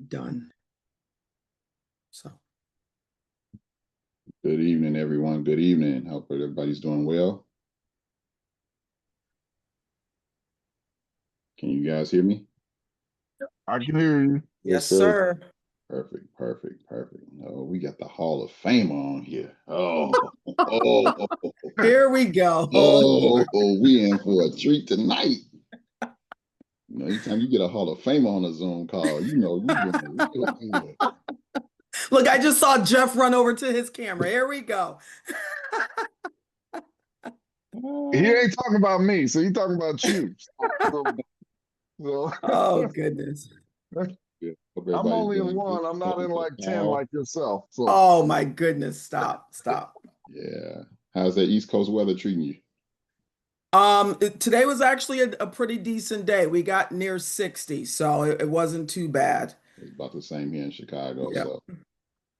Done. So. Good evening, everyone. Good evening. Hope everybody's doing well. Can you guys hear me? I can hear you. Yes, sir. Perfect. Oh, we got the Hall of Fame on here. Here we go. We in for a treat tonight. You know, anytime you get a Hall of Fame on a Zoom call, you know we're doing real good. Look, I just saw Jeff run over to his camera. Here we go. He ain't talking about me, so he's talking about you. Oh, goodness. Yeah, I'm only in one. I'm not in like 10 like yourself. So. Oh, my goodness. Stop. Yeah. How's that East Coast weather treating you? Today was actually a pretty decent day. We got near 60, so it wasn't too bad. It's about the same here in Chicago, Yep. So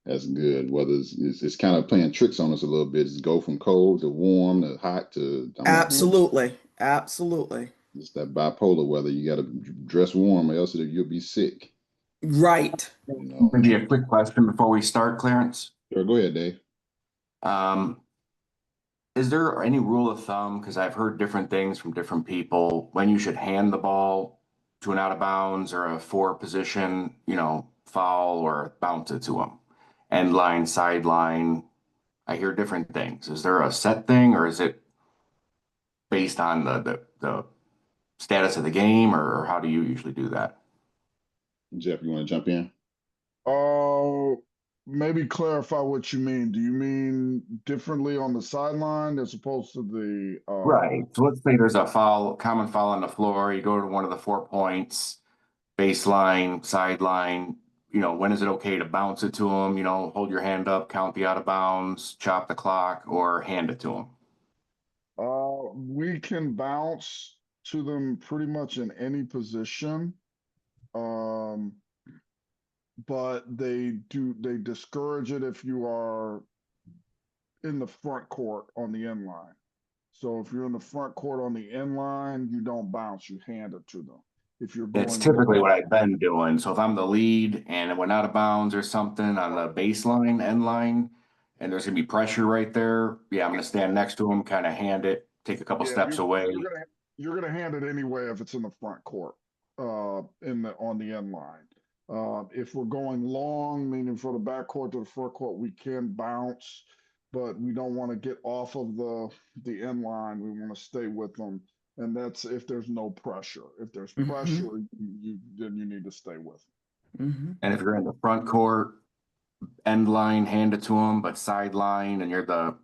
that's good. Weather it's kind of playing tricks on us a little bit. It's go from cold to warm to hot to Absolutely. It's that bipolar weather. You got to dress warm, or else you'll be sick. Right. You know. Maybe a quick question before we start, Clarence. Sure, go ahead, Dave. Is there any rule of thumb, because I've heard different things from different people, when you should hand the ball to an out of bounds or a four position, foul or bounce it to them? End line, sideline. I hear different things. Is there a set thing, or is it based on the status of the game, or how do you usually do that? Jeff, you want to jump in? Maybe clarify what you mean. Do you mean differently on the sideline as opposed to the Right. So let's say there's a common foul on the floor. You go to one of the 4 points, baseline, sideline. When is it okay to bounce it to them? Hold your hand up, count the out of bounds, chop the clock, or hand it to them? We can bounce to them pretty much in any position. But they discourage it if you are in the front court on the end line. So if you're in the front court on the end line, you don't bounce, you hand it to them. If you're going, it's typically what I've been doing. So if I'm the lead and it went out of bounds or something on the baseline, end line, and there's gonna be pressure right there, yeah, I'm gonna stand next to him, kind of hand it, take a couple steps away. You're gonna hand it anyway if it's in the front court, on the end line. If we're going long, meaning from the back court to the front court, we can bounce, but we don't want to get off of the end line. We want to stay with them, and that's if there's no pressure. If there's pressure, then you need to stay with them. And if you're in the front court, end line, hand it to them, but sideline, and you're the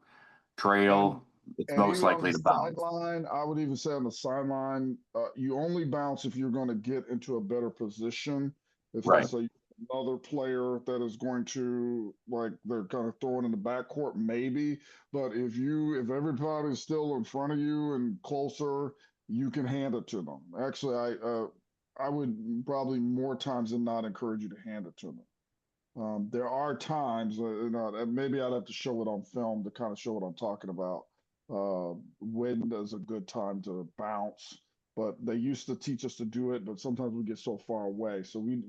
trail, it's most likely to bounce. Sideline, I would even say on the sideline, you only bounce if you're going to get into a better position. If let's say another player that is going to, like, they're kind of throwing in the backcourt, maybe. But if everybody's still in front of you and closer, you can hand it to them. Actually, I would probably more times than not encourage you to hand it to them. There are times, maybe I'd have to show it on film to kind of show what I'm talking about. When is a good time to bounce? But they used to teach us to do it, but sometimes we get so far away. So we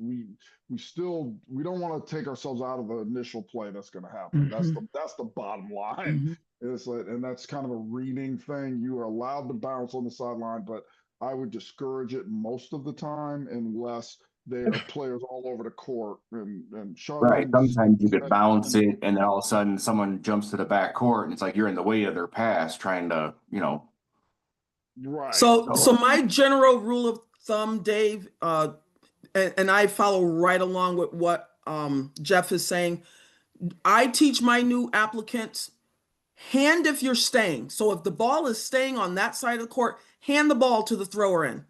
don't want to take ourselves out of the initial play that's going to happen. That's the bottom line. And that's kind of a reading thing. You are allowed to bounce on the sideline, but I would discourage it most of the time unless there are players all over the court and Charlene. Right. Sometimes you could bounce it, and then all of a sudden someone jumps to the back court, and it's like you're in the way of their pass, trying to, Right. So my general rule of thumb, Dave, and I follow right along with what Jeff is saying. I teach my new applicants, hand if you're staying. So if the ball is staying on that side of the court, hand the ball to the thrower in.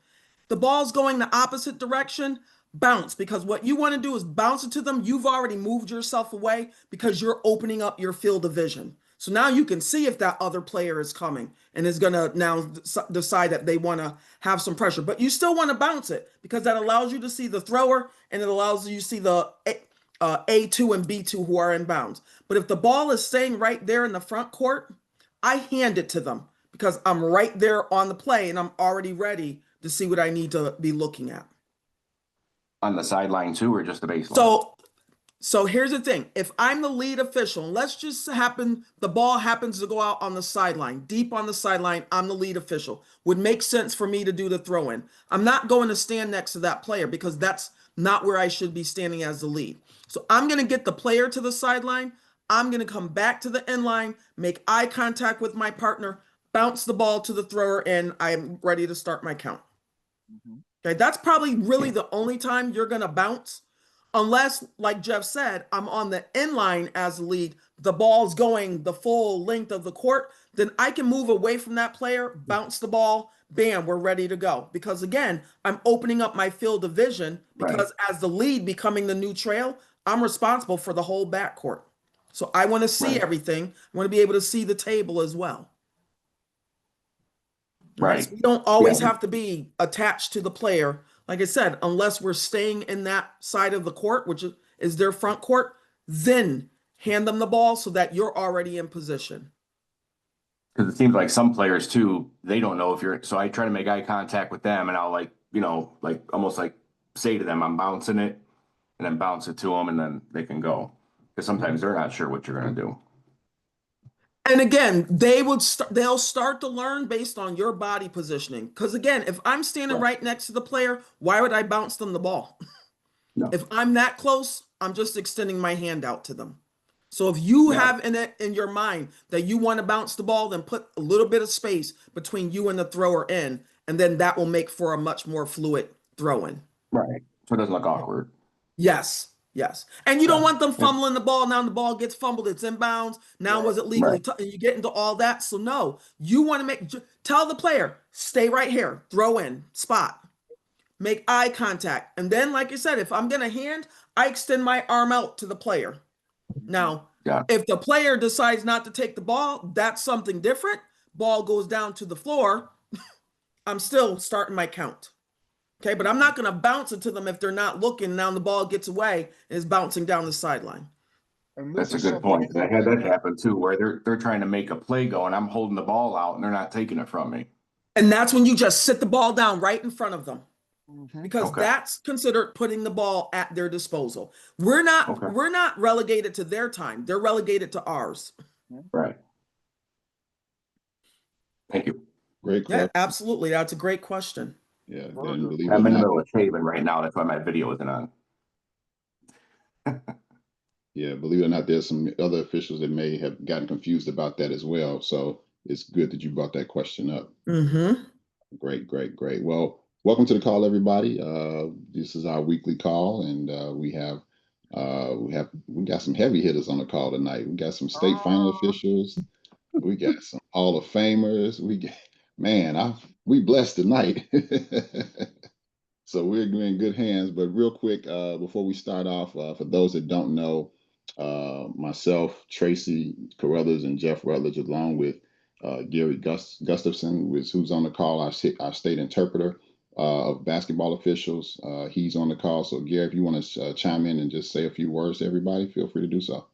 The ball's going the opposite direction, bounce, because what you want to do is bounce it to them. You've already moved yourself away because you're opening up your field of vision. So now you can see if that other player is coming and is going to now decide that they want to have some pressure. But you still want to bounce it because that allows you to see the thrower and it allows you to see the A2 and B2 who are in bounds. But if the ball is staying right there in the front court, I hand it to them because I'm right there on the play and I'm already ready to see what I need to be looking at. On the sideline too, or just the baseline? So here's the thing. If I'm the lead official, and let's just the ball happens to go out on the sideline, deep on the sideline, I'm the lead official. Would make sense for me to do the throw in. I'm not going to stand next to that player because that's not where I should be standing as the lead. So I'm going to get the player to the sideline. I'm going to come back to the end line, make eye contact with my partner, bounce the ball to the thrower, and I'm ready to start my count. Okay, that's probably really the only time you're going to bounce. Unless, like Jeff said, I'm on the end line as the lead, the ball's going the full length of the court, then I can move away from that player, bounce the ball, bam, we're ready to go. Because again, I'm opening up my field of vision because as the lead becoming the new trail, I'm responsible for the whole backcourt. So I want to see everything. I want to be able to see the table as well. Right. So we don't always have to be attached to the player. Like I said, unless we're staying in that side of the court, which is their front court, then hand them the ball so that you're already in position. Because it seems like some players too, they don't know if you're, so I try to make eye contact with them and I'll almost say to them, I'm bouncing it, and then bounce it to them and then they can go. Because sometimes they're not sure what you're going to do. And again, they'll start to learn based on your body positioning. Because again, if I'm standing right next to the player, why would I bounce them the ball? No. If I'm that close, I'm just extending my hand out to them. So if you have in your mind that you want to bounce the ball, then put a little bit of space between you and the thrower in, and then that will make for a much more fluid throw-in. Right. So it doesn't look awkward. Yes. Yes. And you don't want them fumbling the ball. Now the ball gets fumbled. It's inbounds. Now was it legally? And you get into all that. So no, you want to tell the player, stay right here, throw in, spot, make eye contact. And then, like you said, if I'm going to hand, I extend my arm out to the player. Now, if the player decides not to take the ball, that's something different. Ball goes down to the floor. I'm still starting my count. Okay, but I'm not going to bounce it to them if they're not looking. Now the ball gets away and is bouncing down the sideline. That's a good point. I had that happen too, where they're trying to make a play go and I'm holding the ball out and they're not taking it from me. And that's when you just sit the ball down right in front of them. Because that's considered putting the ball at their disposal. We're not relegated to their time. They're relegated to ours. Right. Thank you. Great question. Yeah, absolutely. That's a great question. Yeah, I'm in the middle of shaving right now. That's why my video isn't on. Yeah, believe it or not, there's some other officials that may have gotten confused about that as well. So it's good that you brought that question up. Great, great, great. Well, welcome to the call, everybody. This is our weekly call, and we got some heavy hitters on the call tonight. We got some state final officials. We got some Hall of Famers. We blessed tonight. So we're in good hands. But real quick, before we start off, for those that don't know, myself, Tracy Carruthers, and Jeff Rutledge, along with Gary Gustafson, who's on the call, our state interpreter of basketball officials. He's on the call. So Gary, if you want to chime in and just say a few words to everybody, feel free to do so.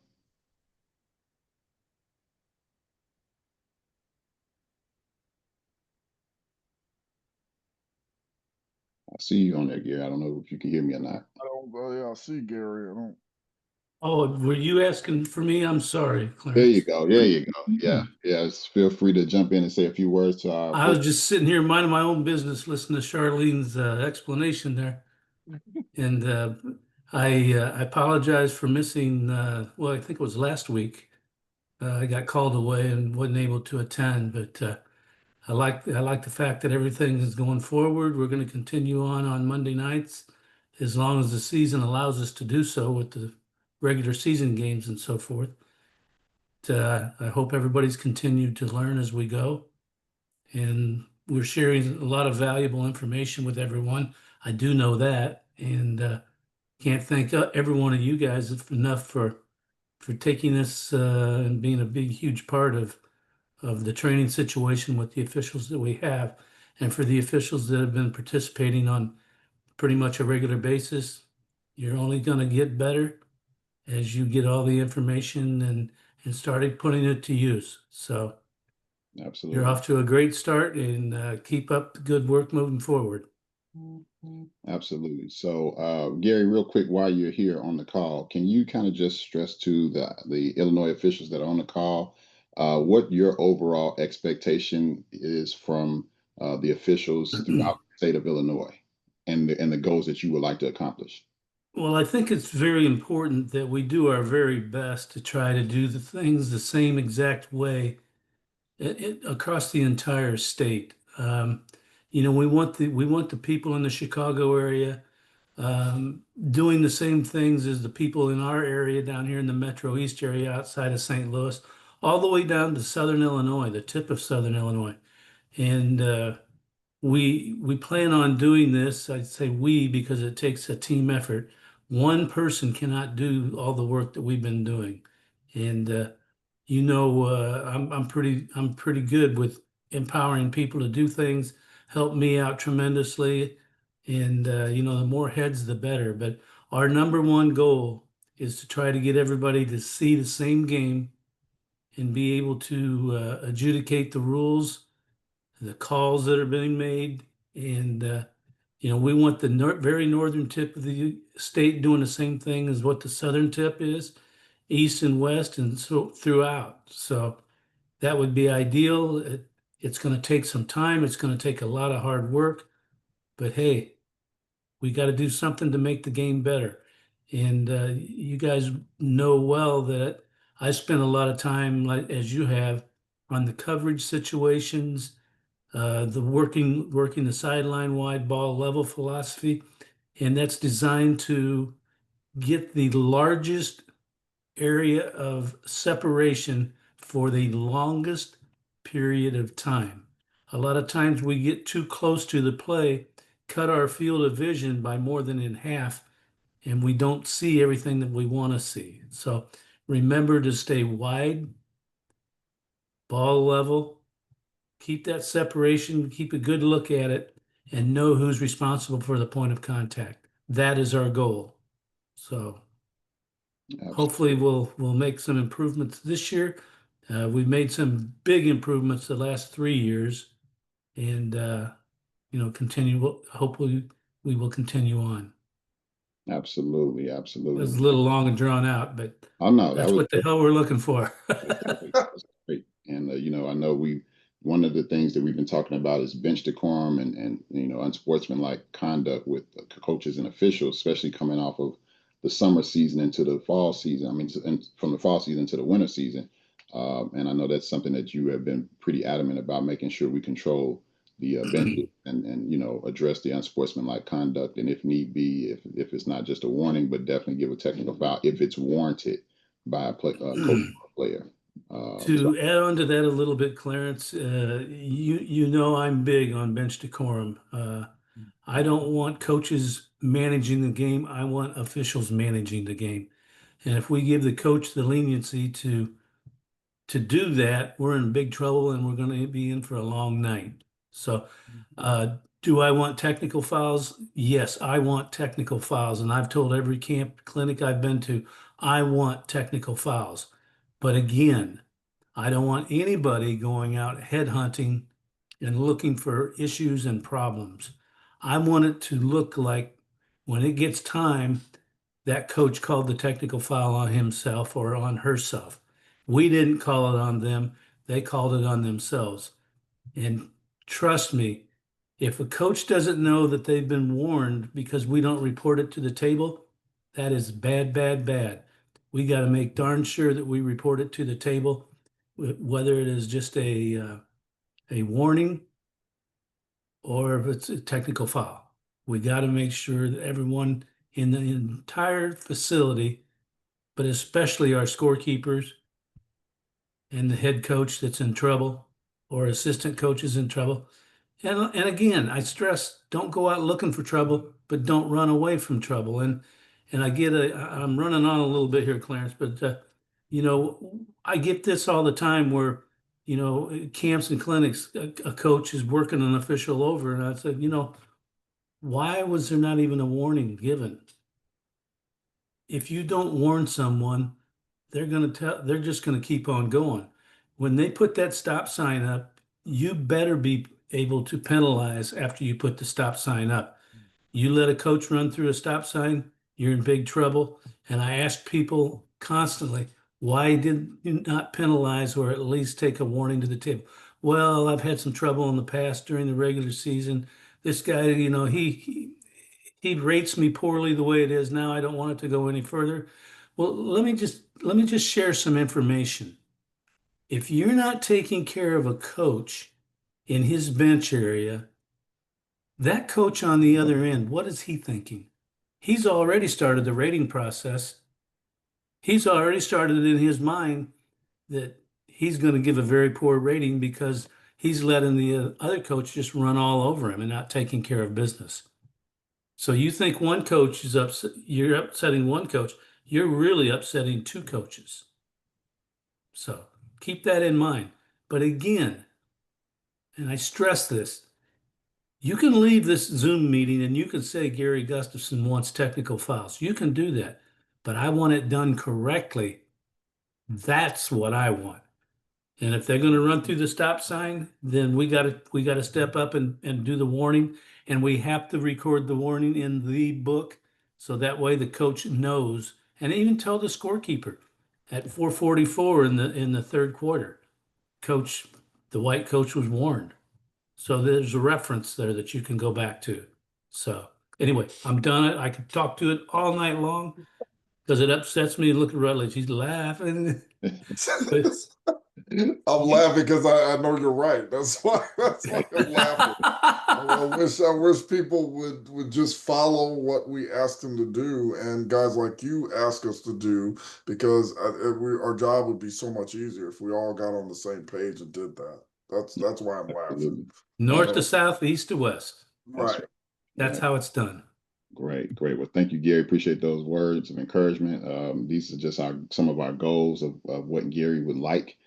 I see you on there, Gary. I don't know if you can hear me or not. I see Gary. I don't. Oh, were you asking for me? I'm sorry, Clarence. There you go. There you go. Yeah. Yes. Feel free to jump in and say a few words to our. I was just sitting here minding my own business, listening to Charlene's explanation there. And I apologize for missing, well, I think it was last week. I got called away and wasn't able to attend, but I like the fact that everything is going forward. We're going to continue on Monday nights as long as the season allows us to do so with the regular season games and so forth. I hope everybody's continued to learn as we go. And we're sharing a lot of valuable information with everyone. I do know that. And can't thank every one of you guys enough for taking this and being a big, huge part of the training situation with the officials that we have, and for the officials that have been participating on pretty much a regular basis. You're only going to get better as you get all the information and started putting it to use. So absolutely, you're off to a great start, and keep up the good work moving forward. Absolutely. So, Gary, real quick, while you're here on the call, can you kind of just stress to the Illinois officials that are on the call, what your overall expectation is from the officials throughout the state of Illinois, and the goals that you would like to accomplish? Well, I think it's very important that we do our very best to try to do the things the same exact way across the entire state. We want the people in the Chicago area doing the same things as the people in our area down here in the Metro East area outside of St. Louis, all the way down to Southern Illinois, the tip of Southern Illinois. And we plan on doing this. I'd say we because it takes a team effort. One person cannot do all the work that we've been doing, and I'm pretty good with empowering people to do things. Help me out tremendously, and the more heads, the better. But our number one goal is to try to get everybody to see the same game and be able to adjudicate the rules, the calls that are being made, and we want the very northern tip of the state doing the same thing as what the southern tip is, east and west, and so throughout. So that would be ideal. It's going to take some time. It's going to take a lot of hard work, but hey, we got to do something to make the game better. And you guys know well that I spent a lot of time, like as you have, on the coverage situations, the working the sideline wide ball level philosophy, and that's designed to get the largest area of separation for the longest period of time. A lot of times we get too close to the play, cut our field of vision by more than in half, and we don't see everything that we want to see. So remember to stay wide, ball level, keep that separation, keep a good look at it, and know who's responsible for the point of contact. That is our goal. So hopefully we'll make some improvements this year. We've made some big improvements the last 3 years, and continue. Hopefully we will continue on. Absolutely, It absolutely. was a little long and drawn out, but Oh no, that's what the hell we're looking for. That's great. And I know one of the things that we've been talking about is bench decorum and unsportsmanlike conduct with coaches and officials, especially coming off of the summer season into the fall season. I mean, and from the fall season to the winter season. And I know that's something that you have been pretty adamant about, making sure we control the benches and address the unsportsmanlike conduct, and if need be, if it's not just a warning, but definitely give a technical foul if it's warranted by a coach or a player. To add on to that a little bit, Clarence, I'm big on bench decorum. I don't want coaches managing the game. I want officials managing the game. And if we give the coach the leniency to do that, we're in big trouble and we're going to be in for a long night. So do I want technical fouls? Yes, I want technical fouls. And I've told every camp clinic I've been to, I want technical fouls. But again, I don't want anybody going out headhunting and looking for issues and problems. I want it to look like when it gets time, that coach called the technical foul on himself or on herself. We didn't call it on them. They called it on themselves. And trust me, if a coach doesn't know that they've been warned because we don't report it to the table, that is bad, bad, bad. We got to make darn sure that we report it to the table, whether it is just a warning or if it's a technical foul. We got to make sure that everyone in the entire facility, but especially our scorekeepers and the head coach that's in trouble or assistant coaches in trouble. And again, I stress, don't go out looking for trouble, but don't run away from trouble. And I'm running on a little bit here, Clarence, but I get this all the time where, camps and clinics, a coach is working an official over, and I said, why was there not even a warning given? If you don't warn someone, they're just going to keep on going. When they put that stop sign up, you better be able to penalize after you put the stop sign up. You let a coach run through a stop sign, you're in big trouble. And I ask people constantly, why did you not penalize or at least take a warning to the table? Well, I've had some trouble in the past during the regular season. This guy, he rates me poorly the way it is now. I don't want it to go any further. Well, let me just share some information. If you're not taking care of a coach in his bench area, that coach on the other end, what is he thinking? He's already started the rating process. He's already started in his mind that he's going to give a very poor rating because he's letting the other coach just run all over him and not taking care of business. So you think one coach is upset, you're upsetting one coach, you're really upsetting two coaches. So keep that in mind. But again, and I stress this, you can leave this Zoom meeting and you can say Gary Gustafson wants technical files. You can do that, but I want it done correctly. That's what I want. And if they're going to run through the stop sign, then we got to step up and do the warning. And we have to record the warning in the book so that way the coach knows, and even tell the scorekeeper at 4:44 in the third quarter, coach, the white coach was warned. So there's a reference there that you can go back to. So anyway, I'm done. I could talk to it all night long because it upsets me. Look at Rutledge. He's laughing. I'm laughing because I know you're right. That's why I'm laughing. I wish people would just follow what we ask them to do, and guys like you ask us to do, because our job would be so much easier if we all got on the same page and did that. That's why I'm laughing. North to south, east to west. Right. That's how it's done. Great. Well, thank you, Gary. Appreciate those words of encouragement. These are just some of our goals of what Gary would like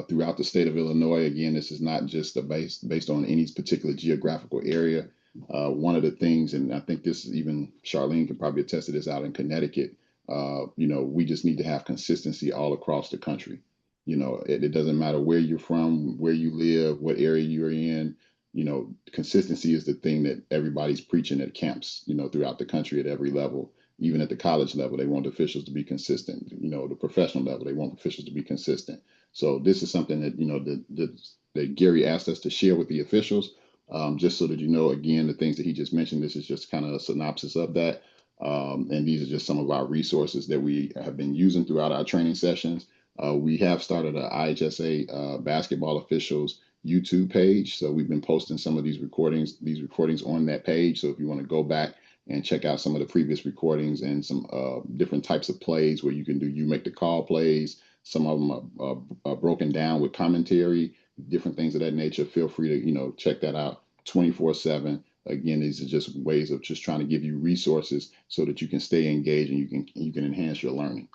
throughout the state of Illinois. Again, this is not just based on any particular geographical area. One of the things, and I think this is even Charlene can probably attest to this out in Connecticut, we just need to have consistency all across the country. It doesn't matter where you're from, where you live, what area you're in. Consistency is the thing that everybody's preaching at camps, throughout the country at every level. Even at the college level, they want officials to be consistent. The professional level, they want officials to be consistent. So this is something that, that Gary asked us to share with the officials, just so that again, the things that he just mentioned. This is just kind of a synopsis of that. And these are just some of our resources that we have been using throughout our training sessions. We have started a IHSA basketball officials YouTube page. So we've been posting some of these recordings on that page. So if you want to go back and check out some of the previous recordings and some different types of plays where you make the call plays. Some of them are broken down with commentary, different things of that nature. Feel free to, check that out 24/7. Again, these are just ways of just trying to give you resources so that you can stay engaged and you can enhance your learning.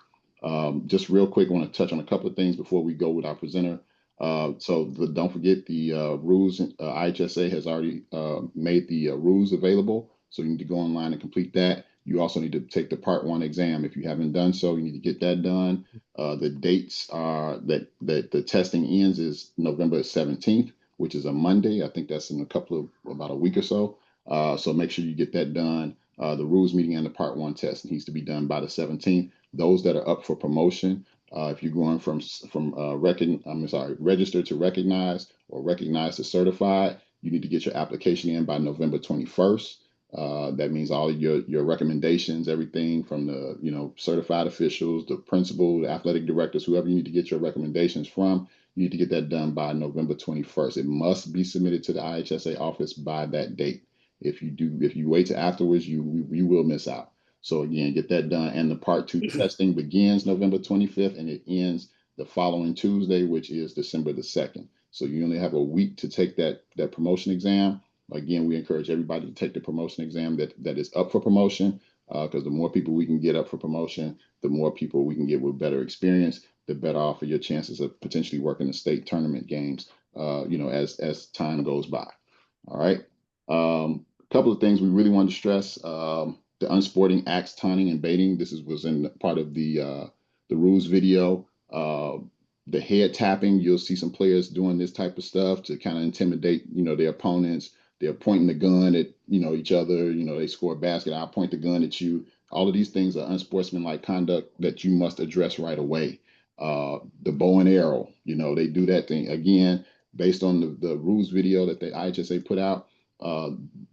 Just real quick, I want to touch on a couple of things before we go with our presenter. Don't forget the rules. IHSA has already made the rules available. So you need to go online and complete that. You also need to take the Part 1 exam. If you haven't done so, you need to get that done. The dates are that the testing ends is November 17th, which is a Monday. I think that's in about a week or so. So make sure you get that done. The rules meeting and the Part 1 test needs to be done by the 17th. Those that are up for promotion, if you're going from registered to recognized or recognized to certified, you need to get your application in by November 21st. That means all of your recommendations, everything from the certified officials, the principal, the athletic directors, whoever you need to get your recommendations from, you need to get that done by November 21st. It must be submitted to the IHSA office by that date. If you wait till afterwards, you will miss out. So again, get that done. And the Part 2 testing begins November 25th and it ends the following Tuesday, which is December the 2nd. So you only have a week to take that promotion exam. Again, we encourage everybody to take the promotion exam that is up for promotion, because the more people we can get up for promotion, the more people we can get with better experience, the better off for your chances of potentially working the state tournament games, as time goes by. All right. A couple of things we really want to stress. The unsporting acts, taunting and baiting. This was in part of the rules video. The head tapping, you'll see some players doing this type of stuff to kind of intimidate, their opponents. they're pointing the gun at, each other, they score a basket, I'll point the gun at you. All of these things are unsportsmanlike conduct that you must address right away. The bow and arrow, they do that thing again, based on the rules video that the IHSA put out.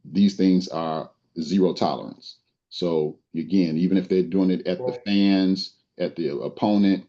These things are zero tolerance. So again, even if they're doing it at the fans, at the opponent,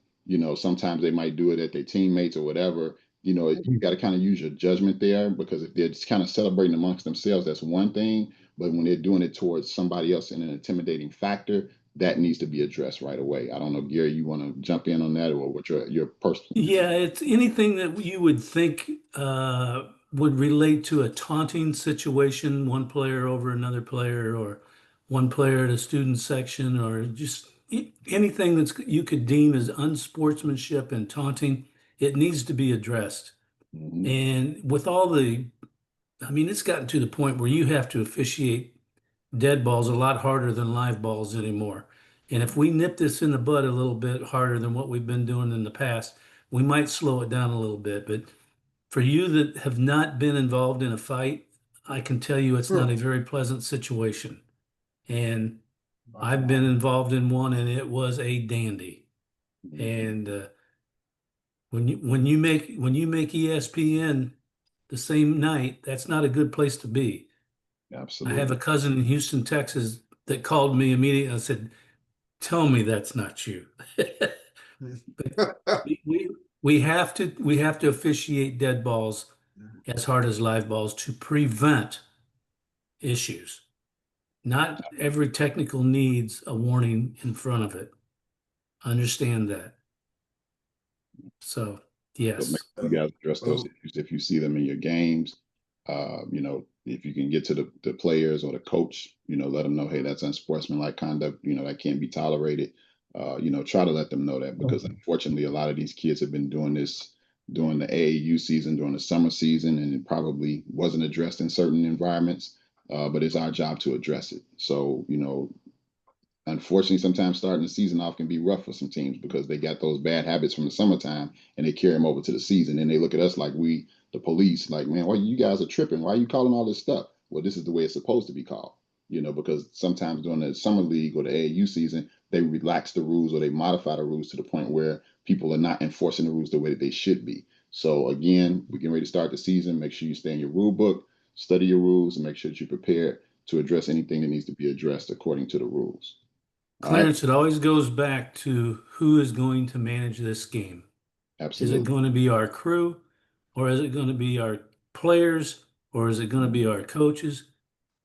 sometimes they might do it at their teammates or whatever. You got to kind of use your judgment there, because if they're just kind of celebrating amongst themselves, that's one thing. But when they're doing it towards somebody else in an intimidating factor, that needs to be addressed right away. I don't know, Gary, you want to jump in on that, or what your personal? Yeah, it's anything that you would think would relate to a taunting situation, one player over another player, or one player at a student section, or just anything that's you could deem as unsportsmanship and taunting. It needs to be addressed. Mhm. And with all it's gotten to the point where you have to officiate dead balls a lot harder than live balls anymore. And if we nip this in the bud a little bit harder than what we've been doing in the past, we might slow it down a little bit. But for you that have not been involved in a fight, I can tell you it's not a very pleasant situation. And I've been involved in one, and it was a dandy. And when you make ESPN the same night, that's not a good place to be. Absolutely. I have a cousin in Houston, Texas, that called me immediately and said, "Tell me that's not you." we have to officiate dead balls as hard as live balls to prevent issues. Not every technical needs a warning in front of it. Understand that. So, yes. You guys address those issues if you see them in your games. If you can get to the players or the coach, let them know, hey, that's unsportsmanlike conduct, that can't be tolerated. Try to let them know that, because unfortunately a lot of these kids have been doing this during the AAU season, during the summer season, and it probably wasn't addressed in certain environments, but it's our job to address it. So, unfortunately, sometimes starting the season off can be rough for some teams, because they got those bad habits from the summertime and they carry them over to the season. And they look at us like we, the police, like, man, why you guys are tripping? Why are you calling all this stuff? Well, this is the way it's supposed to be called, because sometimes during the summer league or the AAU season, they relax the rules or they modify the rules to the point where people are not enforcing the rules the way that they should be. So again, we're getting ready to start the season. Make sure you stay in your rule book, study your rules, and make sure that you're prepared to address anything that needs to be addressed according to the rules. Clarence, it always goes back to who is going to manage this game. Absolutely. Is it going to be our crew, or is it going to be our players, or is it going to be our coaches?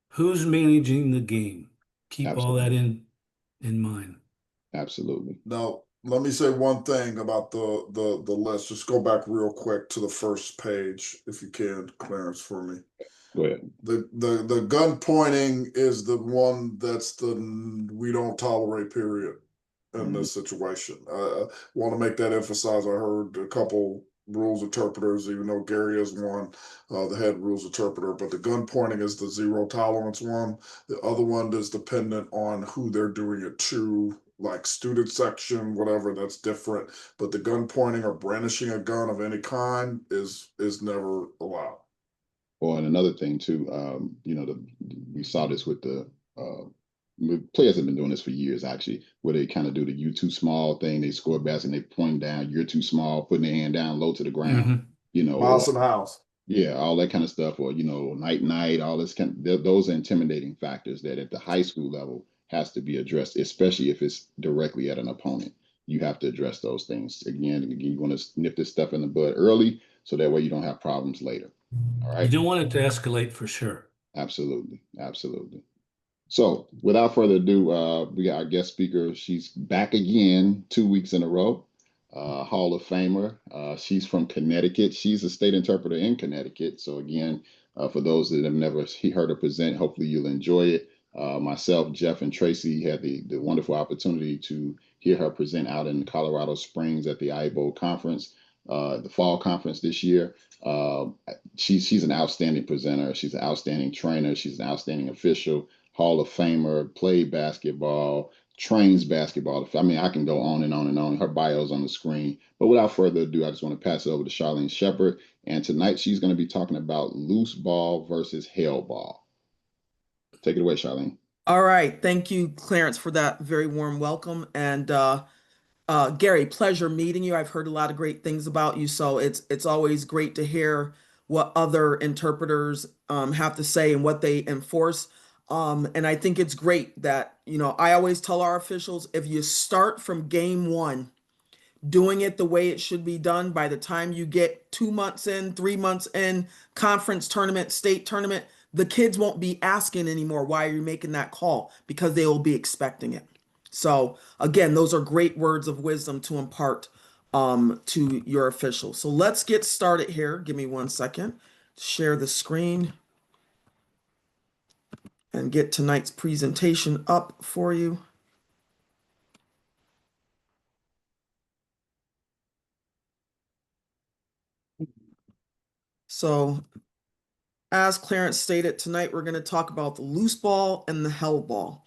Who's managing the game? Keep Absolutely. all that in mind. Absolutely. Now, let me say one thing about the list. Just go back real quick to the first page, if you can, Clarence, for me. Go ahead. The gun pointing is the one that's the we don't tolerate period in this situation. I want to make that emphasize. I heard a couple rules interpreters, even though Gary is one, the head rules interpreter, but the gun pointing is the zero tolerance one. The other one is dependent on who they're doing it to, like student section, whatever, that's different. But the gun pointing or brandishing a gun of any kind is never allowed. Well, and another thing too, we saw this with the players have been doing this for years, actually, where they kind of do the "you too small" thing. They score a basket and they point down, "You're too small," putting their hand down low to the ground. Mouse in the house. Yeah, all that kind of stuff, or night, all this those are intimidating factors that at the high school level has to be addressed, especially if it's directly at an opponent. You have to address those things. Again, you want to nip this stuff in the bud early, so that way you don't have problems later. All right. You don't want it to escalate, for sure. Absolutely. So without further ado, we got our guest speaker. She's back again 2 weeks in a row. Hall of Famer. She's from Connecticut. She's a state interpreter in Connecticut. So again, for those that have never heard her present, hopefully you'll enjoy it. Myself, Jeff, and Tracy had the wonderful opportunity to hear her present out in Colorado Springs at the IAABO conference, the fall conference this year. She's an outstanding presenter. She's an outstanding trainer. She's an outstanding official, Hall of Famer, played basketball, trains basketball. I mean, I can go on and on and on. Her bio's on the screen. But without further ado, I just want to pass it over to Charlene Shepard, And tonight she's going to be talking about loose ball versus held ball. Take it away, Charlene. All right. Thank you, Clarence, for that very warm welcome. And Gary, pleasure meeting you. I've heard a lot of great things about you, so it's always great to hear what other interpreters have to say and what they enforce. And I think it's great that, I always tell our officials, if you start from game one, doing it the way it should be done, by the time you get 2 months in, 3 months in, conference tournament, state tournament, the kids won't be asking anymore, why are you making that call? Because they will be expecting it. So again, those are great words of wisdom to impart to your officials. So let's get started here. Give me 1 second. Share the screen and get tonight's presentation up for you. So as Clarence stated, tonight we're going to talk about the loose ball and the held ball.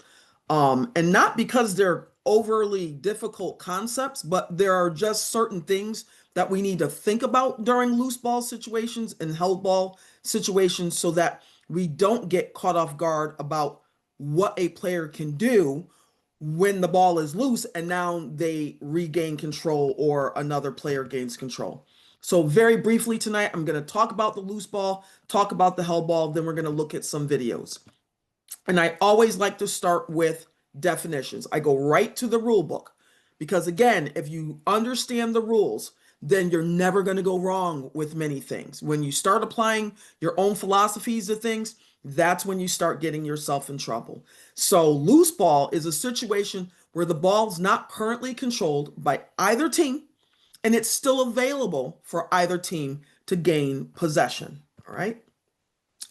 And not because they're overly difficult concepts, but there are just certain things that we need to think about during loose ball situations and held ball situations so that we don't get caught off guard about what a player can do when the ball is loose and now they regain control or another player gains control. So very briefly tonight, I'm going to talk about the loose ball, talk about the held ball, then we're going to look at some videos. And I always like to start with definitions. I go right to the rule book because, again, if you understand the rules, then you're never going to go wrong with many things. When you start applying your own philosophies to things, that's when you start getting yourself in trouble. So loose ball is a situation where the ball's not currently controlled by either team, and it's still available for either team to gain possession. All right.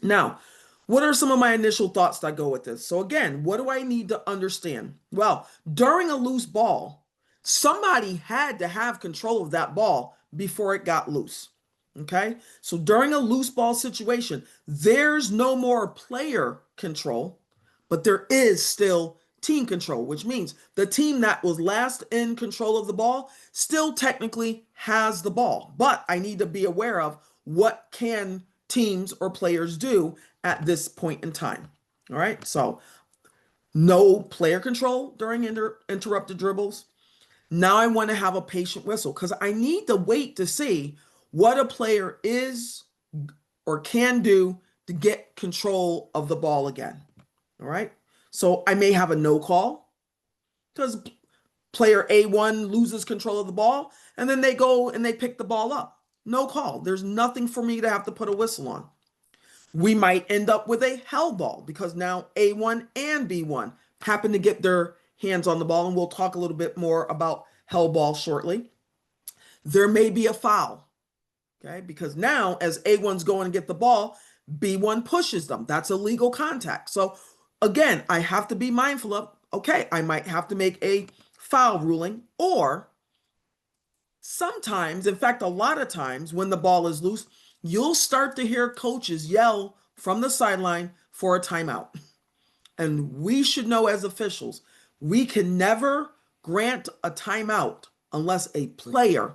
Now, what are some of my initial thoughts that go with this? So again, what do I need to understand? Well, during a loose ball, somebody had to have control of that ball before it got loose. Okay. So during a loose ball situation, there's no more player control, but there is still team control, which means the team that was last in control of the ball still technically has the ball. But I need to be aware of what can teams or players do at this point in time. All right. So no player control during interrupted dribbles. Now I want to have a patient whistle because I need to wait to see what a player is or can do to get control of the ball again. All right. So I may have a no call because player A1 loses control of the ball and then they go and they pick the ball up. No call. There's nothing for me to have to put a whistle on. We might end up with a held ball because now A1 and B1 happen to get their hands on the ball, and we'll talk a little bit more about held ball shortly. There may be a foul, okay? Because now as A1's going to get the ball, B1 pushes them. That's illegal contact. So again, I have to be mindful of, okay, I might have to make a foul ruling, or sometimes, in fact, a lot of times when the ball is loose, you'll start to hear coaches yell from the sideline for a timeout. And we should know as officials, we can never grant a timeout unless a player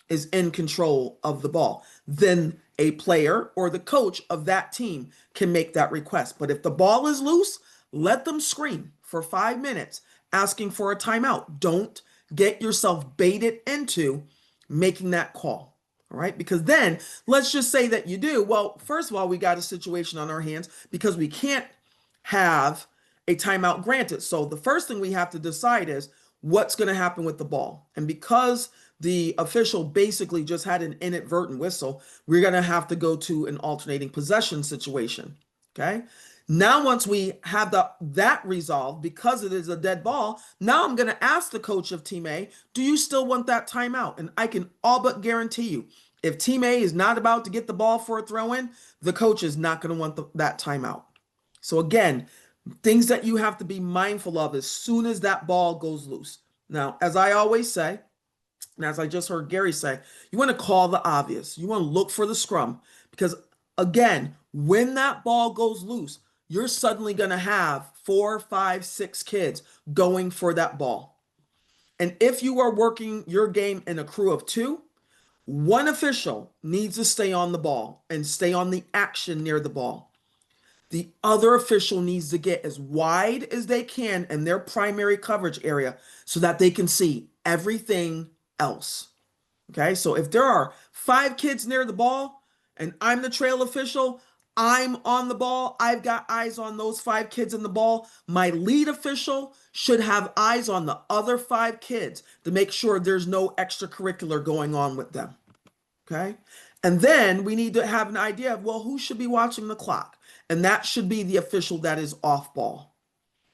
is in control of the ball. Then a player or the coach of that team can make that request. But if the ball is loose, let them scream for 5 minutes asking for a timeout. Don't get yourself baited into making that call. All right, because then let's just say that you do. Well, first of all, we got a situation on our hands because we can't have a timeout granted. So the first thing we have to decide is what's going to happen with the ball. And because the official basically just had an inadvertent whistle, we're going to have to go to an alternating possession situation. Okay. Now, once we have that resolved, because it is a dead ball, now I'm going to ask the coach of Team A, do you still want that timeout? And I can all but guarantee you, if Team A is not about to get the ball for a throw in, the coach is not going to want that timeout. So again, things that you have to be mindful of as soon as that ball goes loose. Now, as I always say, and as I just heard Gary say, you want to call the obvious. You want to look for the scrum because, again, when that ball goes loose, you're suddenly going to have 4, 5, 6 kids going for that ball. And if you are working your game in a crew of 2, One official needs to stay on the ball and stay on the action near the ball. The other official needs to get as wide as they can in their primary coverage area so that they can see everything else. Okay, so if there are 5 kids near the ball and I'm the trail official, I'm on the ball, I've got eyes on those 5 kids in the ball. My lead official should have eyes on the other 5 kids to make sure there's no extracurricular going on with them. Okay, and then we need to have an idea of, well, who should be watching the clock? And that should be the official that is off ball.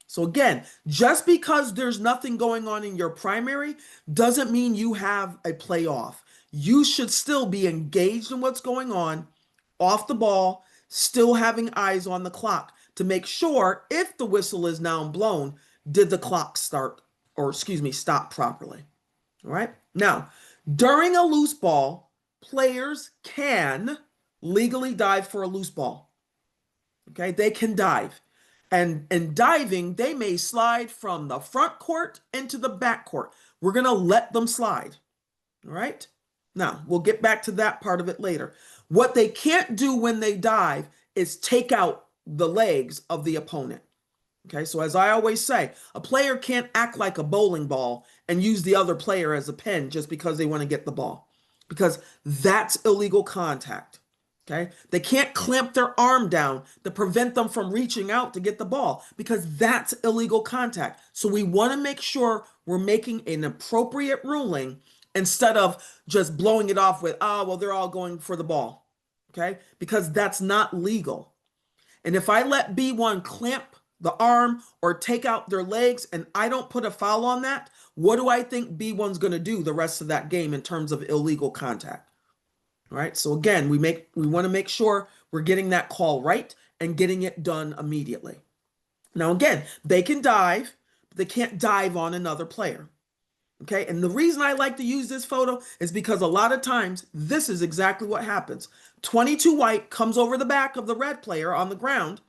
So again, just because there's nothing going on in your primary doesn't mean you have a playoff. You should still be engaged in what's going on off the ball, still having eyes on the clock to make sure if the whistle is now blown, did the clock start, or excuse me, stop properly. All right. Now, during a loose ball, players can legally dive for a loose ball. Okay, they can dive. And in diving, they may slide from the front court into the back court. We're going to let them slide. All right. Now, we'll get back to that part of it later. What they can't do when they dive is take out the legs of the opponent. Okay, so as I always say, a player can't act like a bowling ball and use the other player as a pin just because they want to get the ball, because that's illegal contact. Okay, they can't clamp their arm down to prevent them from reaching out to get the ball, because that's illegal contact. So we want to make sure we're making an appropriate ruling instead of just blowing it off with, oh, well, they're all going for the ball. Okay, because that's not legal. And if I let B1 clamp the arm or take out their legs and I don't put a foul on that, what do I think B1's going to do the rest of that game in terms of illegal contact? All right, so again, we want to make sure we're getting that call right and getting it done immediately. Now, again, they can dive, but they can't dive on another player. Okay, and the reason I like to use this photo is because a lot of times this is exactly what happens. 22 white comes over the back of the red player on the ground,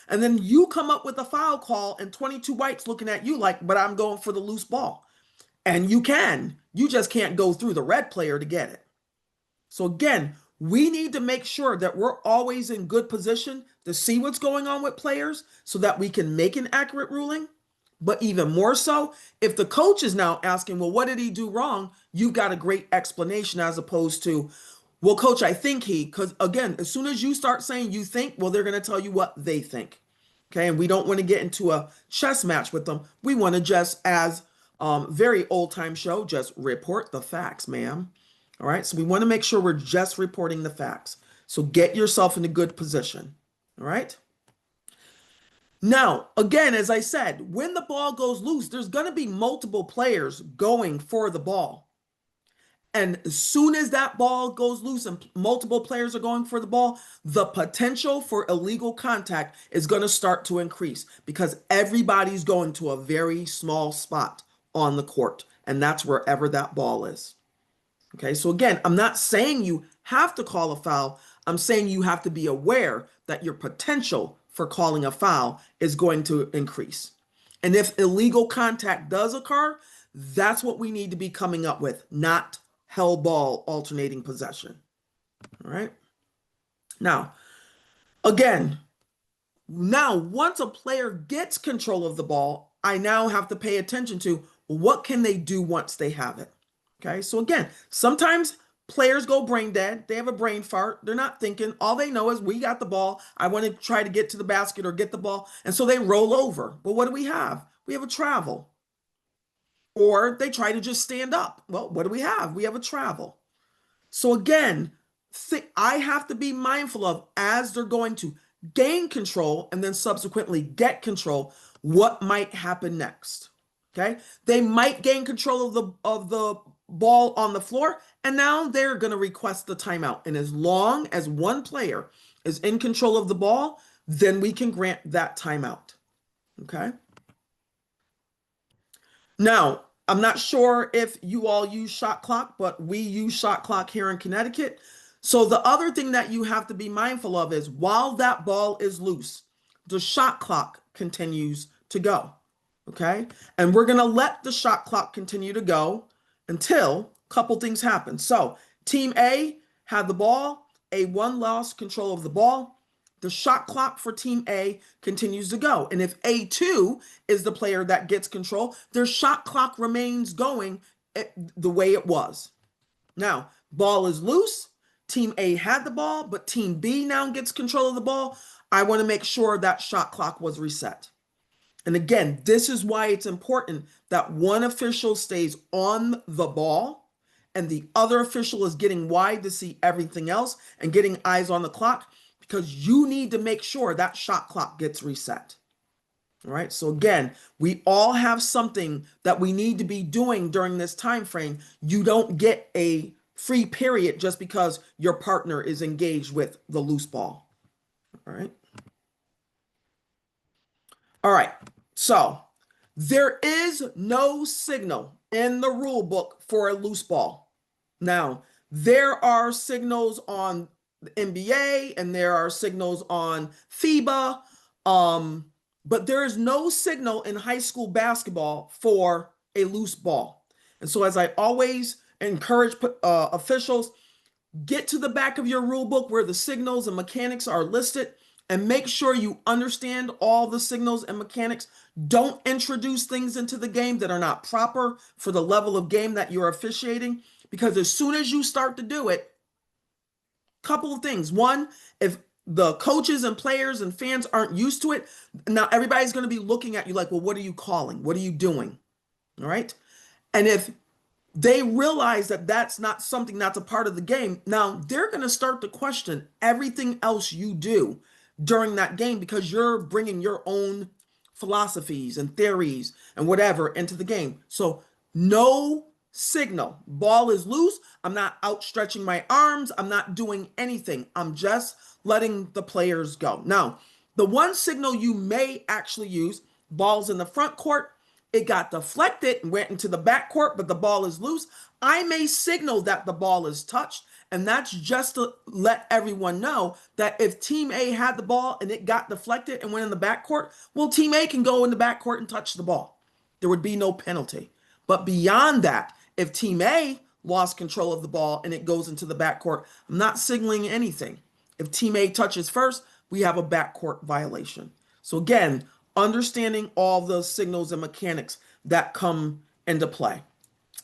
and then you come up with a foul call and 22 white's looking at you like, but I'm going for the loose ball. And you just can't go through the red player to get it. So again, we need to make sure that we're always in good position to see what's going on with players so that we can make an accurate ruling. But even more so, if the coach is now asking, well, what did he do wrong? You've got a great explanation, as opposed to, well, coach, I think because again, as soon as you start saying you think, well, they're going to tell you what they think. Okay, and we don't want to get into a chess match with them. We want to just, as very old time show, just report the facts, ma'am. All right, so we want to make sure we're just reporting the facts. So get yourself in a good position. All right. Now, again, as I said, when the ball goes loose, there's going to be multiple players going for the ball. And as soon as that ball goes loose and multiple players are going for the ball, the potential for illegal contact is going to start to increase, because everybody's going to a very small spot on the court, and that's wherever that ball is. Okay, so again, I'm not saying you have to call a foul. I'm saying you have to be aware that your potential for calling a foul is going to increase. And if illegal contact does occur, that's what we need to be coming up with, not held ball alternating possession. All right. Now, again, once a player gets control of the ball, I now have to pay attention to what can they do once they have it. Okay, so again, sometimes players go brain dead. They have a brain fart. They're not thinking. All they know is, we got the ball. I want to try to get to the basket or get the ball. And so they roll over. Well, what do we have? We have a travel. Or they try to just stand up. Well, what do we have? We have a travel. So again, I have to be mindful of, as they're going to gain control and then subsequently get control, what might happen next. Okay, they might gain control of the ball on the floor, and now they're going to request the timeout. And as long as one player is in control of the ball, then we can grant that timeout. Okay. Now, I'm not sure if you all use shot clock, but we use shot clock here in Connecticut. So the other thing that you have to be mindful of is, while that ball is loose, the shot clock continues to go. Okay, and we're going to let the shot clock continue to go until a couple things happen. So Team A had the ball, A1 lost control of the ball. The shot clock for Team A continues to go. And if A2 is the player that gets control, their shot clock remains going the way it was. Now, ball is loose. Team A had the ball, but Team B now gets control of the ball. I want to make sure that shot clock was reset. And again, this is why it's important that one official stays on the ball and the other official is getting wide to see everything else and getting eyes on the clock, because you need to make sure that shot clock gets reset. All right. So again, we all have something that we need to be doing during this time frame. You don't get a free period just because your partner is engaged with the loose ball. All right. All right. So there is no signal in the rule book for a loose ball. Now, there are signals on the NBA and there are signals on FIBA, but there is no signal in high school basketball for a loose ball. And so as I always encourage officials, get to the back of your rule book where the signals and mechanics are listed and make sure you understand all the signals and mechanics. Don't introduce things into the game that are not proper for the level of game that you're officiating, because as soon as you start to do it, couple of things. One, if the coaches and players and fans aren't used to it, now everybody's going to be looking at you like, well, what are you calling? What are you doing? All right. And if they realize that that's not something that's a part of the game, now they're going to start to question everything else you do during that game, because you're bringing your own philosophies and theories and whatever into the game. So no signal. Ball is loose. I'm not outstretching my arms. I'm not doing anything. I'm just letting the players go. Now, the one signal you may actually use, ball's in the front court, it got deflected and went into the back court, but the ball is loose. I may signal that the ball is touched, and that's just to let everyone know that if Team A had the ball and it got deflected and went in the back court, well, Team A can go in the back court and touch the ball. There would be no penalty. But beyond that, if Team A lost control of the ball and it goes into the backcourt, I'm not signaling anything. If Team A touches first, we have a backcourt violation. So again, understanding all the signals and mechanics that come into play.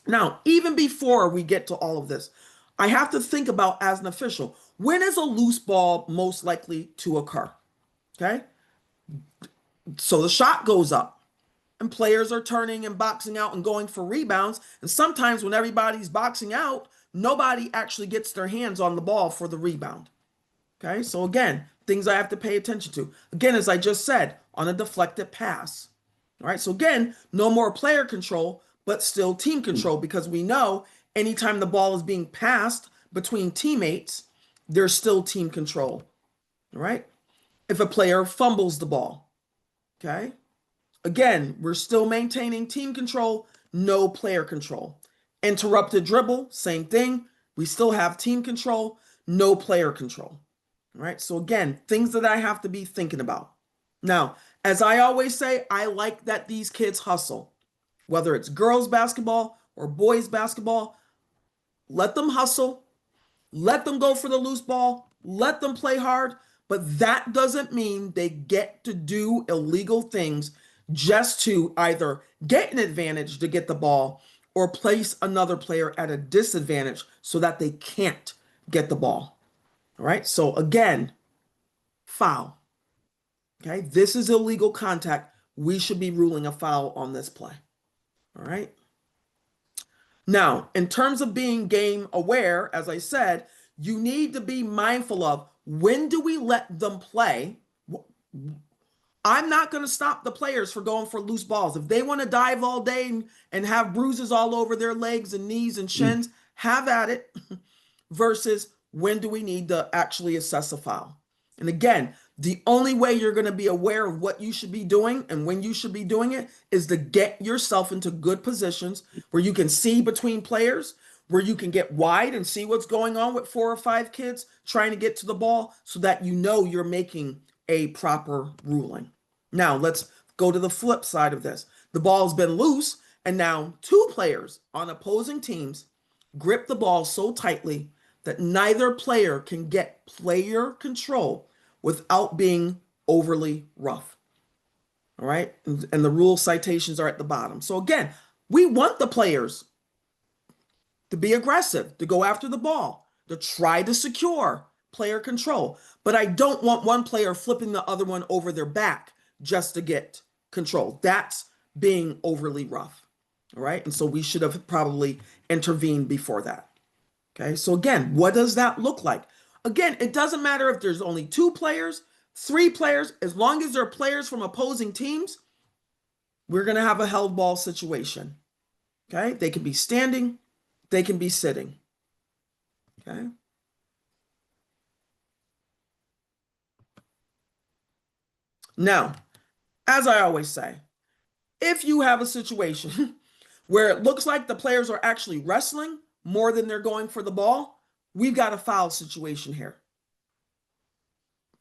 Now, even before we get to all of this, I have to think about, as an official, when is a loose ball most likely to occur? Okay. So the shot goes up. And players are turning and boxing out and going for rebounds. And sometimes when everybody's boxing out, nobody actually gets their hands on the ball for the rebound. Okay, so again, things I have to pay attention to. Again, as I just said, on a deflected pass. All right, so again, no more player control, but still team control, because we know anytime the ball is being passed between teammates, there's still team control. All right, if a player fumbles the ball, okay? Again, we're still maintaining team control, no player control. Interrupted dribble, same thing. We still have team control, no player control. All right. So again, things that I have to be thinking about. Now, as I always say, I like that these kids hustle, whether it's girls basketball or boys basketball. Let them hustle. Let them go for the loose ball. Let them play hard. But that doesn't mean they get to do illegal things just to either get an advantage to get the ball or place another player at a disadvantage so that they can't get the ball. All right. So again, foul. Okay. This is illegal contact. We should be ruling a foul on this play. All right. Now, in terms of being game aware, as I said, you need to be mindful of, when do we let them play? I'm not going to stop the players for going for loose balls. If they want to dive all day and have bruises all over their legs and knees and shins, have at it, versus when do we need to actually assess a foul? And again, the only way you're going to be aware of what you should be doing and when you should be doing it is to get yourself into good positions where you can see between players, where you can get wide and see what's going on with 4 or 5 kids trying to get to the ball, so that you know you're making a proper ruling. Now, let's go to the flip side of this. The ball's been loose, and now 2 players on opposing teams grip the ball so tightly that neither player can get player control without being overly rough. All right. And the rule citations are at the bottom. So again, we want the players to be aggressive, to go after the ball, to try to secure player control. But I don't want one player flipping the other one over their back just to get control. That's being overly rough. All right. And so we should have probably intervened before that. Okay. So again, what does that look like? Again, it doesn't matter if there's only 2 players, 3 players, as long as there are players from opposing teams, we're going to have a held ball situation. Okay. They can be standing, they can be sitting. Okay. Now, as I always say, if you have a situation where it looks like the players are actually wrestling more than they're going for the ball, we've got a foul situation here.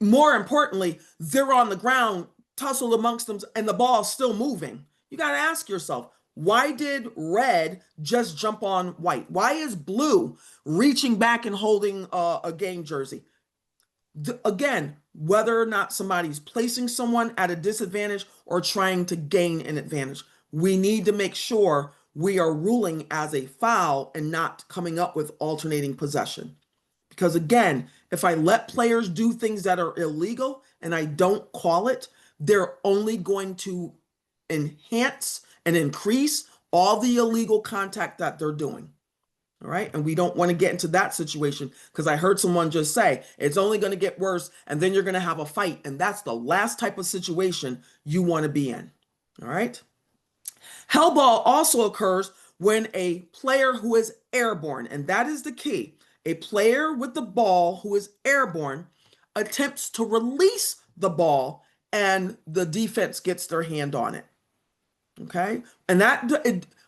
More importantly, they're on the ground, tussled amongst them, and the ball is still moving. You got to ask yourself, why did red just jump on white? Why is blue reaching back and holding a game jersey? Again, whether or not somebody's placing someone at a disadvantage or trying to gain an advantage, we need to make sure we are ruling as a foul and not coming up with alternating possession. Because again, if I let players do things that are illegal and I don't call it, they're only going to enhance and increase all the illegal contact that they're doing. All right. And we don't want to get into that situation because I heard someone just say it's only going to get worse and then you're going to have a fight. And that's the last type of situation you want to be in. All right. Hell ball also occurs when a player who is airborne, and that is the key. A player with the ball who is airborne attempts to release the ball and the defense gets their hand on it. Okay. And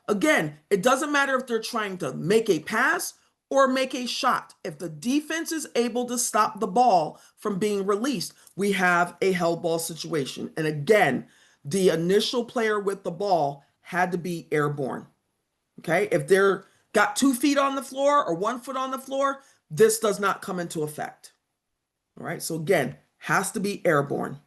again, it doesn't matter if they're trying to make a pass or make a shot. If the defense is able to stop the ball from being released, we have a held ball situation. And again, the initial player with the ball had to be airborne. Okay. If they're got 2 feet on the floor or 1 foot on the floor, this does not come into effect. All right. So again, has to be airborne.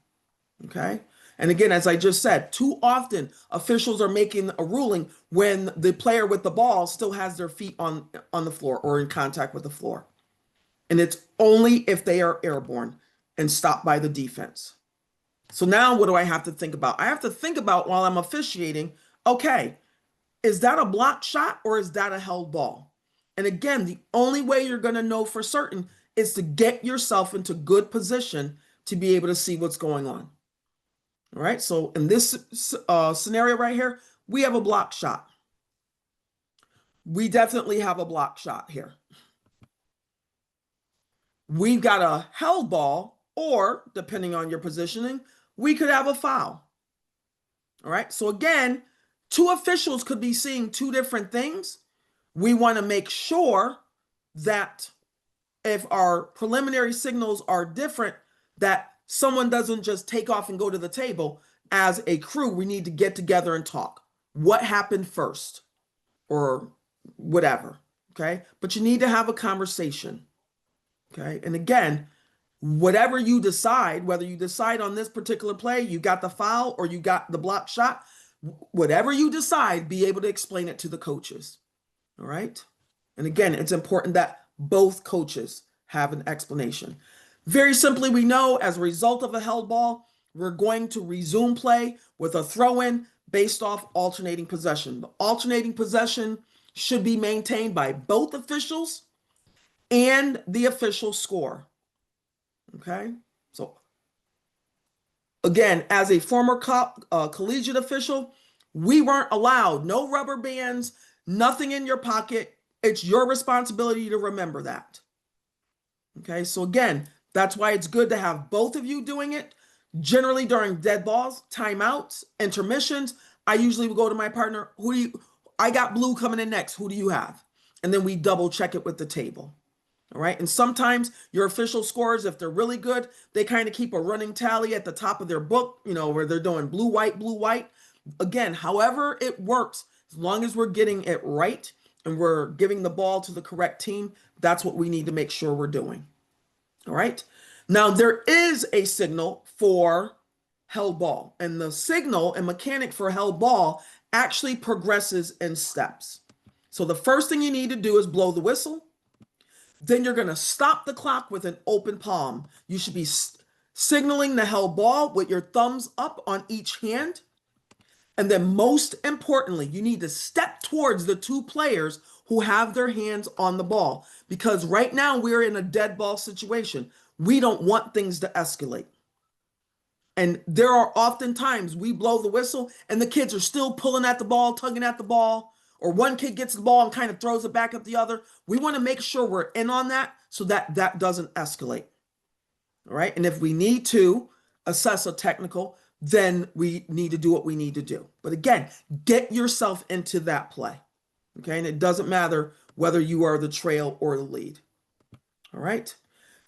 Okay. And again, as I just said, too often officials are making a ruling when the player with the ball still has their feet on the floor or in contact with the floor. And it's only if they are airborne and stopped by the defense. So now what do I have to think about? I have to think about while I'm officiating, okay, is that a blocked shot or is that a held ball? And again, the only way you're going to know for certain is to get yourself into good position to be able to see what's going on. All right, so in this scenario right here, we have a block shot. We definitely have a block shot here. We've got a held ball, or depending on your positioning, we could have a foul. All right, so again, 2 officials could be seeing 2 different things. We want to make sure that if our preliminary signals are different, that someone doesn't just take off and go to the table. As a crew, we need to get together and talk. What happened first or whatever, okay? But you need to have a conversation, okay? And again, whatever you decide, whether you decide on this particular play, you got the foul or you got the block shot, whatever you decide, be able to explain it to the coaches, all right? And again, it's important that both coaches have an explanation. Very simply, we know as a result of a held ball, we're going to resume play with a throw-in based off alternating possession. The alternating possession should be maintained by both officials and the official score. Okay? So, again, as a former collegiate official, we weren't allowed no rubber bands, nothing in your pocket. It's your responsibility to remember that. Okay? So, again, that's why it's good to have both of you doing it. Generally during dead balls, timeouts, intermissions, I usually will go to my partner. I got blue coming in next. Who do you have? And then we double check it with the table. All right. And sometimes your official scores, if they're really good, they kind of keep a running tally at the top of their book, where they're doing blue, white, blue, white. Again, however it works, as long as we're getting it right and we're giving the ball to the correct team, that's what we need to make sure we're doing. All right. Now, there is a signal for held ball, and the signal and mechanic for held ball actually progresses in steps. So the first thing you need to do is blow the whistle. Then you're going to stop the clock with an open palm. You should be signaling the held ball with your thumbs up on each hand. And then most importantly, you need to step towards the two players who have their hands on the ball, because right now we're in a dead ball situation. We don't want things to escalate. And there are often times we blow the whistle and the kids are still pulling at the ball, tugging at the ball, or one kid gets the ball and kind of throws it back at the other. We want to make sure we're in on that so that that doesn't escalate. All right. And if we need to assess a technical, then we need to do what we need to do. But again, get yourself into that play. Okay. And it doesn't matter whether you are the trail or the lead. All right.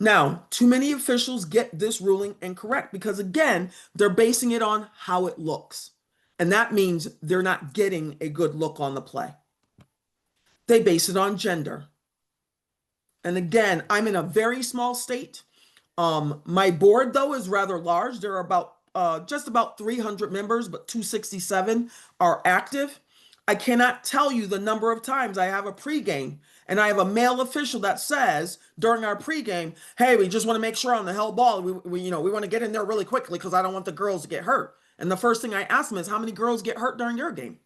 Now, too many officials get this ruling incorrect because, again, they're basing it on how it looks. And that means they're not getting a good look on the play. They base it on gender. And again, I'm in a very small state. My board, though, is rather large. There are about just about 300 members, but 267 are active. I cannot tell you the number of times I have a pregame and I have a male official that says during our pregame, hey, we just want to make sure on the held ball, we want to get in there really quickly because I don't want the girls to get hurt. And the first thing I ask them is, how many girls get hurt during your game?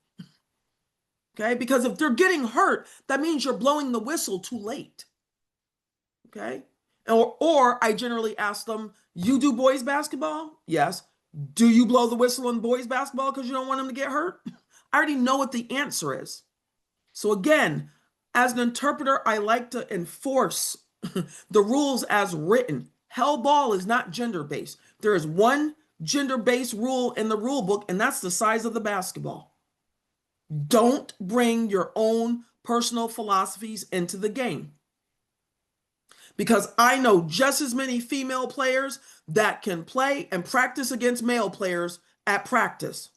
Okay, because if they're getting hurt, that means you're blowing the whistle too late. Okay, or I generally ask them, you do boys basketball? Yes. Do you blow the whistle on boys basketball because you don't want them to get hurt? I already know what the answer is. So again, as an interpreter, I like to enforce the rules as written. Held ball is not gender-based. There is one gender-based rule in the rule book, and that's the size of the basketball. Don't bring your own personal philosophies into the game. Because I know just as many female players that can play and practice against male players at practice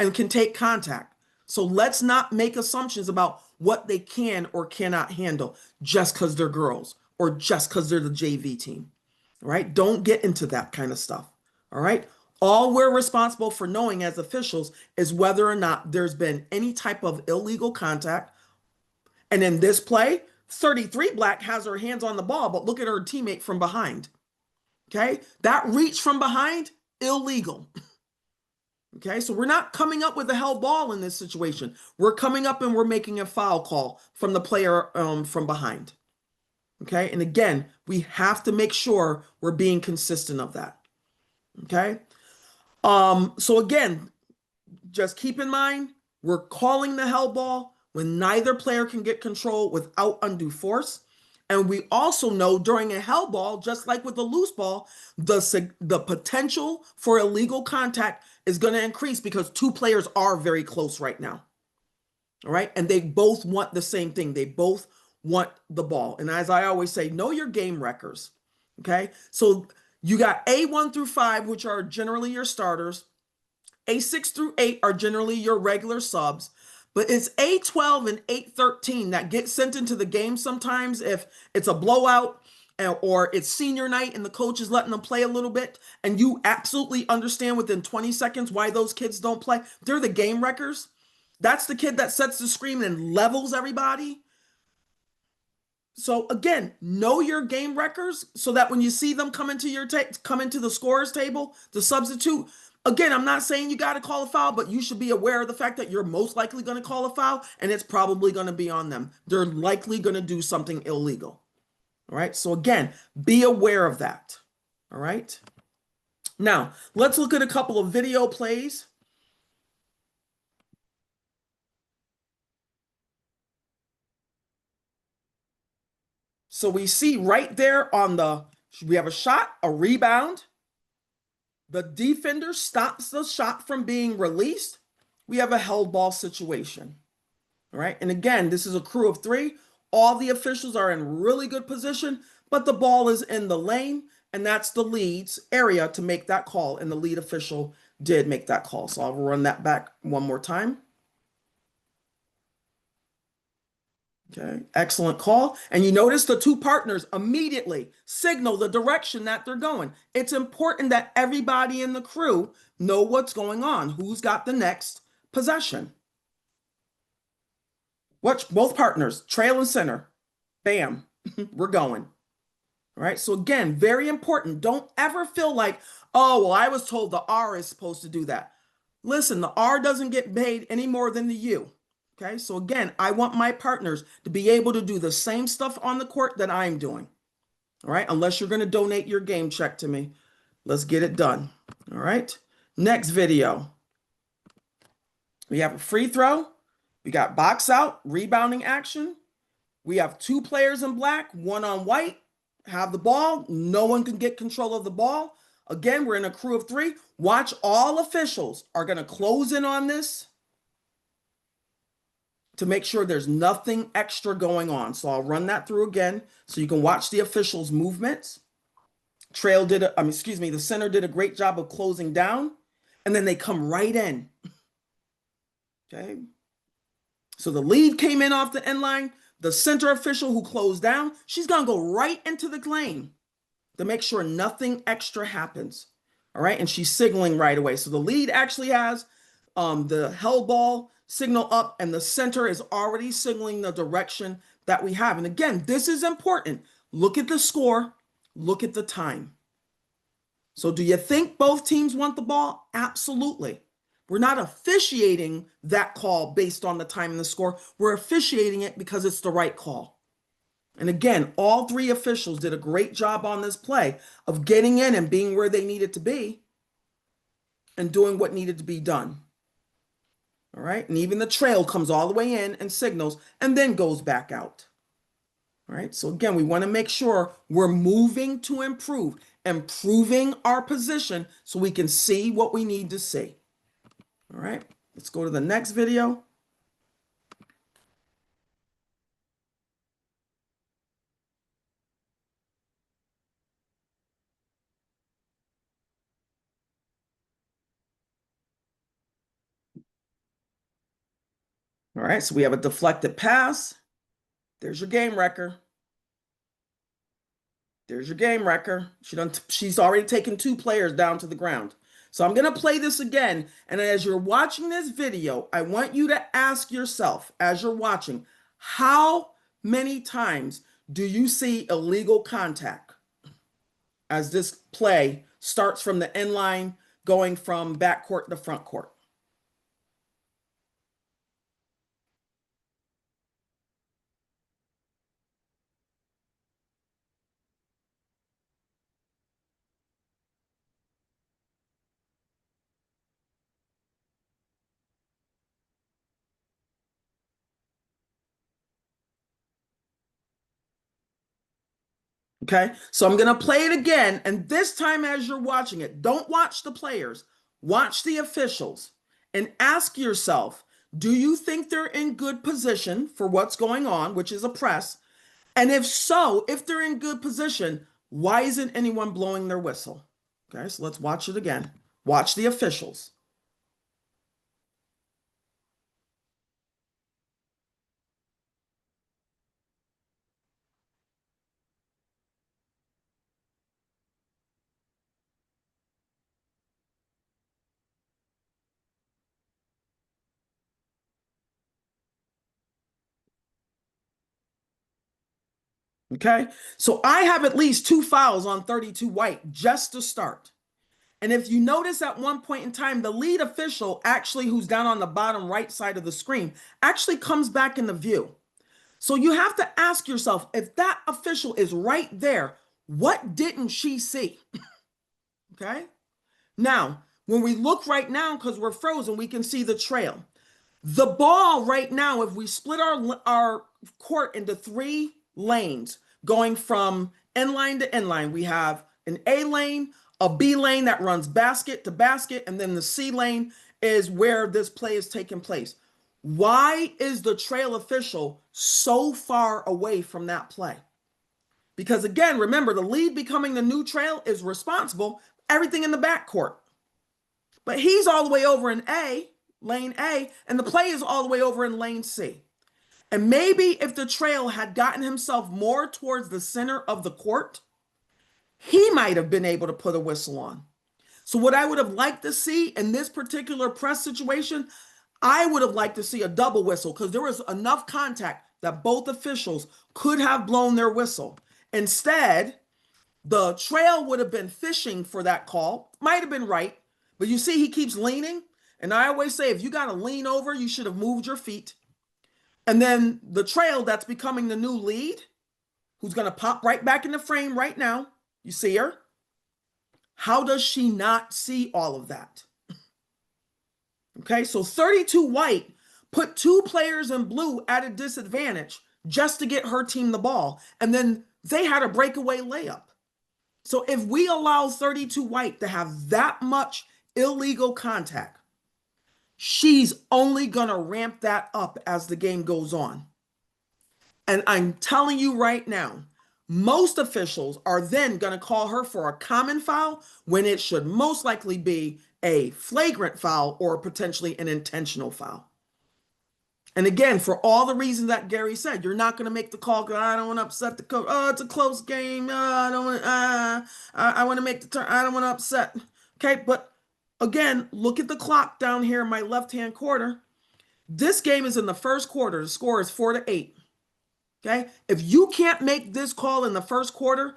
and can take contact. So let's not make assumptions about what they can or cannot handle just because they're girls or just because they're the JV team. All right? Don't get into that kind of stuff. All right? All we're responsible for knowing as officials is whether or not there's been any type of illegal contact. And in this play, 33 Black has her hands on the ball, but look at her teammate from behind. Okay? That reach from behind, illegal. Okay, so we're not coming up with a held ball in this situation. We're coming up and we're making a foul call from the player from behind. Okay, and again, we have to make sure we're being consistent of that. Okay, so again, just keep in mind, we're calling the held ball when neither player can get control without undue force. And we also know during a held ball, just like with the loose ball, the potential for illegal contact is going to increase because two players are very close right now. All right. And they both want the same thing. They both want the ball. And as I always say, know your game records. Okay. So you got A1 through 5, which are generally your starters. A6 through 8 are generally your regular subs. But it's A12 and A13 that get sent into the game sometimes if it's a blowout or it's senior night and the coach is letting them play a little bit and you absolutely understand within 20 seconds why those kids don't play. They're the game wreckers. That's the kid that sets the screen and levels everybody. So again, know your game wreckers so that when you see them come into the scorer's table, the substitute. Again, I'm not saying you got to call a foul, but you should be aware of the fact that you're most likely going to call a foul and it's probably going to be on them. They're likely going to do something illegal. All right. So again, be aware of that. All right. Now, let's look at a couple of video plays. So we see right there we have a shot, a rebound. The defender stops the shot from being released. We have a held ball situation. All right. And again, this is a crew of 3. All the officials are in really good position, but the ball is in the lane, and that's the lead's area to make that call. And the lead official did make that call. So I'll run that back one more time. Okay, excellent call. And you notice the two partners immediately signal the direction that they're going. It's important that everybody in the crew know what's going on, who's got the next possession. Watch both partners, trail and center. Bam, we're going. All right, so again, very important. Don't ever feel like, oh, well, I was told the R is supposed to do that. Listen, the R doesn't get paid any more than the U. Okay, so again, I want my partners to be able to do the same stuff on the court that I'm doing. All right, unless you're going to donate your game check to me. Let's get it done. All right, next video. We have a free throw. We got box out, rebounding action. We have two players in black, one on white. Have the ball. No one can get control of the ball. Again, we're in a crew of three. Watch, all officials are going to close in on this to make sure there's nothing extra going on. So I'll run that through again so you can watch the officials' movements. The center did a great job of closing down, and then they come right in. Okay. So the lead came in off the end line. The center official who closed down, she's going to go right into the lane to make sure nothing extra happens. All right. And she's signaling right away. So the lead actually has the held ball signal up, and the center is already signaling the direction that we have. And again, this is important. Look at the score. Look at the time. So do you think both teams want the ball? Absolutely. We're not officiating that call based on the time and the score. We're officiating it because it's the right call. And again, all three officials did a great job on this play of getting in and being where they needed to be and doing what needed to be done. All right. And even the trail comes all the way in and signals and then goes back out. All right. So again, we want to make sure we're moving to improve, improving our position so we can see what we need to see. All right. Let's go to the next video. All right, so we have a deflected pass. There's your game wrecker. There's your game wrecker. She's already taken two players down to the ground. So I'm going to play this again. And as you're watching this video, I want you to ask yourself, as you're watching, how many times do you see illegal contact as this play starts from the end line going from backcourt to front court? Okay, so I'm going to play it again. And this time, as you're watching it, don't watch the players, watch the officials and ask yourself, do you think they're in good position for what's going on, which is a press? And if so, if they're in good position, why isn't anyone blowing their whistle? Okay, so let's watch it again. Watch the officials. Okay, so I have at least 2 fouls on 32 white just to start. And if you notice at one point in time, the lead official actually, who's down on the bottom right side of the screen, actually comes back into view. So you have to ask yourself, if that official is right there, what didn't she see? Okay, now when we look right now, because we're frozen, we can see the trail. The ball right now, if we split our court into 3 lanes going from end line to end line, we have an A lane, a B lane that runs basket to basket, and then the C lane is where this play is taking place. Why is the trail official so far away from that play? Because again, remember, the lead becoming the new trail is responsible for everything in the backcourt. But he's all the way over in A, lane A, and the play is all the way over in lane C. And maybe if the trail had gotten himself more towards the center of the court, he might have been able to put a whistle on. So what I would have liked to see in this particular press situation, I would have liked to see a double whistle because there was enough contact that both officials could have blown their whistle. Instead, the trail would have been fishing for that call. Might have been right, but you see he keeps leaning. And I always say, if you got to lean over, you should have moved your feet. And then the trail that's becoming the new lead, who's going to pop right back in the frame right now. You see her? How does she not see all of that? Okay, so 32 white put two players in blue at a disadvantage just to get her team the ball. And then they had a breakaway layup. So if we allow 32 white to have that much illegal contact, she's only going to ramp that up as the game goes on. And I'm telling you right now, most officials are then going to call her for a common foul when it should most likely be a flagrant foul or potentially an intentional foul. And again, for all the reasons that Gary said, you're not going to make the call because I don't want to upset the coach. Oh, it's a close game. I don't want. I want to make the turn. I don't want to upset. Okay, but again, look at the clock down here in my left-hand corner. This game is in the first quarter. The score is 4-8. Okay, if you can't make this call in the first quarter,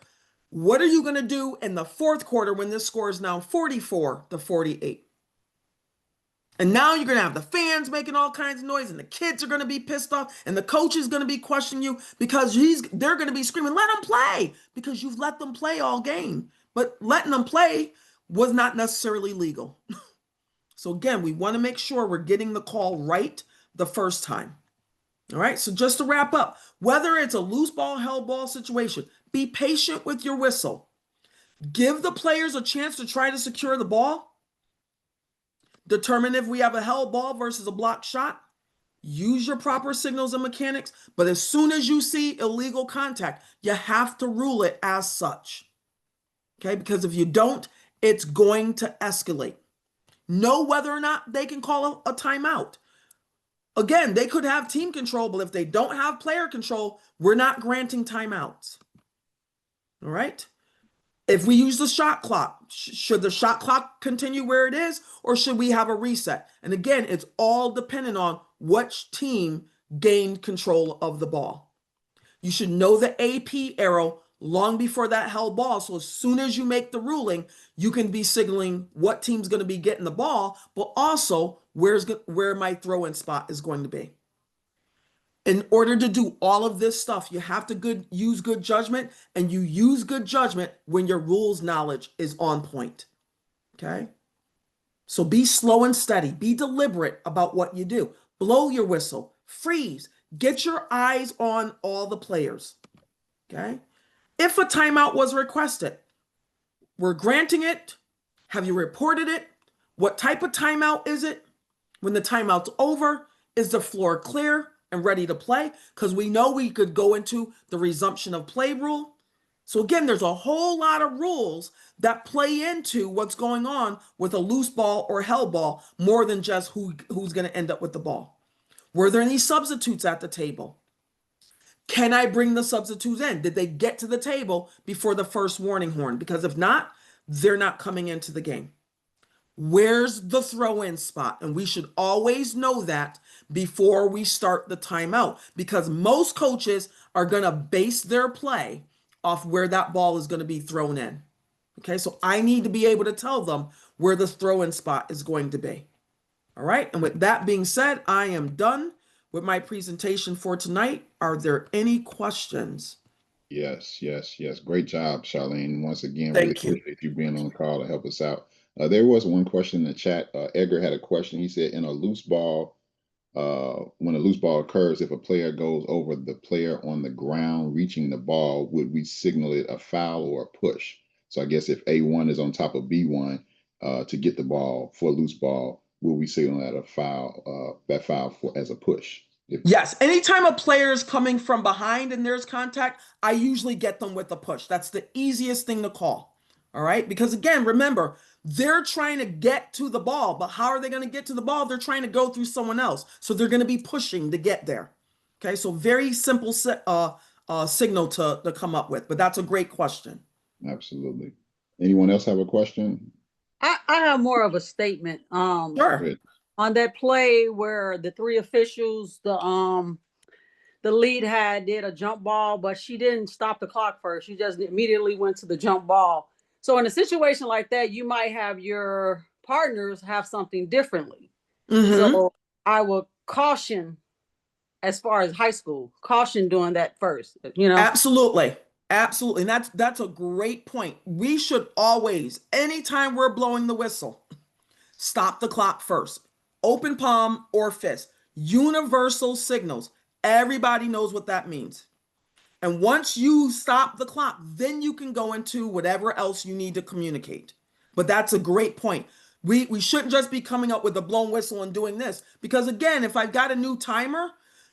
what are you going to do in the fourth quarter when this score is now 44-48? And now you're going to have the fans making all kinds of noise, and the kids are going to be pissed off, and the coach is going to be questioning you because they're going to be screaming, let them play, because you've let them play all game. But letting them play was not necessarily legal. So again, we want to make sure we're getting the call right the first time. All right, so just to wrap up, whether it's a loose ball, held ball situation, be patient with your whistle. Give the players a chance to try to secure the ball. Determine if we have a held ball versus a blocked shot. Use your proper signals and mechanics. But as soon as you see illegal contact, you have to rule it as such. Okay, because if you don't, it's going to escalate. Know whether or not they can call a timeout. Again, they could have team control, but if they don't have player control, we're not granting timeouts. All right? If we use the shot clock, should the shot clock continue where it is, or should we have a reset? And again, it's all dependent on which team gained control of the ball. You should know the AP arrow long before that held ball. So as soon as you make the ruling, you can be signaling what team's going to be getting the ball, but also where my throw-in spot is going to be. In order to do all of this stuff, you have to use good judgment, and you use good judgment when your rules knowledge is on point. Okay? So be slow and steady. Be deliberate about what you do. Blow your whistle. Freeze. Get your eyes on all the players. Okay? If a timeout was requested, we're granting it. Have you reported it? What type of timeout is it? When the timeout's over, is the floor clear and ready to play? Because we know we could go into the resumption of play rule. So again, there's a whole lot of rules that play into what's going on with a loose ball or held ball, more than just who's going to end up with the ball. Were there any substitutes at the table? Can I bring the substitutes in? Did they get to the table before the first warning horn? Because if not, they're not coming into the game. Where's the throw-in spot? And we should always know that before we start the timeout, because most coaches are going to base their play off where that ball is going to be thrown in. Okay, so I need to be able to tell them where the throw-in spot is going to be. All right, and with that being said, I am done with my presentation for tonight. Are there any questions? Yes. Great job, Charlene. Once again, Thank really appreciate you being on the call to help us out. There was one question in the chat. Edgar had a question. He said, in a loose ball, when a loose ball occurs, if a player goes over the player on the ground reaching the ball, would we signal it a foul or a push? So I guess if A1 is on top of B1 to get the ball for a loose ball, will we signal that a foul, as a push? Yes. Anytime a player is coming from behind and there's contact, I usually get them with a push. That's the easiest thing to call. All right. Because again, remember, they're trying to get to the ball, but how are they going to get to the ball? They're trying to go through someone else. So they're going to be pushing to get there. Okay, so very simple signal to come up with, but that's a great question. Absolutely. Anyone else have a question? I have more of a statement. Sure. On that play where the three officials, the lead did a jump ball, but she didn't stop the clock first. She just immediately went to the jump ball. So in a situation like that, you might have your partners have something differently. So I would caution, as far as high school, caution doing that first, you know? Absolutely. Absolutely. And that's a great point. We should always, anytime we're blowing the whistle, stop the clock first. Open palm or fist. Universal signals. Everybody knows what that means. And once you stop the clock, then you can go into whatever else you need to communicate. But that's a great point. We shouldn't just be coming up with a blown whistle and doing this. Because again, if I've got a new timer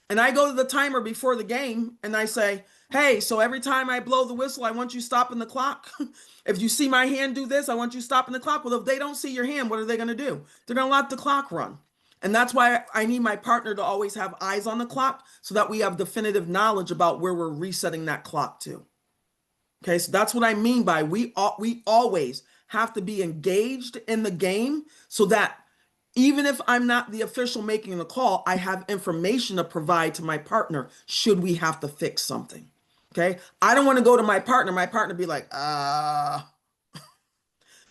and I go to the timer before the game and I say, hey, so every time I blow the whistle, I want you stopping the clock. If you see my hand do this, I want you stopping the clock. Well, if they don't see your hand, what are they going to do? They're going to let the clock run. And that's why I need my partner to always have eyes on the clock so that we have definitive knowledge about where we're resetting that clock to. Okay, so that's what I mean by we always have to be engaged in the game so that even if I'm not the official making the call, I have information to provide to my partner should we have to fix something. Okay, I don't want to go to my partner be like,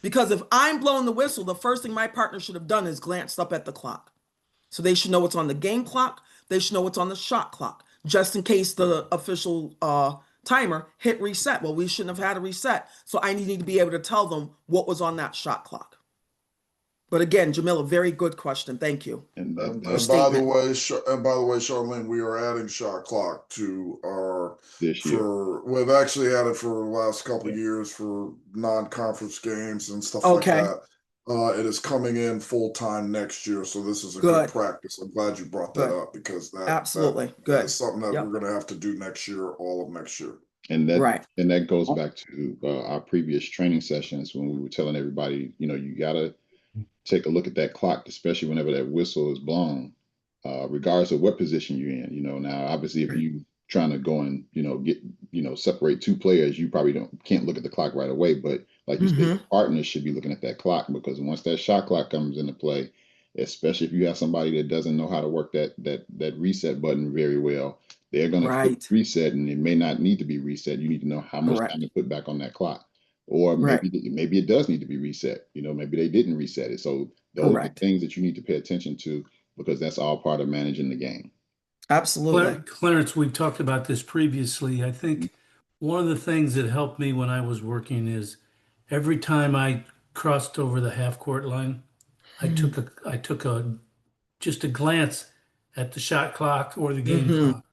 because if I'm blowing the whistle, the first thing my partner should have done is glanced up at the clock. So they should know what's on the game clock. They should know what's on the shot clock, just in case the official timer hit reset. Well, we shouldn't have had a reset. So I need to be able to tell them what was on that shot clock. But again, Jamila, very good question. Thank you. And by the way, Charlene, we are adding shot clock to our This year. We've actually added for the last couple of years for non-conference games and stuff like that. It is coming in full time next year, so this is a good practice. I'm glad you brought that up because that is something that we're going to have to do next year, all of next year. And that goes back to our previous training sessions when we were telling everybody, you got to take a look at that clock, especially whenever that whistle is blown, regardless of what position you're in. Now, obviously, if you trying to go and, get, separate two players, you probably can't look at the clock right away. But like you said, partners should be looking at that clock because once that shot clock comes into play, especially if you have somebody that doesn't know how to work that reset button very well, they're going to reset and it may not need to be reset. You need to know how much time to put back on that clock. Or maybe it does need to be reset. Maybe they didn't reset it. So those are things that you need to pay attention to because that's all part of managing the game. Absolutely. Clarence, we've talked about this previously. I think one of the things that helped me when I was working is every time I crossed over the half court line, I took just a glance at the shot clock or the game clock.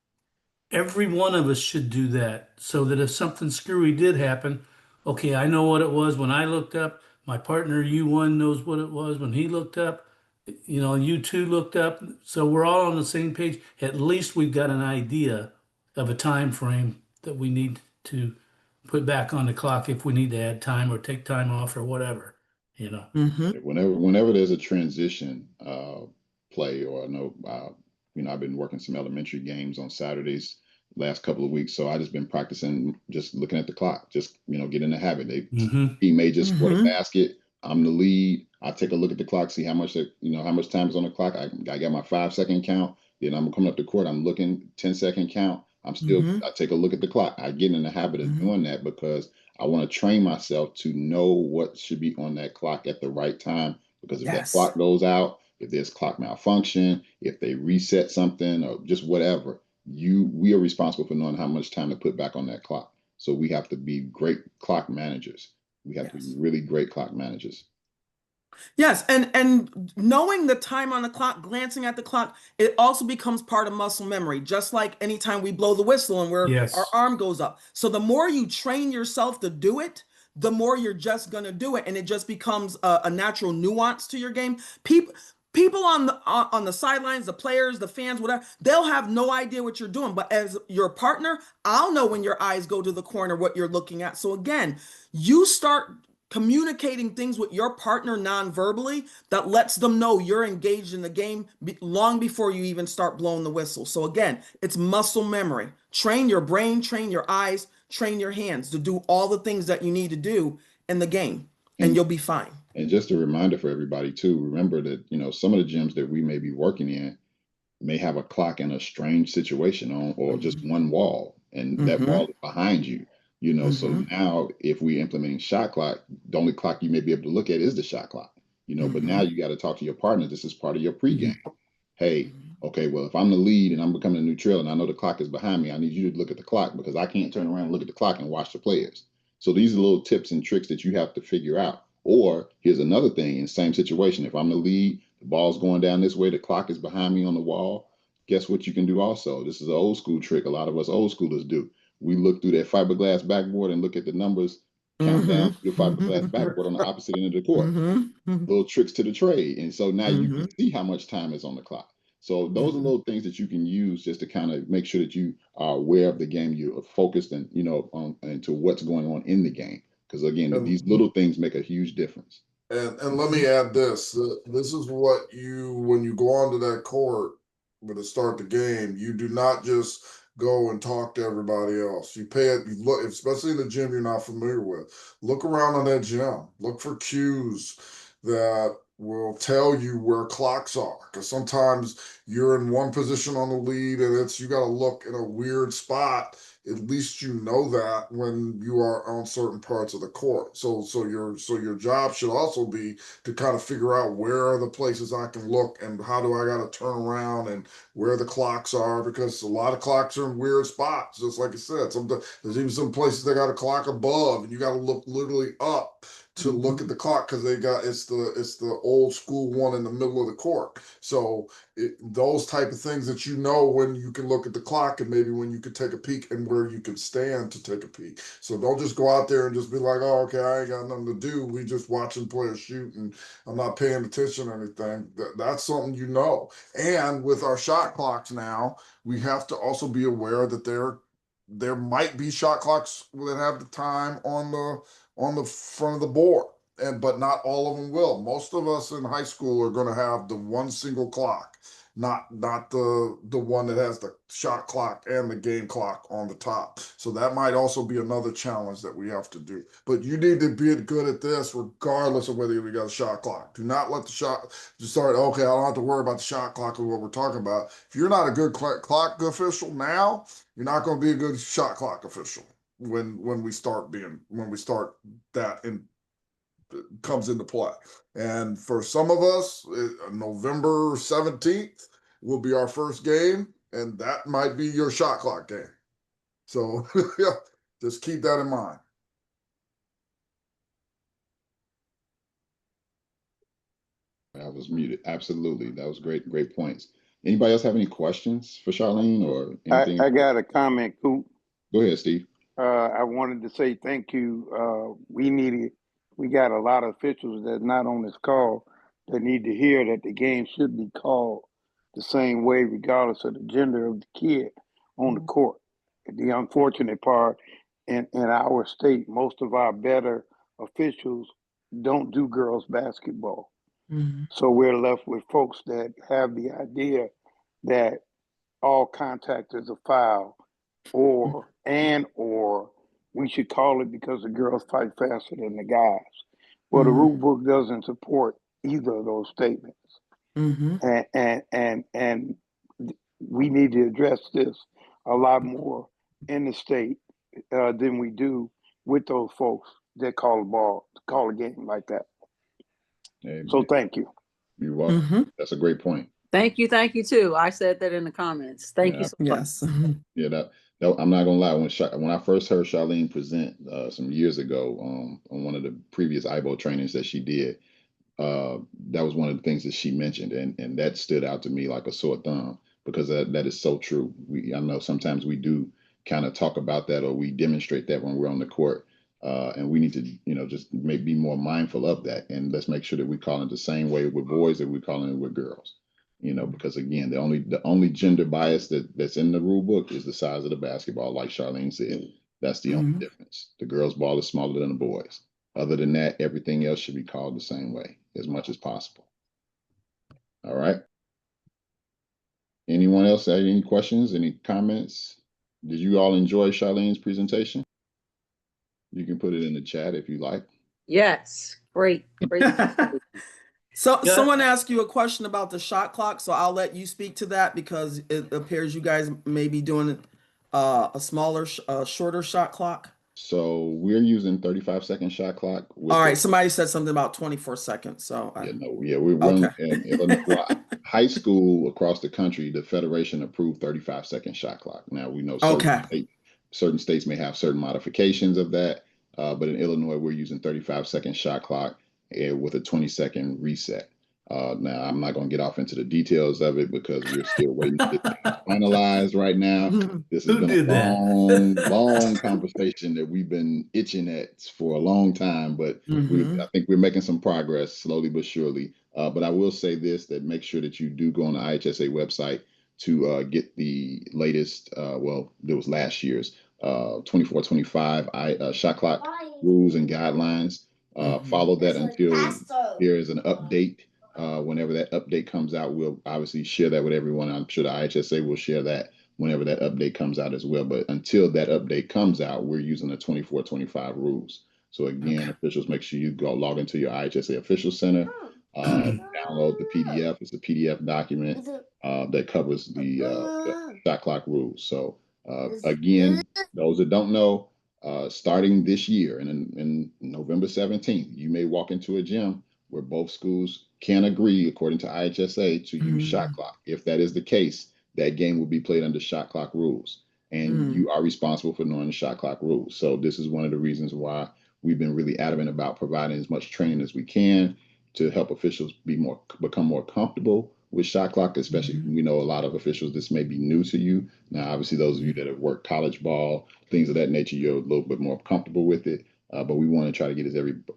Every one of us should do that so that if something screwy did happen, okay, I know what it was when I looked up. My partner, U1, knows what it was when he looked up. U2 looked up. So we're all on the same page. At least we've got an idea of a time frame that we need to put back on the clock if we need to add time or take time off or whatever. Whenever there's a transition play, or I know, I've been working some elementary games on Saturdays last couple of weeks, so I just been practicing just looking at the clock, just get in the habit. He may just score the basket. I'm the lead. I take a look at the clock, see how much time is on the clock. I got my 5-second count. Then I'm coming up the court. I'm looking 10-second count. I take a look at the clock. I get in the habit of doing that because I want to train myself to know what should be on that clock at the right time. Because if that clock goes out, if there's clock malfunction, if they reset something or just whatever, we are responsible for knowing how much time to put back on that clock. So we have to be great clock managers. We have to be really great clock managers. Yes, and knowing the time on the clock, glancing at the clock, it also becomes part of muscle memory, just like anytime we blow the whistle and our arm goes up. So the more you train yourself to do it, the more you're just going to do it. And it just becomes a natural nuance to your game. People on the sidelines, the players, the fans, whatever, they'll have no idea what you're doing. But as your partner, I'll know when your eyes go to the corner what you're looking at. So again, you start communicating things with your partner non-verbally that lets them know you're engaged in the game long before you even start blowing the whistle. So again, it's muscle memory. Train your brain, train your eyes, train your hands to do all the things that you need to do in the game, and you'll be fine. And just a reminder for everybody too, remember that, you know, some of the gyms that we may be working in may have a clock in a strange situation on, or just one wall, and that wall is behind you. You know, so now if we're implementing shot clock, the only clock you may be able to look at is the shot clock, you know, but now you got to talk to your partner. This is part of your pregame. Hey, okay, well, if I'm the lead and I'm becoming a new trail and I know the clock is behind me, I need you to look at the clock, because I can't turn around and look at the clock and watch the players. So these are little tips and tricks that you have to figure out. Or here's another thing, in the same situation, if I'm the lead, the ball's going down this way, the clock is behind me on the wall, guess what you can do also? This is an old school trick a lot of us old schoolers do. We look through that fiberglass backboard and look at the numbers, count down through the fiberglass backboard on the opposite end of the court. Little tricks to the trade. And so now you can see how much time is on the clock. So those are little things that you can use just to kind of make sure that you are aware of the game, you are focused and, you know, into what's going on in the game. Because again, these little things make a huge difference. And let me add this. This is what when you go onto that court to start the game, you do not just go and talk to everybody else. You pay it, you look, especially in the gym you're not familiar with. Look around on that gym. Look for cues that will tell you where clocks are. Because sometimes you're in one position on the lead and you got to look in a weird spot. At least you know that when you are on certain parts of the court. So your job should also be to kind of figure out where are the places I can look and how do I got to turn around and where the clocks are, because a lot of clocks are in weird spots. Just like I said, there's even some places they got a clock above and you got to look literally up to look at the clock, because it's the old school one in the middle of the court. So those type of things that you know when you can look at the clock and maybe when you could take a peek and where you can stand to take a peek. So don't just go out there and just be like, oh, okay, I ain't got nothing to do. We just watching players shoot and I'm not paying attention or anything. That's something you know. And with our shot clocks now, we have to also be aware that there might be shot clocks that have the time on the front of the board, but not all of them will. Most of us in high school are going to have the one single clock, not the one that has the shot clock and the game clock on the top. So that might also be another challenge that we have to do. But you need to be good at this regardless of whether we got a shot clock. Do not let the shot just start, okay, I don't have to worry about the shot clock or what we're talking about. If you're not a good clock official now, you're not going to be a good shot clock official when we start that comes into play. And for some of us, November 17th will be our first game, and that might be your shot clock game. So yeah, just keep that in mind. I was muted. Absolutely. That was great points. Anybody else have any questions for Charlene or anything? I got a comment, Coop. Go ahead, Steve. I wanted to say thank you. We got a lot of officials that's not on this call that need to hear that the game should be called the same way, regardless of the gender of the kid on the court. The unfortunate part in our state, most of our better officials don't do girls basketball. So we're left with folks that have the idea that all contact is a foul, or we should call it because the girls fight faster than the guys. Well, the rule book doesn't support either of those statements. And we need to address this a lot more in the state than we do with those folks that call a game like that. Amen. So thank you. You're welcome. That's a great point. Thank you too. I said that in the comments. Thank you so much. Yes. Yeah, that I'm not gonna lie. When I first heard Charlene present some years ago on one of the previous IAABO trainings that she did, that was one of the things that she mentioned, and that stood out to me like a sore thumb, because that is so true. I know sometimes we do kind of talk about that, or we demonstrate that when we're on the court, and we need to just be more mindful of that, and let's make sure that we call it the same way with boys that we're calling it with girls. Because again, the only gender bias that's in the rule book is the size of the basketball, like Charlene said. That's the only difference. The girls' ball is smaller than the boys. Other than that, everything else should be called the same way as much as possible. All right. Anyone else have any questions, any comments? Did you all enjoy Charlene's presentation? You can put it in the chat if you like. Yes, great. So Yeah. someone asked you a question about the shot clock, so I'll let you speak to that because it appears you guys may be doing a smaller, shorter shot clock. So we're using 35-second shot clock. All right, somebody said something about 24 seconds. So we're okay. in Illinois. Well, high school across the country, the federation approved 35-second shot clock. Now we know certain states may have certain modifications of that, but in Illinois we're using 35-second shot clock with a 20-second reset. Now I'm not going to get off into the details of it because we're still waiting to get things finalized right now. This has been a long conversation that we've been itching at for a long time, but I think we're making some progress slowly but surely. But I will say this, that make sure that you do go on the IHSA website to get the latest, well, it was last year's 24-25 shot clock rules and guidelines. Follow that until there is an update. Whenever that update comes out, we'll obviously share that with everyone. I'm sure the IHSA will share that whenever that update comes out as well. But until that update comes out, we're using the 24-25 rules. So again, officials, make sure you go log into your IHSA Official Center, download the PDF. It's a PDF document that covers the shot clock rules. So again, those that don't know, starting this year in November 17th, you may walk into a gym where both schools can agree, according to IHSA, to use shot clock. If that is the case, that game will be played under shot clock rules, and you are responsible for knowing the shot clock rules. So this is one of the reasons why we've been really adamant about providing as much training as we can to help officials become more comfortable with shot clock, especially we know a lot of officials, this may be new to you. Now, obviously, those of you that have worked college ball, things of that nature, you're a little bit more comfortable with it. But we want to try to get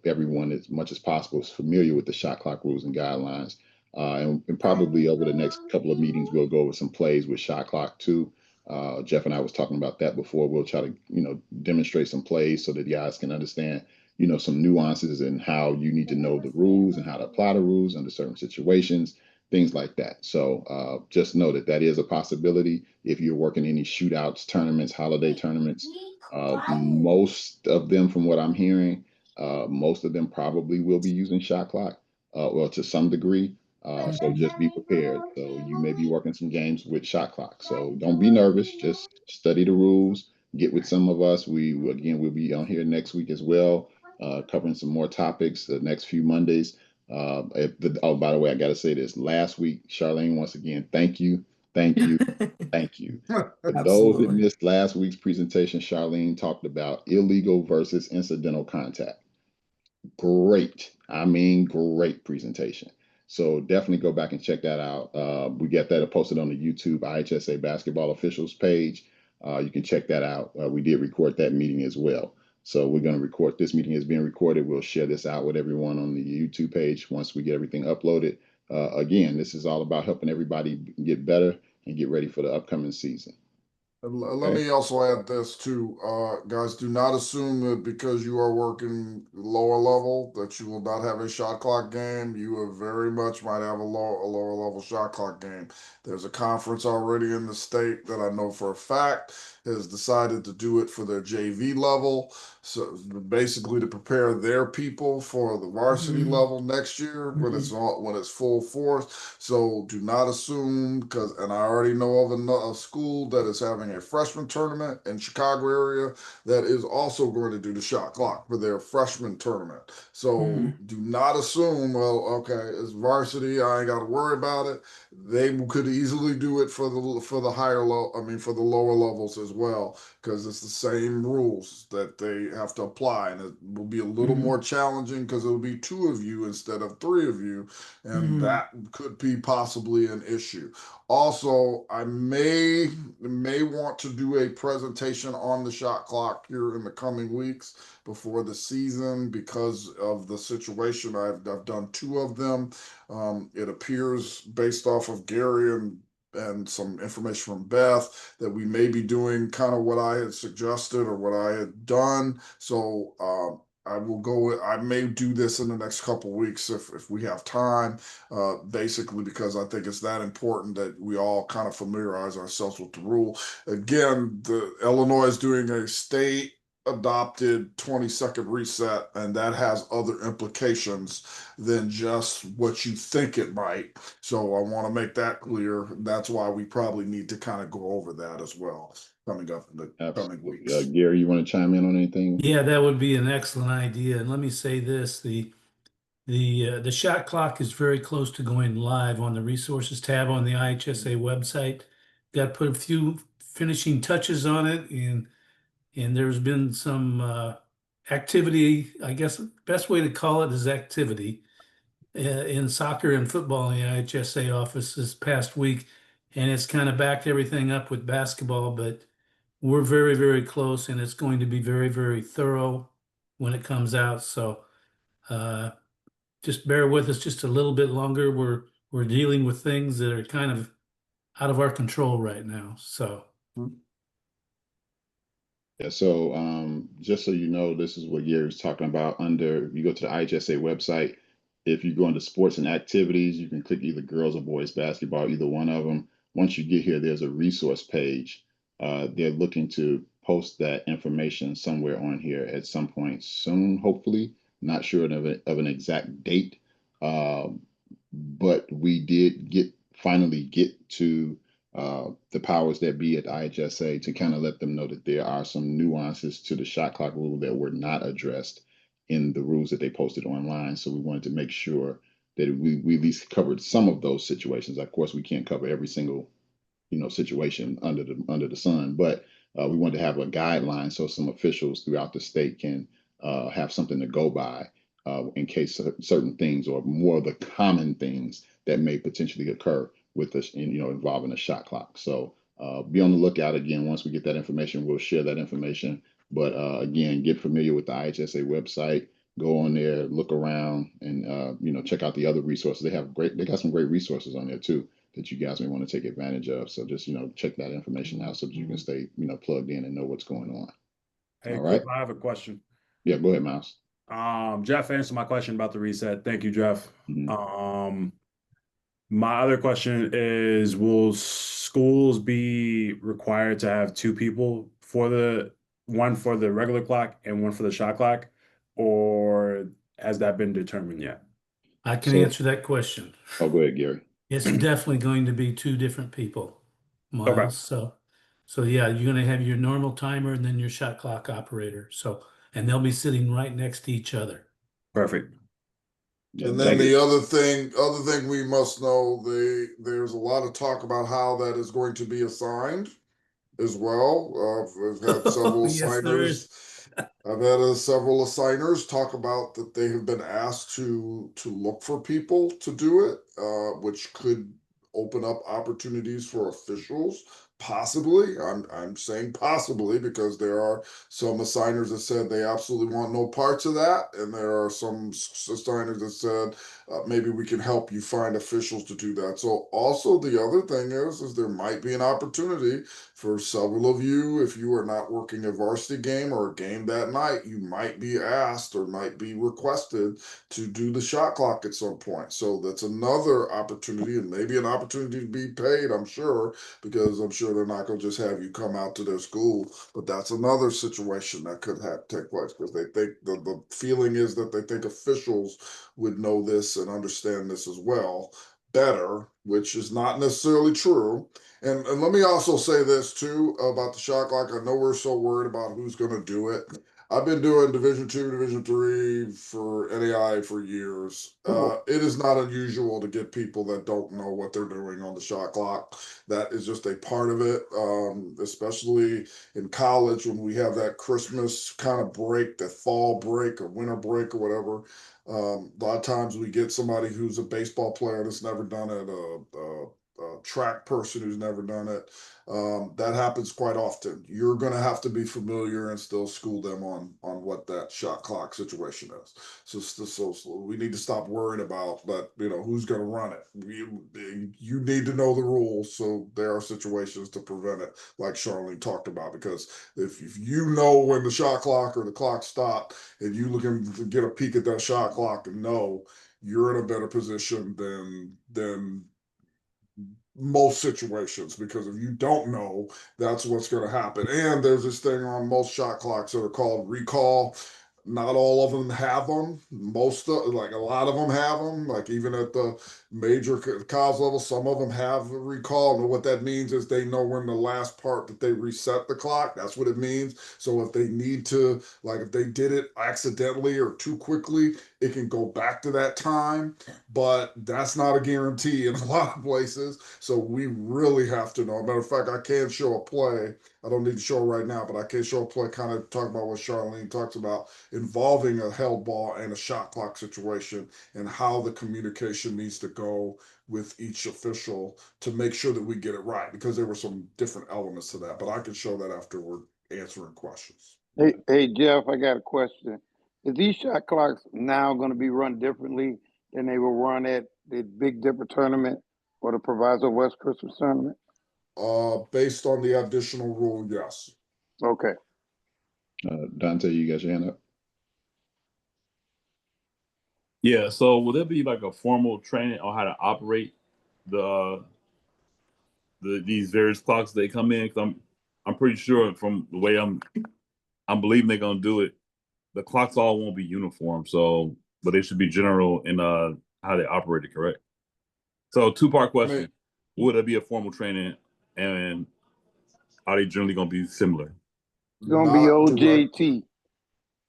everyone as much as possible is familiar with the shot clock rules and guidelines. And probably over the next couple of meetings, we'll go over some plays with shot clock too. Jeff and I was talking about that before. We'll try to, demonstrate some plays so that you guys can understand, some nuances and how you need to know the rules and how to apply the rules under certain situations, things like that. So just know that is a possibility if you're working any shootouts, tournaments, holiday tournaments. Most of them, from what I'm hearing, most of them probably will be using shot clock, well, to some degree. So just be prepared. So you may be working some games with shot clock. So don't be nervous. Just study the rules. Get with some of us. We'll be on here next week as well, covering some more topics the next few Mondays. By the way, I got to say this. Last week, Charlene, once again, thank you. Thank you. Thank you. For those that missed last week's presentation, Charlene talked about illegal versus incidental contact. Great. I mean, great presentation. So definitely go back and check that out. We got that posted on the YouTube IHSA basketball officials page. You can check that out. We did record that meeting as well. So we're going to record, this meeting is being recorded. We'll share this out with everyone on the YouTube page once we get everything uploaded. Again, this is all about helping everybody get better and get ready for the upcoming season. Let me also add this too, guys. Do not assume that because you are working lower level that you will not have a shot clock game. You very much might have a lower level shot clock game. There's a conference already in the state that I know for a fact has decided to do it for their JV level. So basically to prepare their people for the varsity level next year when it's full force. So do not assume, and I already know of a school that is having a freshman tournament in Chicago area that is also going to do the shot clock for their freshman tournament. So do not assume, well, okay, it's varsity, I ain't got to worry about it. They could easily do it for the for the lower levels as well, because it's the same rules that they have to apply, and it will be a little more challenging because it will be 2 of you instead of 3 of you, and that could be possibly an issue. Also, I may want to do a presentation on the shot clock here in the coming weeks before the season because of the situation. I've done 2 of them. It appears based off of Gary and some information from Beth that we may be doing kind of what I had suggested or what I had done. So I will go. I may do this in the next couple weeks if we have time. Basically, because I think it's that important that we all kind of familiarize ourselves with the rule. Again, the Illinois is doing a state adopted 20-second reset, and that has other implications than just what you think it might. So I want to make that clear. That's why we probably need to kind of go over that as well coming up in the coming weeks. Gary, you want to chime in on anything? Yeah, that would be an excellent idea. And let me say this, the shot clock is very close to going live on the resources tab on the IHSA website. Got to put a few finishing touches on it, and there's been some activity. I guess best way to call it is activity in soccer and football in the IHSA office this past week, and it's kind of backed everything up with basketball, but we're very, very close, and it's going to be very, very thorough when it comes out. So just bear with us just a little bit longer. We're dealing with things that are kind of out of our control right now. So yeah, so just so you know, this is what Gary's talking about. Under, you go to the IHSA website. If you go into sports and activities, you can click either girls or boys basketball, either one of them. Once you get here, there's a resource page. They're looking to post that information somewhere on here at some point soon, hopefully. Not sure of an exact date, but we did finally get to the powers that be at IHSA to kind of let them know that there are some nuances to the shot clock rule that were not addressed in the rules that they posted online. So we wanted to make sure that we at least covered some of those situations. Of course, we can't cover every single situation under the sun, but we wanted to have a guideline so some officials throughout the state can have something to go by in case certain things or more of the common things that may potentially occur with us, involving a shot clock. So be on the lookout. Again, once we get that information, we'll share that information. But again, get familiar with the IHSA website. Go on there, look around, and check out the other resources. They got some great resources on there too that you guys may want to take advantage of. So just check that information out so that you can stay plugged in and know what's going on. Hey, all right. I have a question. Yeah, go ahead, Miles. Jeff answered my question about the reset. Thank you, Jeff. Mm-hmm. My other question is, will schools be required to have two people one for the regular clock and one for the shot clock, or has that been determined yet? I can answer that question. Oh, go ahead, Gary. It's definitely going to be two different people, Miles. Okay. So yeah, you're going to have your normal timer and then your shot clock operator. And they'll be sitting right next to each other. Perfect. And then the other thing we must know, there's a lot of talk about how that is going to be assigned as well. We've had several assigners. I've had several assigners talk about that they have been asked to look for people to do it, which could open up opportunities for officials. Possibly, I'm saying possibly because there are some assigners that said they absolutely want no parts of that, and there are some assigners that said maybe we can help you find officials to do that. So also the other thing is there might be an opportunity for several of you, if you are not working a varsity game or a game that night, you might be asked or might be requested to do the shot clock at some point. So that's another opportunity, and maybe an opportunity to be paid, I'm sure, because I'm sure they're not going to just have you come out to their school. But that's another situation that could take place because they think the feeling is that they think officials would know this and understand this as well better, which is not necessarily true. And let me also say this too about the shot clock. I know we're so worried about who's going to do it. I've been doing Division II, Division III for NAI for years. It is not unusual to get people that don't know what they're doing on the shot clock. That is just a part of it, especially in college when we have that Christmas kind of break, that fall break or winter break or whatever. A lot of times we get somebody who's a baseball player that's never done it, a track person who's never done it. That happens quite often. You're going to have to be familiar and still school them on what that shot clock situation is. So we need to stop worrying about that. Who's going to run it. You need to know the rules. So there are situations to prevent it, like Charlene talked about. Because if you know when the shot clock or the clock stopped, and you looking to get a peek at that shot clock and know, you're in a better position than most situations, because if you don't know, that's what's going to happen. And there's this thing on most shot clocks that are called recall. Not all of them have them. Like a lot of them have them. Like even at the major college level, some of them have a recall. And what that means is they know when the last part that they reset the clock. That's what it means. So if they need to, like if they did it accidentally or too quickly, it can go back to that time. But that's not a guarantee in a lot of places. So we really have to know. Matter of fact, I can show a play. I don't need to show it right now, but I can show a play kind of talk about what Charlene talks about involving a held ball and a shot clock situation and how the communication needs to go with each official to make sure that we get it right, because there were some different elements to that. But I can show that after we're answering questions. Hey Jeff, I got a question. Is these shot clocks now going to be run differently than they were run at the Big Dipper tournament or the Proviso West Christmas tournament? Based on the additional rule, yes. Okay. Dante, you got your hand up? Yeah, so will there be like a formal training on how to operate these various clocks they come in? Because I'm pretty sure from the way I'm believing they're gonna do it, the clocks all won't be uniform. So, but they should be general in how they operate it, correct? So, two-part question: would there be a formal training, and are they generally gonna be similar? It's gonna be OJT.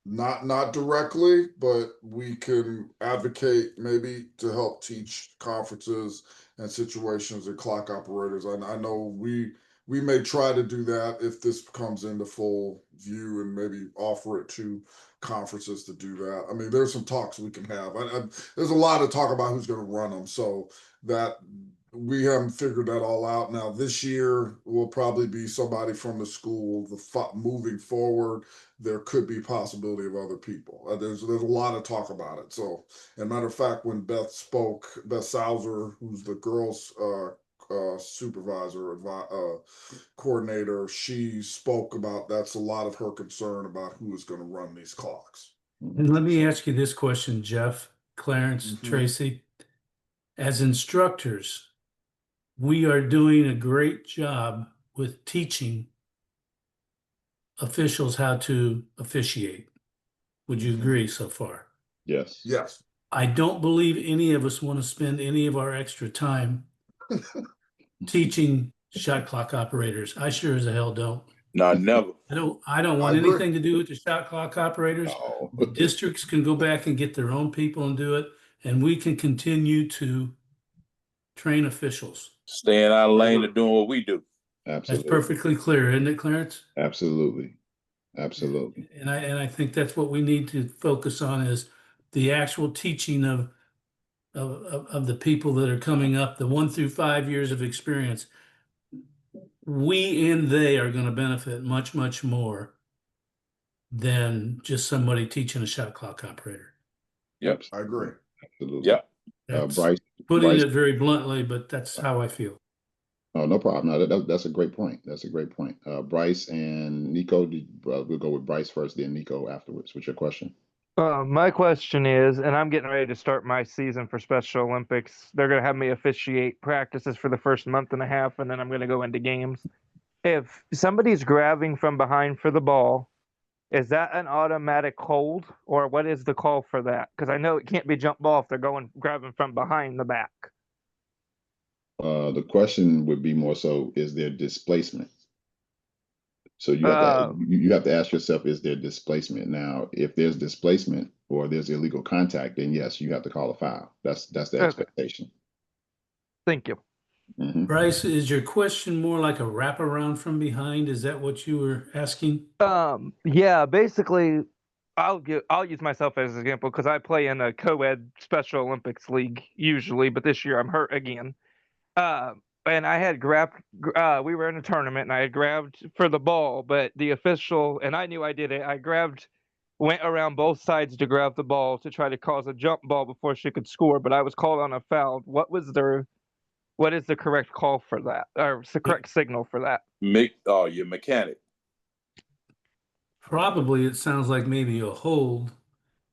Not directly, but we can advocate maybe to help teach conferences and situations and clock operators. I know we may try to do that if this comes into full view, and maybe offer it to conferences to do that. I mean, there's some talks we can have. There's a lot of talk about who's going to run them, so that we haven't figured that all out. Now this year will probably be somebody from the school. Moving forward, there could be possibility of other people. There's a lot of talk about it. So, as a matter of fact, when Beth spoke, Beth Sauser, who's the girls' supervisor, coordinator, she spoke about that's a lot of her concern about who is going to run these clocks. And let me ask you this question, Jeff, Clarence, Tracy. As instructors, we are doing a great job with teaching officials how to officiate. Would you agree so far? Yes. Yes. I don't believe any of us want to spend any of our extra time teaching shot clock operators. I sure as hell don't. No, never. I don't want anything to do with the shot clock operators. No. The districts can go back and get their own people and do it, and we can continue to train officials. Stay in our lane and doing what we do. Absolutely. That's perfectly clear, isn't it, Clarence? Absolutely. Absolutely. And I think that's what we need to focus on, is the actual teaching of the people that are coming up, the 1 through 5 years of experience. We and they are going to benefit much, much more than just somebody teaching a shot clock operator. Yep. I agree. Absolutely. Yep. Bryce, Putting it very bluntly, but that's how I feel. Oh, no problem. No, that's a great point. That's a great point. Bryce and Nico, we'll go with Bryce first, then Nico afterwards. What's your question? My question is, and I'm getting ready to start my season for Special Olympics. They're going to have me officiate practices for the first month and a half, and then I'm going to go into games. If somebody's grabbing from behind for the ball, is that an automatic hold, or what is the call for that? Because I know it can't be jump ball if they're grabbing from behind the back. The question would be more so, is there displacement? So you have to ask yourself, is there displacement? Now, if there's displacement or there's illegal contact, then yes, you have to call a foul. That's the expectation. Thank you. Bryce, is your question more like a wraparound from behind? Is that what you were asking? Yeah, basically, I'll use myself as an example because I play in a co-ed Special Olympics league usually, but this year I'm hurt again. and I had grabbed, we were in a tournament and I had grabbed for the ball, but the official, and I knew I did it, went around both sides to grab the ball to try to cause a jump ball before she could score, but I was called on a foul. What is the correct call for that, or the correct signal for that? Your mechanic. Probably it sounds like maybe a hold,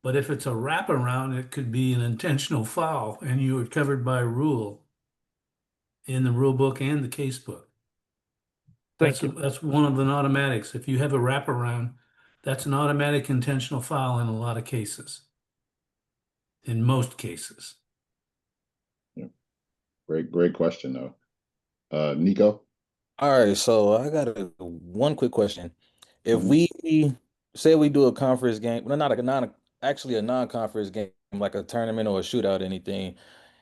but if it's a wraparound, it could be an intentional foul, and you are covered by rule in the rule book and the case book. Thank you. That's one of the automatics. If you have a wraparound, that's an automatic intentional foul in a lot of cases. In most cases. Yeah. Great question though. Nico? All right, so I got one quick question. If we say we do a conference game, well, actually a non-conference game, like a tournament or a shootout, anything,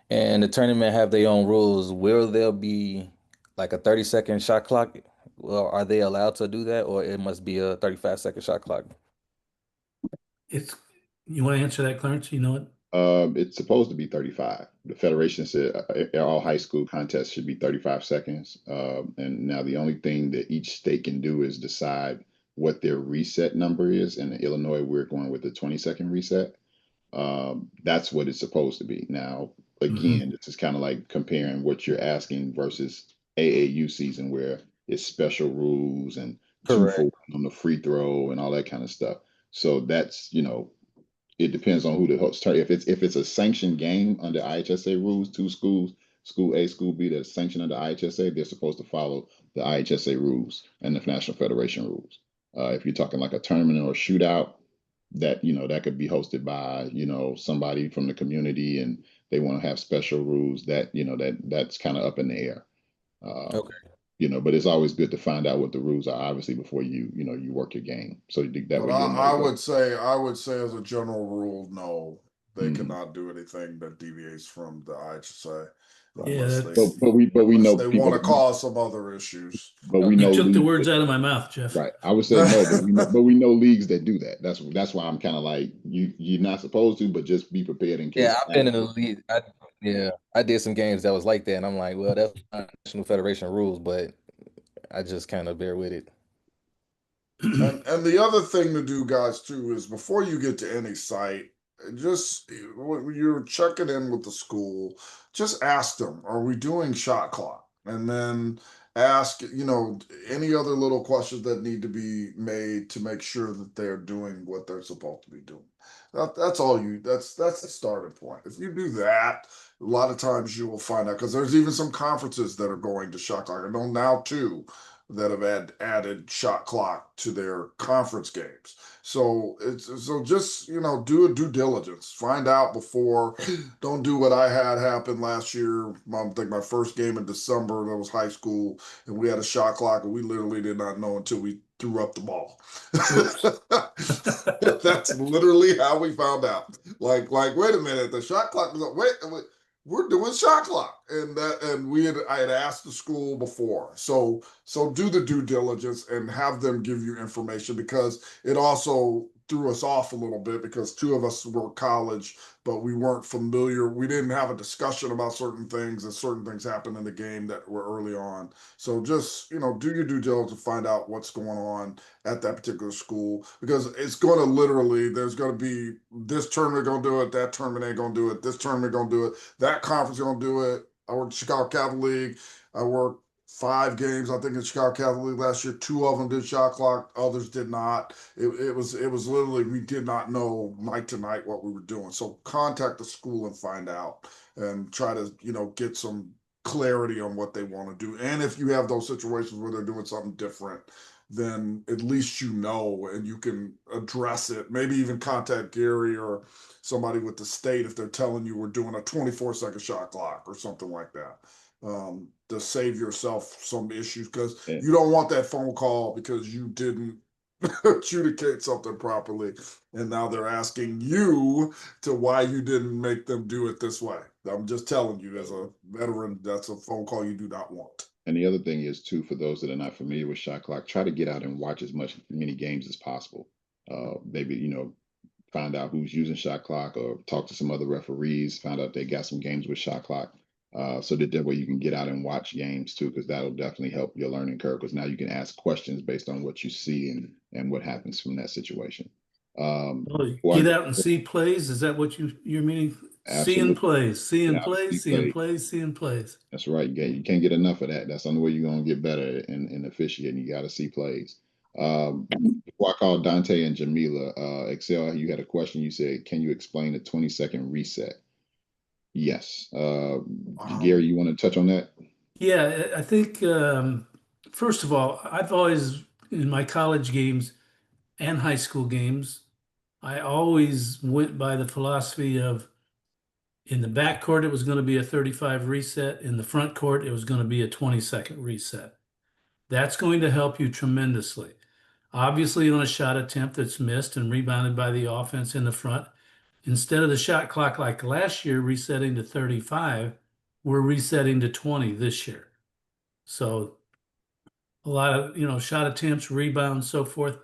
and the tournament have their own rules, will there be like a 30-second shot clock? Well, are they allowed to do that, or it must be a 35-second shot clock? You want to answer that, Clarence? You know it? It's supposed to be 35. The federation said all high school contests should be 35 seconds. And now the only thing that each state can do is decide what their reset number is. And in Illinois, we're going with the 20-second reset. That's what it's supposed to be. Now, again, this is kind of like comparing what you're asking versus AAU season, where it's special rules and 2-for-1 on the free throw and all that kind of stuff. So that's, it depends on who the host. If it's a sanctioned game under IHSA rules, two schools, school A, school B, that's sanctioned under IHSA, they're supposed to follow the IHSA rules and the National Federation rules. If you're talking like a tournament or a shootout, that that could be hosted by somebody from the community, and they want to have special rules. That's kind of up in the air. Okay. But it's always good to find out what the rules are, obviously, before you work your game. So that but I would say as a general rule, no, they cannot do anything that deviates from the IHSA. Yeah, but we know they want to cause some other issues. But we know you took the words out of my mouth, Jeff. Right. I would say no, but we know leagues that do that. That's why I'm kind of like you're not supposed to, but just be prepared in case. Yeah, I've been in the league. I did some games that was like that, and I'm like, well, that's not National Federation rules, but I just kind of bear with it. And the other thing to do, guys, too, is before you get to any site, just when you're checking in with the school, just ask them, are we doing shot clock? And then ask, any other little questions that need to be made to make sure that they're doing what they're supposed to be doing. That's the starting point. If you do that, a lot of times you will find out, because there's even some conferences that are going to shot clock. I know now too that have added shot clock to their conference games. So just do a due diligence. Find out before. Don't do what I had happen last year. I think my first game in December, that was high school, and we had a shot clock, and we literally did not know until we threw up the ball. That's literally how we found out. Like, wait a minute, the shot clock was up. Wait, we're doing shot clock, and I had asked the school before. So do the due diligence and have them give you information, because it also threw us off a little bit, because two of us were college, but we weren't familiar. We didn't have a discussion about certain things, and certain things happened in the game that were early on. So just, do your due diligence to find out what's going on at that particular school, because it's going to literally, there's going to be this tournament going to do it, that tournament ain't going to do it, this tournament going to do it, that conference going to do it. I worked at Chicago Catholic League. I worked 5 games, I think, in Chicago Catholic League last year. 2 of them did shot clock, others did not. It was literally, we did not know night to night what we were doing. So contact the school and find out, and try to get some clarity on what they want to do. And if you have those situations where they're doing something different, then at least and you can address it. Maybe even contact Gary or somebody with the state if they're telling you we're doing a 24-second shot clock or something like that. To save yourself some issues, because you don't want that phone call because you didn't adjudicate something properly, and now they're asking you to why you didn't make them do it this way. I'm just telling you, as a veteran, that's a phone call you do not want. And the other thing is too, for those that are not familiar with shot clock, try to get out and watch as many games as possible. Maybe find out who's using shot clock, or talk to some other referees, find out they got some games with shot clock. so that way you can get out and watch games too, because that'll definitely help your learning curve, because now you can ask questions based on what you see and what happens from that situation. Get out and see plays. Is that what you're meaning? Seeing plays, seeing plays, seeing plays, seeing plays. That's right. You can't get enough of that. That's the only way you're going to get better in officiating. You got to see plays. Before I call Dante and Jamila, Excel, you had a question. You said, can you explain the 20-second reset? Yes. Gary, you want to touch on that? Yeah, I think, first of all, I've always, in my college games and high school games, I always went by the philosophy of, in the back court, it was going to be a 35 reset. In the front court, it was going to be a 20-second reset. That's going to help you tremendously. Obviously, on a shot attempt that's missed and rebounded by the offense in the front, instead of the shot clock like last year resetting to 35, we're resetting to 20 this year. So a lot of, shot attempts, rebounds, so forth.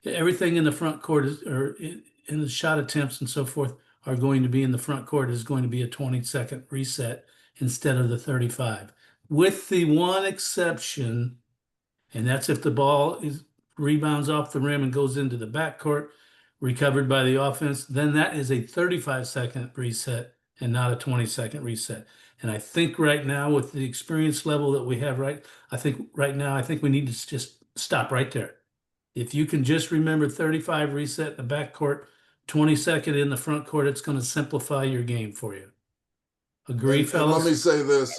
Everything in the front court or in the shot attempts and so forth are going to be in the front court is going to be a 20-second reset instead of the 35. With the one exception, and that's if the ball rebounds off the rim and goes into the backcourt, recovered by the offense, then that is a 35-second reset and not a 20-second reset. And I think right now, with the experience level that we have, I think we need to just stop right there. If you can just remember 35 reset in the backcourt, 20-second in the front court, it's going to simplify your game for you. Agree, fellas?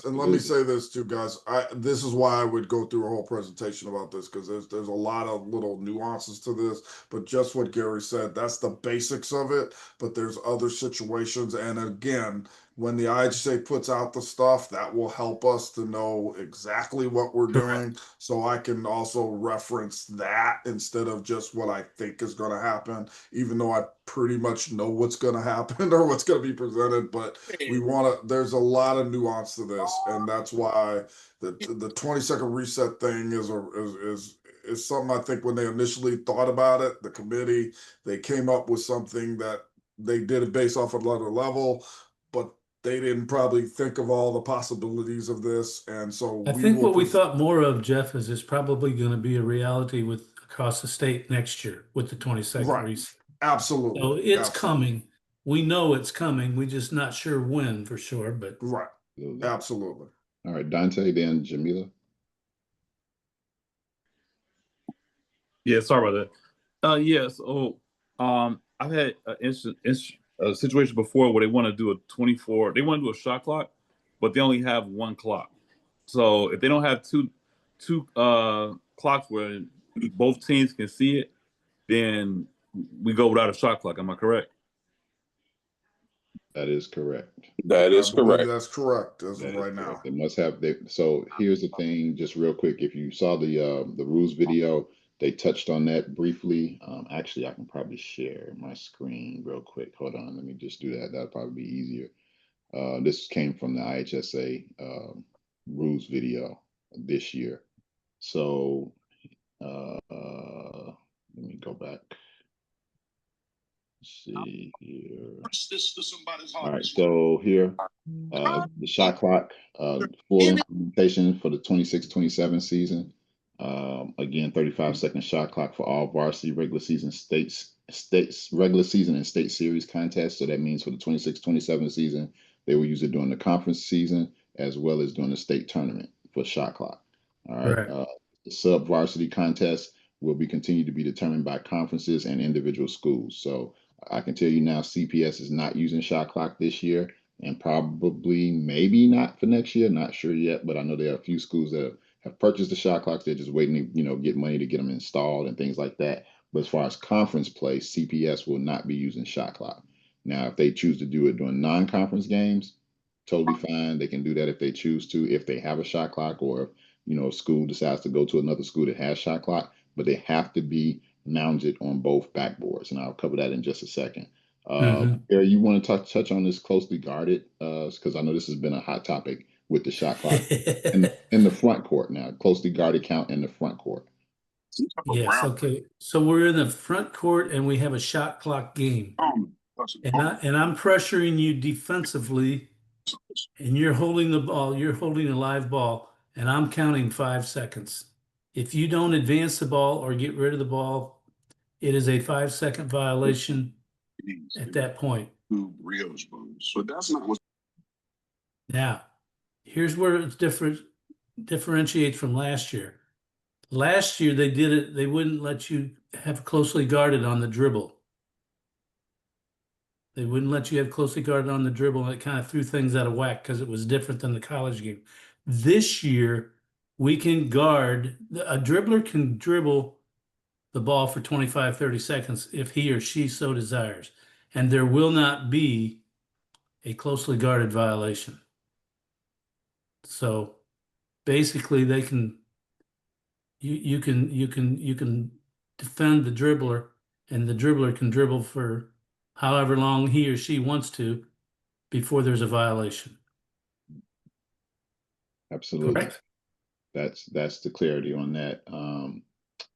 And let me say this too, guys. This is why I would go through a whole presentation about this, because there's a lot of little nuances to this. But just what Gary said, that's the basics of it. But there's other situations, and again, when the IHSA puts out the stuff, that will help us to know exactly what we're doing. So I can also reference that instead of just what I think is going to happen, even though I pretty much know what's going to happen or what's going to be presented. But there's a lot of nuance to this. And that's why the 20-second reset thing is something I think when they initially thought about it, the committee, they came up with something that they did it based off another level, but they didn't probably think of all the possibilities of this. And so I think what we thought more of, Jeff, is it's probably going to be a reality with across the state next year with the 20-second reset. Absolutely. So it's coming. We know it's coming. We're just not sure when for sure, but right. Absolutely. All right, Dante, then Jamila. Yeah, sorry about that. Yeah, so I've had a situation before where they want to do a 24, they want to do a shot clock, but they only have one clock. So if they don't have two clocks where both teams can see it, then we go without a shot clock. Am I correct? That is correct. That is correct. That's correct as of right now. They must have. So here's the thing, just real quick. If you saw the rules video, they touched on that briefly. Actually, I can probably share my screen real quick. Hold on, let me just do that. That'll probably be easier. This came from the IHSA rules video this year. So let me go back. Let's see here. All right, so here, the shot clock, full implementation for the 26-27 season. Again, 35-second shot clock for all varsity regular season regular season and state series contests. So that means for the 26-27 season, they will use it during the conference season as well as during the state tournament for shot clock. All right. The sub varsity contest will be continued to be determined by conferences and individual schools. So I can tell you now, CPS is not using shot clock this year, and probably maybe not for next year. Not sure yet, but I know there are a few schools that have purchased the shot clocks. They're just waiting to, get money to get them installed and things like that. But as far as conference play, CPS will not be using shot clock. Now, if they choose to do it during non-conference games, totally fine. They can do that if they choose to, if they have a shot clock, or if, a school decides to go to another school that has shot clock, but they have to be mounted on both backboards. And I'll cover that in just a second. Eric, you want to touch on this closely guarded? Because I know this has been a hot topic with the shot clock in the front court now, closely guarded count in the front court. Yes, okay. So we're in the front court and we have a shot clock game. And I'm pressuring you defensively, and you're holding the ball, you're holding a live ball, and I'm counting 5 seconds. If you don't advance the ball or get rid of the ball, it is a 5-second violation at that point. So that's not what. Now, here's where it's differentiates from last year. Last year they did it, they wouldn't let you have closely guarded on the dribble. They wouldn't let you have closely guarded on the dribble, and it kind of threw things out of whack because it was different than the college game. This year, we can guard, a dribbler can dribble the ball for 25, 30 seconds if he or she so desires. And there will not be a closely guarded violation. So basically they can, you can defend the dribbler, and the dribbler can dribble for however long he or she wants to before there's a violation. Absolutely. Correct. That's the clarity on that.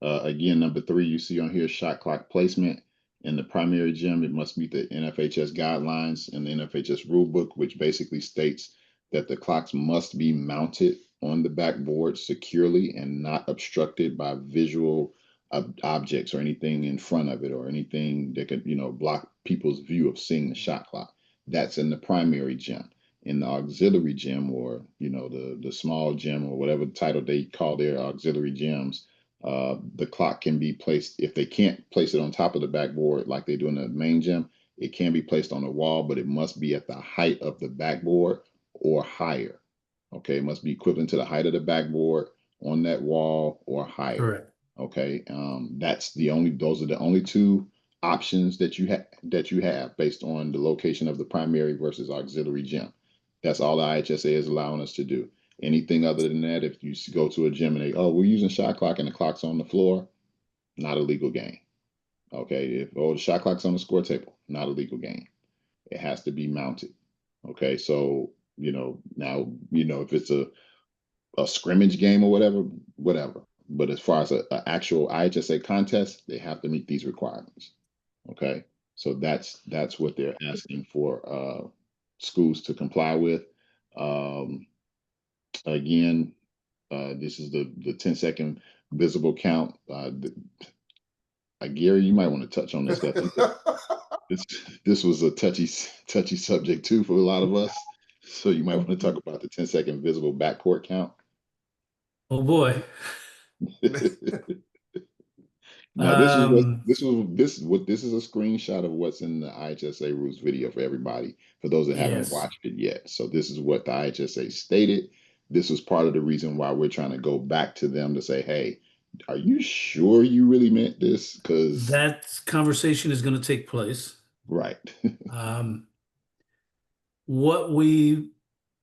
Again, number 3, you see on here, shot clock placement in the primary gym. It must meet the NFHS guidelines and the NFHS rulebook, which basically states that the clocks must be mounted on the backboard securely and not obstructed by visual objects or anything in front of it or anything that could, block people's view of seeing the shot clock. That's in the primary gym. In the auxiliary gym, or the small gym, or whatever title they call their auxiliary gyms, the clock can be placed, if they can't place it on top of the backboard like they do in the main gym, it can be placed on the wall, but it must be at the height of the backboard or higher. Okay, it must be equivalent to the height of the backboard on that wall or higher. Correct. Okay, those are the only 2 options that you have based on the location of the primary versus auxiliary gym. That's all the IHSA is allowing us to do. Anything other than that, if you go to a gym and we're using shot clock and the clock's on the floor, not a legal game. Okay, the shot clock's on the score table, not a legal game. It has to be mounted. Okay, so now if it's a scrimmage game or whatever. But as far as an actual IHSA contest, they have to meet these requirements. Okay, so that's what they're asking for schools to comply with. Again, this is the 10-second visible count. Gary, you might want to touch on this. I think this was a touchy subject too for a lot of us. So you might want to talk about the 10-second visible backcourt count. Oh boy. Now this is a screenshot of what's in the IHSA rules video for everybody, for those that haven't watched it yet. So this is what the IHSA stated. This was part of the reason why we're trying to go back to them to say, hey, are you sure you really meant this? Because that conversation is going to take place. Right. What we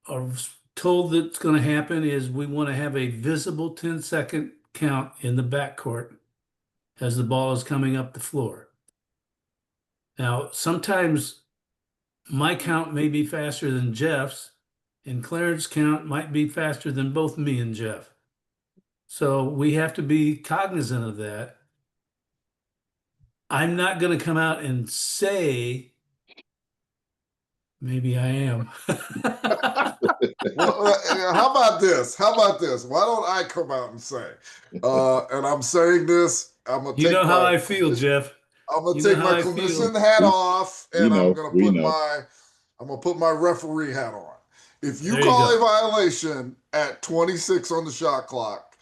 are told that's going to happen is we want to have a visible 10-second count in the backcourt as the ball is coming up the floor. Now, sometimes my count may be faster than Jeff's, and Clarence's count might be faster than both me and Jeff. So we have to be cognizant of that. I'm not going to come out and say, maybe I am. Well, how about this? Why don't I come out and say? And I'm saying this. I'm gonna. You know how I feel, Jeff. I'm gonna take my clinician hat off, and I'm gonna put my referee hat on. If you call a violation at 26 on the shot clock,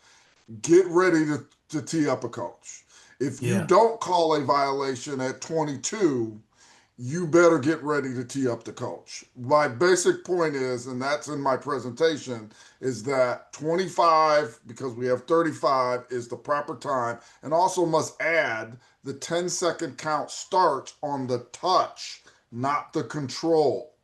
get ready to tee up a coach. If you don't call a violation at 22, you better get ready to tee up the coach. My basic point is, and that's in my presentation, is that 25, because we have 35, is the proper time, and also must add the 10-second count starts on the touch, not the control.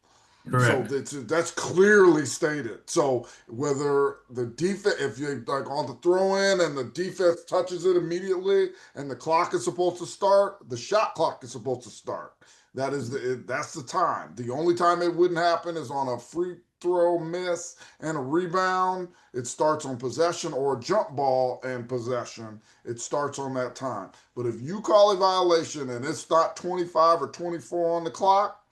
Correct. So that's clearly stated. So whether the defense, if you're like on the throw in and the defense touches it immediately and the clock is supposed to start, the shot clock is supposed to start. That's the time. The only time it wouldn't happen is on a free throw miss and a rebound. It starts on possession, or a jump ball and possession. It starts on that time. But if you call a violation and it's not 25 or 24 on the clock,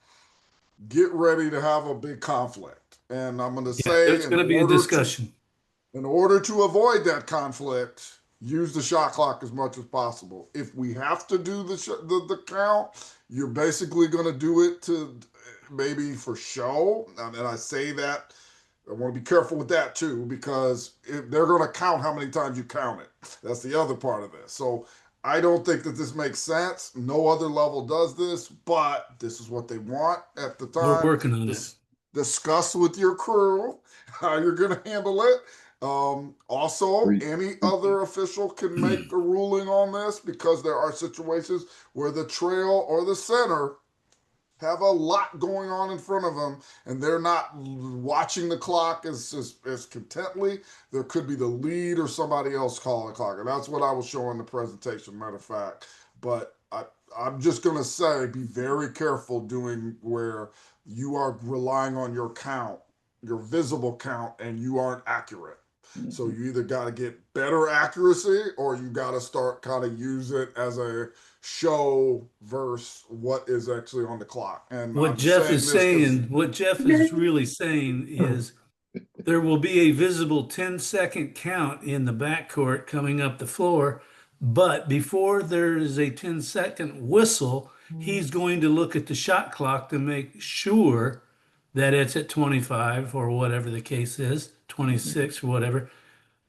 get ready to have a big conflict. And I'm going to Yeah, say, there's going to be a discussion. In order to avoid that conflict, use the shot clock as much as possible. If we have to do the count, you're basically going to do it to maybe for show. And I say that, I want to be careful with that too, because if they're going to count how many times you count it. That's the other part of this. So I don't think that this makes sense. No other level does this, but this is what they want at the time. We're working on it. Discuss with your crew how you're going to handle it. Also, any other official can make a ruling on this, because there are situations where the trail or the center have a lot going on in front of them and they're not watching the clock as contently. There could be the lead or somebody else calling the clock. And that's what I was showing the presentation, matter of fact. But I'm just going to say, be very careful doing where you are relying on your count, your visible count, and you aren't accurate. So you either got to get better accuracy, or you got to start kind of use it as a show versus what is actually on the clock. And what Jeff is really saying is there will be a visible 10-second count in the backcourt coming up the floor, but before there is a 10-second whistle, he's going to look at the shot clock to make sure that it's at 25 or whatever the case is, 26 or whatever.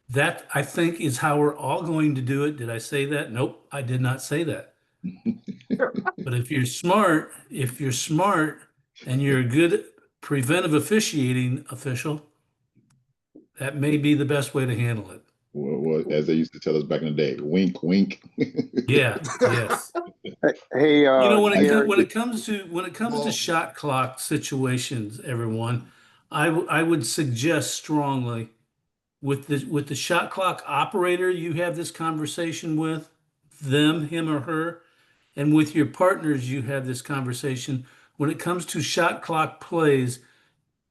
That, I think, is how we're all going to do it. Did I say that? Nope, I did not say that. But if you're smart and you're a good preventive officiating official, that may be the best way to handle it. Well, as they used to tell us back in the day, wink, wink. Yeah, yes. Hey, when it comes to shot clock situations, everyone, I would suggest strongly with the shot clock operator you have this conversation with, him or her, and with your partners you have this conversation. When it comes to shot clock plays,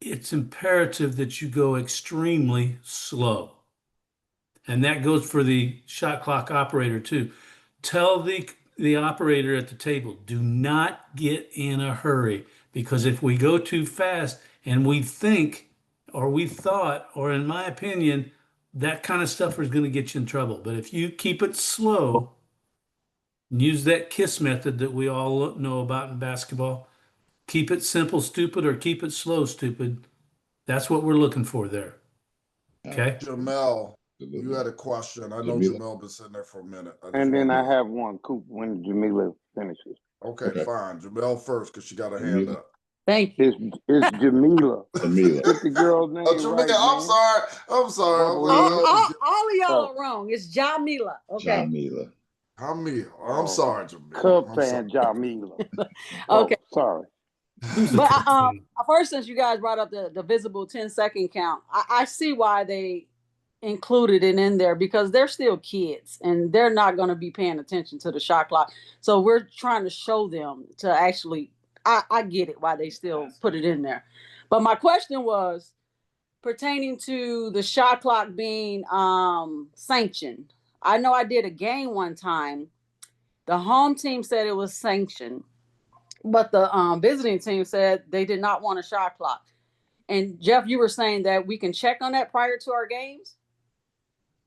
it's imperative that you go extremely slow. And that goes for the shot clock operator too. Tell the operator at the table, do not get in a hurry, because if we go too fast and we think, or we thought, or in my opinion, that kind of stuff is going to get you in trouble. But if you keep it slow, use that KISS method that we all know about in basketball, keep it simple, stupid, or keep it slow, stupid. That's what we're looking for there. Okay? Jamel, you had a question. I know Jamel been sitting there for a minute. And then I have one, Coop, when Jamila finishes. Okay, fine. Jamel first, because she got her hand up. Thank you. It's Jamila. Jamila. Get the girl's name right, I'm sorry. All of y'all are wrong. It's Jamila. Okay. Jamila. I'm sorry, Jamila. Cup fan Jamila. Okay. Sorry. But first, since you guys brought up the visible 10-second count, I see why they included it in there, because they're still kids and they're not going to be paying attention to the shot clock. So we're trying to show them to actually, I get it why they still put it in there. But my question was pertaining to the shot clock being sanctioned. I know I did a game one time. The home team said it was sanctioned, but the visiting team said they did not want a shot clock. And Jeff, you were saying that we can check on that prior to our games?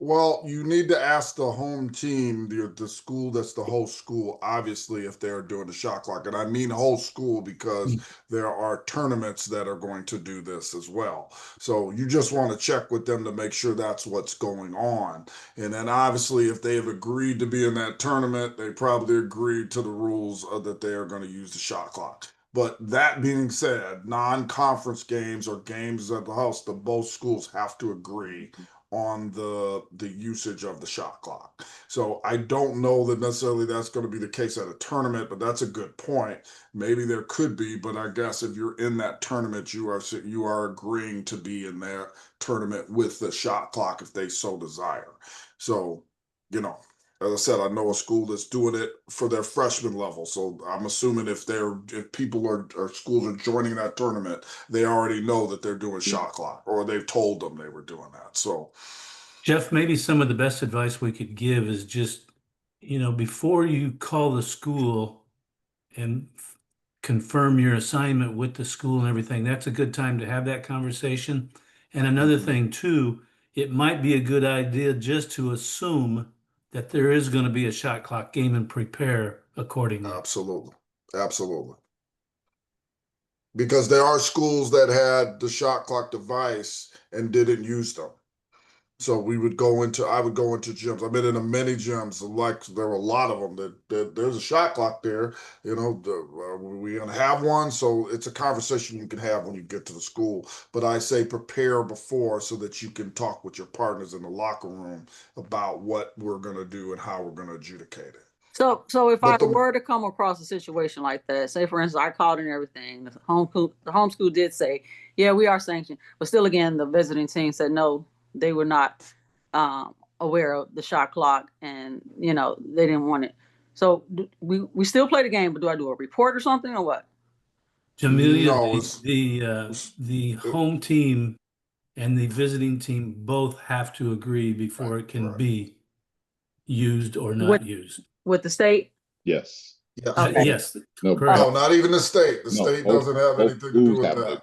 Well, you need to ask the home team, the school that's the host school, obviously, if they're doing the shot clock. And I mean host school because there are tournaments that are going to do this as well. So you just want to check with them to make sure that's what's going on. And then obviously, if they have agreed to be in that tournament, they probably agreed to the rules that they are going to use the shot clock. But that being said, non-conference games or games at the house, both schools have to agree on the usage of the shot clock. So I don't know that necessarily that's going to be the case at a tournament, but that's a good point. Maybe there could be, but I guess if you're in that tournament, you are agreeing to be in that tournament with the shot clock if they so desire. So, as I said, I know a school that's doing it for their freshman level. So I'm assuming if people or schools are joining that tournament, they already know that they're doing shot clock, or they've told them they were doing that. So, Jeff, maybe some of the best advice we could give is just, before you call the school and confirm your assignment with the school and everything, that's a good time to have that conversation. And another thing too, it might be a good idea just to assume that there is going to be a shot clock game and prepare accordingly. Absolutely. Absolutely. Because there are schools that had the shot clock device and didn't use them. So I would go into gyms. I've been in many gyms, like there were a lot of them that there's a shot clock there. You know, we're gonna have one, so it's a conversation you can have when you get to the school. But I say prepare before so that you can talk with your partners in the locker room about what we're gonna do and how we're gonna adjudicate it. So if I were to come across a situation like that, say for instance, I called and everything, the homeschool did say, yeah, we are sanctioned, but still again, the visiting team said no, they were not aware of the shot clock, and you know they didn't want it. So we still play the game, but do I do a report or something or what? Jamelia, No, the home team and the visiting team both have to agree before it can be used or not used. With the state? Yes. Yes. No, no, not even the state. The state doesn't have anything to do with that.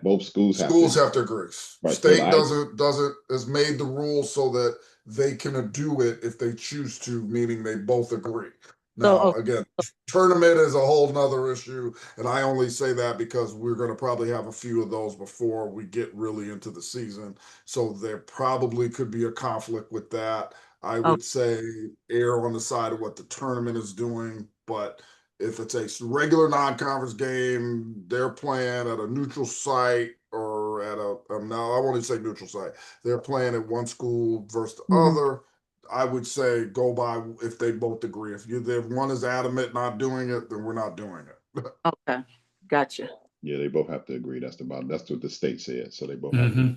Both schools have to agree. Right, State has made the rule so that they can do it if they choose to, meaning they both agree. Now, again, tournament is a whole nother issue, and I only say that because we're going to probably have a few of those before we get really into the season. So there probably could be a conflict with that. I would say err on the side of what the tournament is doing, but if it's a regular non-conference game, they're playing at a neutral site or at now I won't even say neutral site. They're playing at one school versus the other. I would say go by if they both agree. If one is adamant not doing it, then we're not doing it. Okay, gotcha. Yeah, they both have to agree. That's what the state said. So they both have to.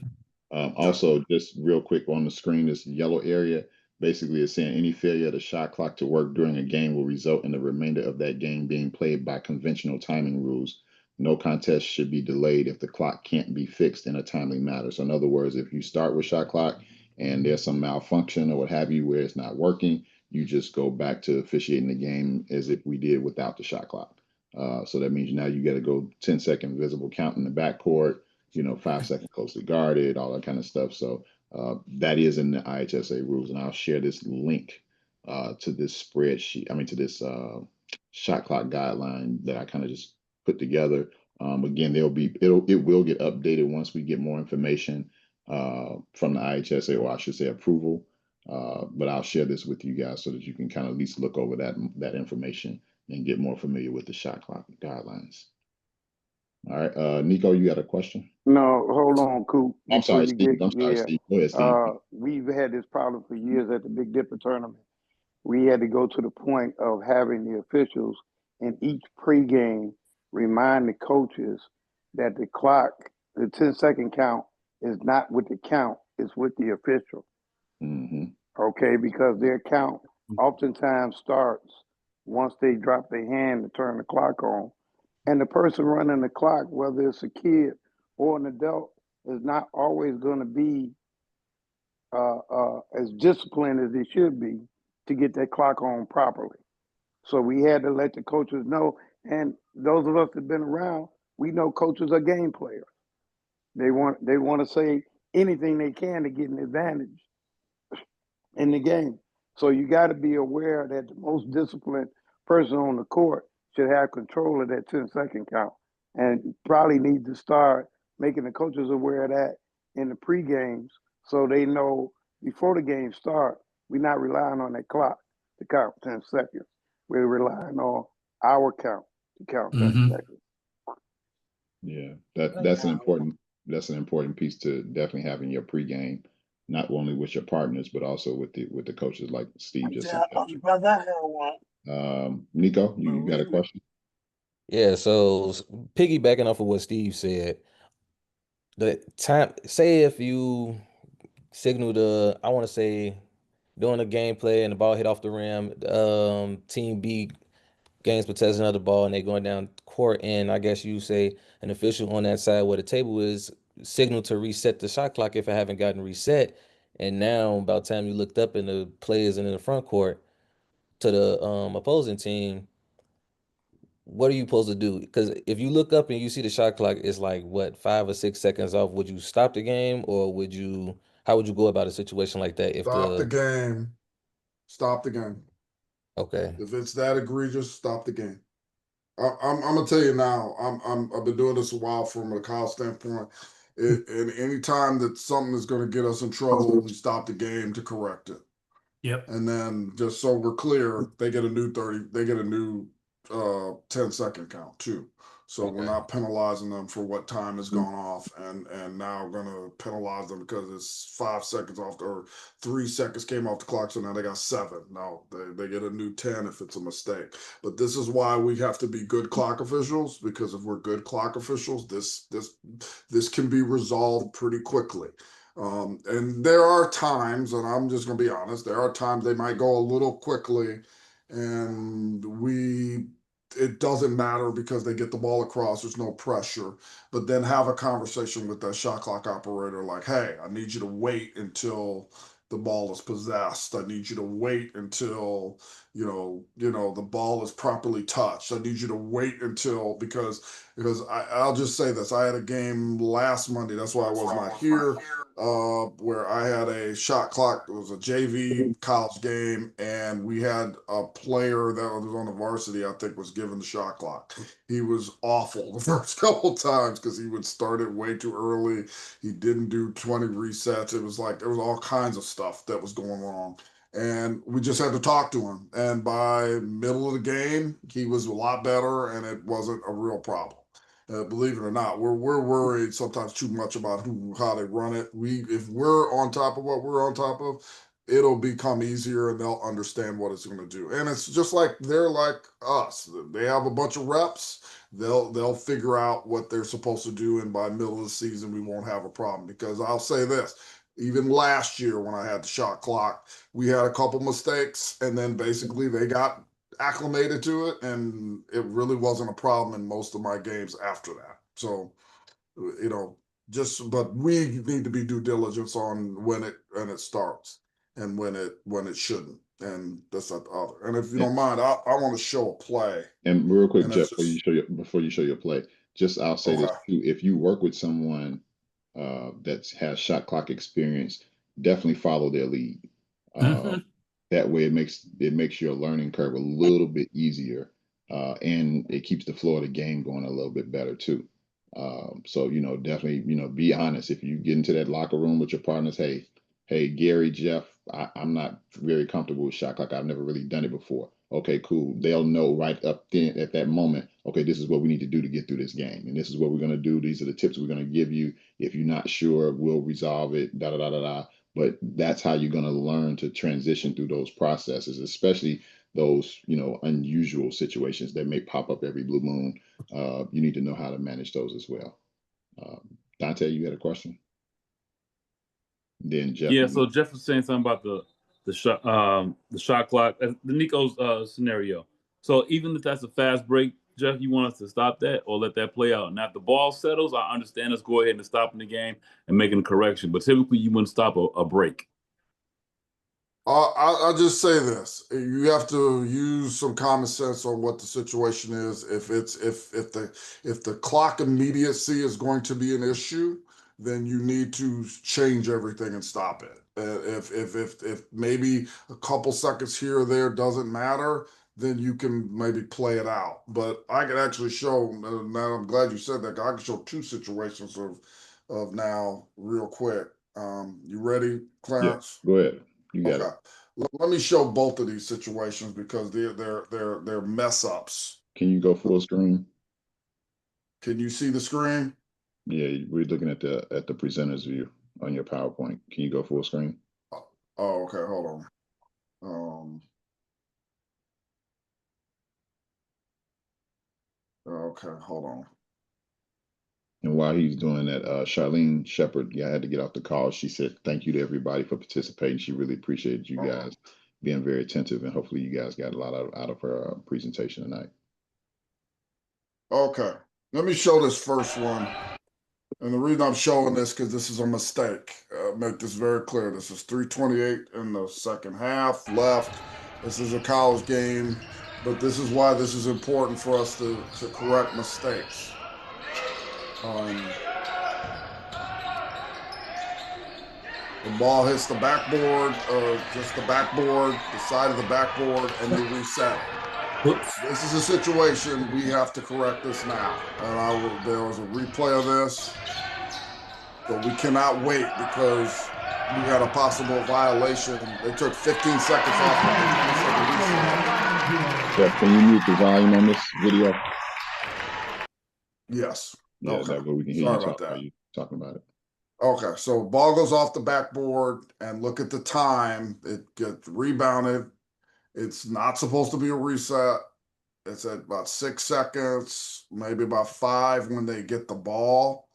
Also, just real quick on the screen, this yellow area. Basically, it's saying any failure of the shot clock to work during a game will result in the remainder of that game being played by conventional timing rules. No contest should be delayed if the clock can't be fixed in a timely manner. So in other words, if you start with shot clock and there's some malfunction or what have you where it's not working, you just go back to officiating the game as if we did without the shot clock. So that means now you got to go 10-second visible count in the backcourt, 5-second closely guarded, all that kind of stuff. So that is in the IHSA rules, and I'll share this link to this spreadsheet. To this shot clock guideline that I kind of just put together. Again, it will get updated once we get more information from the IHSA, or I should say approval. But I'll share this with you guys so that you can kind of at least look over that information and get more familiar with the shot clock guidelines. All right, Nico, you got a question? No, hold on, Coop. I'm sorry, Steve. Steve. Go ahead, Steve. We've had this problem for years at the Big Dipper tournament. We had to go to the point of having the officials in each pregame remind the coaches that the clock, the 10-second count, is not with the count, it's with the official. Okay, because their count oftentimes starts once they drop their hand to turn the clock on. And the person running the clock, whether it's a kid or an adult, is not always going to be as disciplined as they should be to get that clock on properly. So we had to let the coaches know, and those of us that have been around, we know coaches are game players. They want to say anything they can to get an advantage in the game. So you got to be aware that the most disciplined person on the court should have control of that 10-second count, and probably need to start making the coaches aware of that in the pre-games so they know before the game start, we're not relying on that clock to count 10 seconds. We're relying on our count to count 10 seconds. Yeah, that's an important piece to definitely have in your pregame, not only with your partners, but also with the coaches, like Steve just said. Nico, you got a question? Yeah, so piggybacking off of what Steve said, the time, say if you signal I want to say doing a gameplay and the ball hit off the rim, team B gains possession of the ball and they going down court, and I guess you say an official on that side where the table is signal to reset the shot clock if it haven't gotten reset, and now about time you looked up and the players in the front court to the opposing team, what are you supposed to do? Because if you look up and you see the shot clock, it's like what, 5 or 6 seconds off. Would you stop the game, or would you? How would you go about a situation like that? If Stop the the game. Stop the game. Okay, If it's that egregious, stop the game. I'm gonna tell you now. I've been doing this a while from a college standpoint. And any time that something is going to get us in trouble, we stop the game to correct it. Yep. And then just so we're clear, they get a new 30. They get a new 10-second count too. So we're Okay. not penalizing them for what time has gone off, and now we're gonna penalize them because it's 5 seconds off or 3 seconds came off the clock, so now they got 7. No, they get a new 10 if it's a mistake. But this is why we have to be good clock officials, because if we're good clock officials, this can be resolved pretty quickly. And there are times, and I'm just gonna be honest, there are times they might go a little quickly, and it doesn't matter because they get the ball across, there's no pressure. But then have a conversation with that shot clock operator like, hey, I need you to wait until the ball is possessed. I need you to wait until the ball is properly touched. I need you to wait until because I'll just say this. I had a game last Monday, that's why I was not here, where I had a shot clock. It was a JV college game, and we had a player that was on the varsity, I think, was given the shot clock. He was awful the first couple times because he would start it way too early. He didn't do 20 resets. It was like there was all kinds of stuff that was going wrong. And we just had to talk to him. And by middle of the game, he was a lot better, and it wasn't a real problem. Believe it or not, we're worried sometimes too much about how they run it. If we're on top of what we're on top of, it'll become easier, and they'll understand what it's going to do. And it's just like they're like us. They have a bunch of reps. They'll figure out what they're supposed to do, and by middle of the season, we won't have a problem. Because I'll say this. Even last year when I had the shot clock, we had a couple mistakes, and then basically they got acclimated to it, and it really wasn't a problem in most of my games after that. So, but we need to be due diligence on when it starts and when it shouldn't, and that's the other. And if you don't mind, I want to show a play. And real quick, And Jeff, that's just before you show your play, I'll say this okay. too. If you work with someone that has shot clock experience, definitely follow their lead. That way, it makes your learning curve a little bit easier, and it keeps the flow of the game going a little bit better too. So definitely, be honest. If you get into that locker room with your partners, hey, Gary, Jeff, I'm not very comfortable with shot clock. I've never really done it before. Okay, cool. They'll know right up then at that moment, okay, this is what we need to do to get through this game. And this is what we're going to do. These are the tips we're going to give you. If you're not sure, we'll resolve it, da, da, da, da, da. But that's how you're going to learn to transition through those processes, especially those, unusual situations that may pop up every blue moon. You need to know how to manage those as well. Dante, you had a question? Then Jeff. Yeah, so Jeff was saying something about the shot clock, the Nico's scenario. So even if that's a fast break, Jeff, you want us to stop that or let that play out? Now, if the ball settles, I understand us go ahead and stopping the game and making a correction. But typically, you wouldn't stop a break. I'll just say this: you have to use some common sense on what the situation is. If the clock immediacy is going to be an issue, then you need to change everything and stop it. If maybe a couple seconds here or there doesn't matter, then you can maybe play it out. But I can actually show. Now I'm glad you said that. I can show 2 situations of now real quick. You ready, Clarence? Yeah, go ahead. You got it. Let me show both of these situations because they're mess ups. Can you go full screen? Can you see the screen? Yeah, we're looking at the presenter's view on your PowerPoint. Can you go full screen? Oh, okay. Hold on. Okay, hold on. And while he's doing that, Charlene Shepard, I had to get off the call. She said thank you to everybody for participating. She really appreciated you guys being very attentive, and hopefully you guys got a lot out of her presentation tonight. Okay, let me show this first one. And the reason I'm showing this because this is a mistake. Make this very clear. This is 3:28 in the second half left. This is a college game. but this is why this is important for us to correct mistakes. The ball hits the backboard, just the backboard, the side of the backboard, and you reset it. Whoops. This is a situation we have to correct this now. And there was a replay of this. So we cannot wait because we had a possible violation. They took 15 seconds off. Jeff, can you mute the volume on this video? Yes. Yeah, Okay. that way we can hear Sorry you about that. talking about it. Okay, so ball goes off the backboard, and look at the time. It gets rebounded. It's not supposed to be a reset. It's at about 6 seconds, maybe about 5 when they get the ball.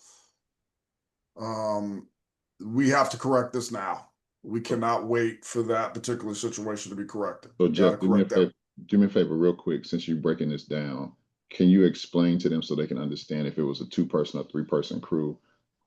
We have to correct this now. We cannot wait for that particular situation to be corrected. So Jeff, do me a favor real quick, since you're breaking this down. Can you explain to them so they can understand if it was a 2-person or 3-person crew,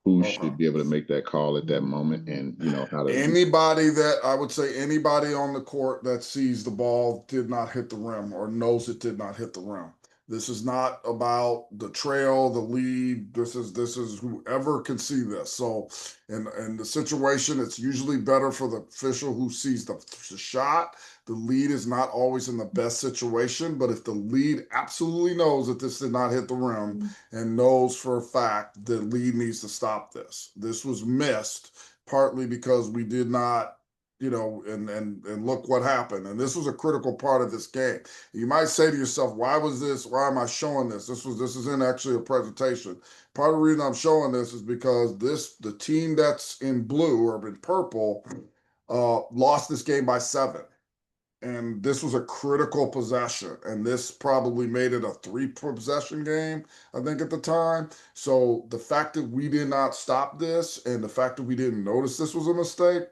who should be able to make that call at that moment, and how to anybody on the court that sees the ball did not hit the rim or knows it did not hit the rim. This is not about the trail, the lead. This is whoever can see this. So in the situation, it's usually better for the official who sees the shot. The lead is not always in the best situation, but if the lead absolutely knows that this did not hit the rim and knows for a fact the lead needs to stop this. This was missed partly because we did not, and look what happened. And this was a critical part of this game. You might say to yourself, why am I showing this? This isn't actually a presentation. Part of the reason I'm showing this is because the team that's in blue or in purple lost this game by 7. And this was a critical possession. And this probably made it a 3-possession game, I think, at the time. So the fact that we did not stop this and the fact that we didn't notice this was a mistake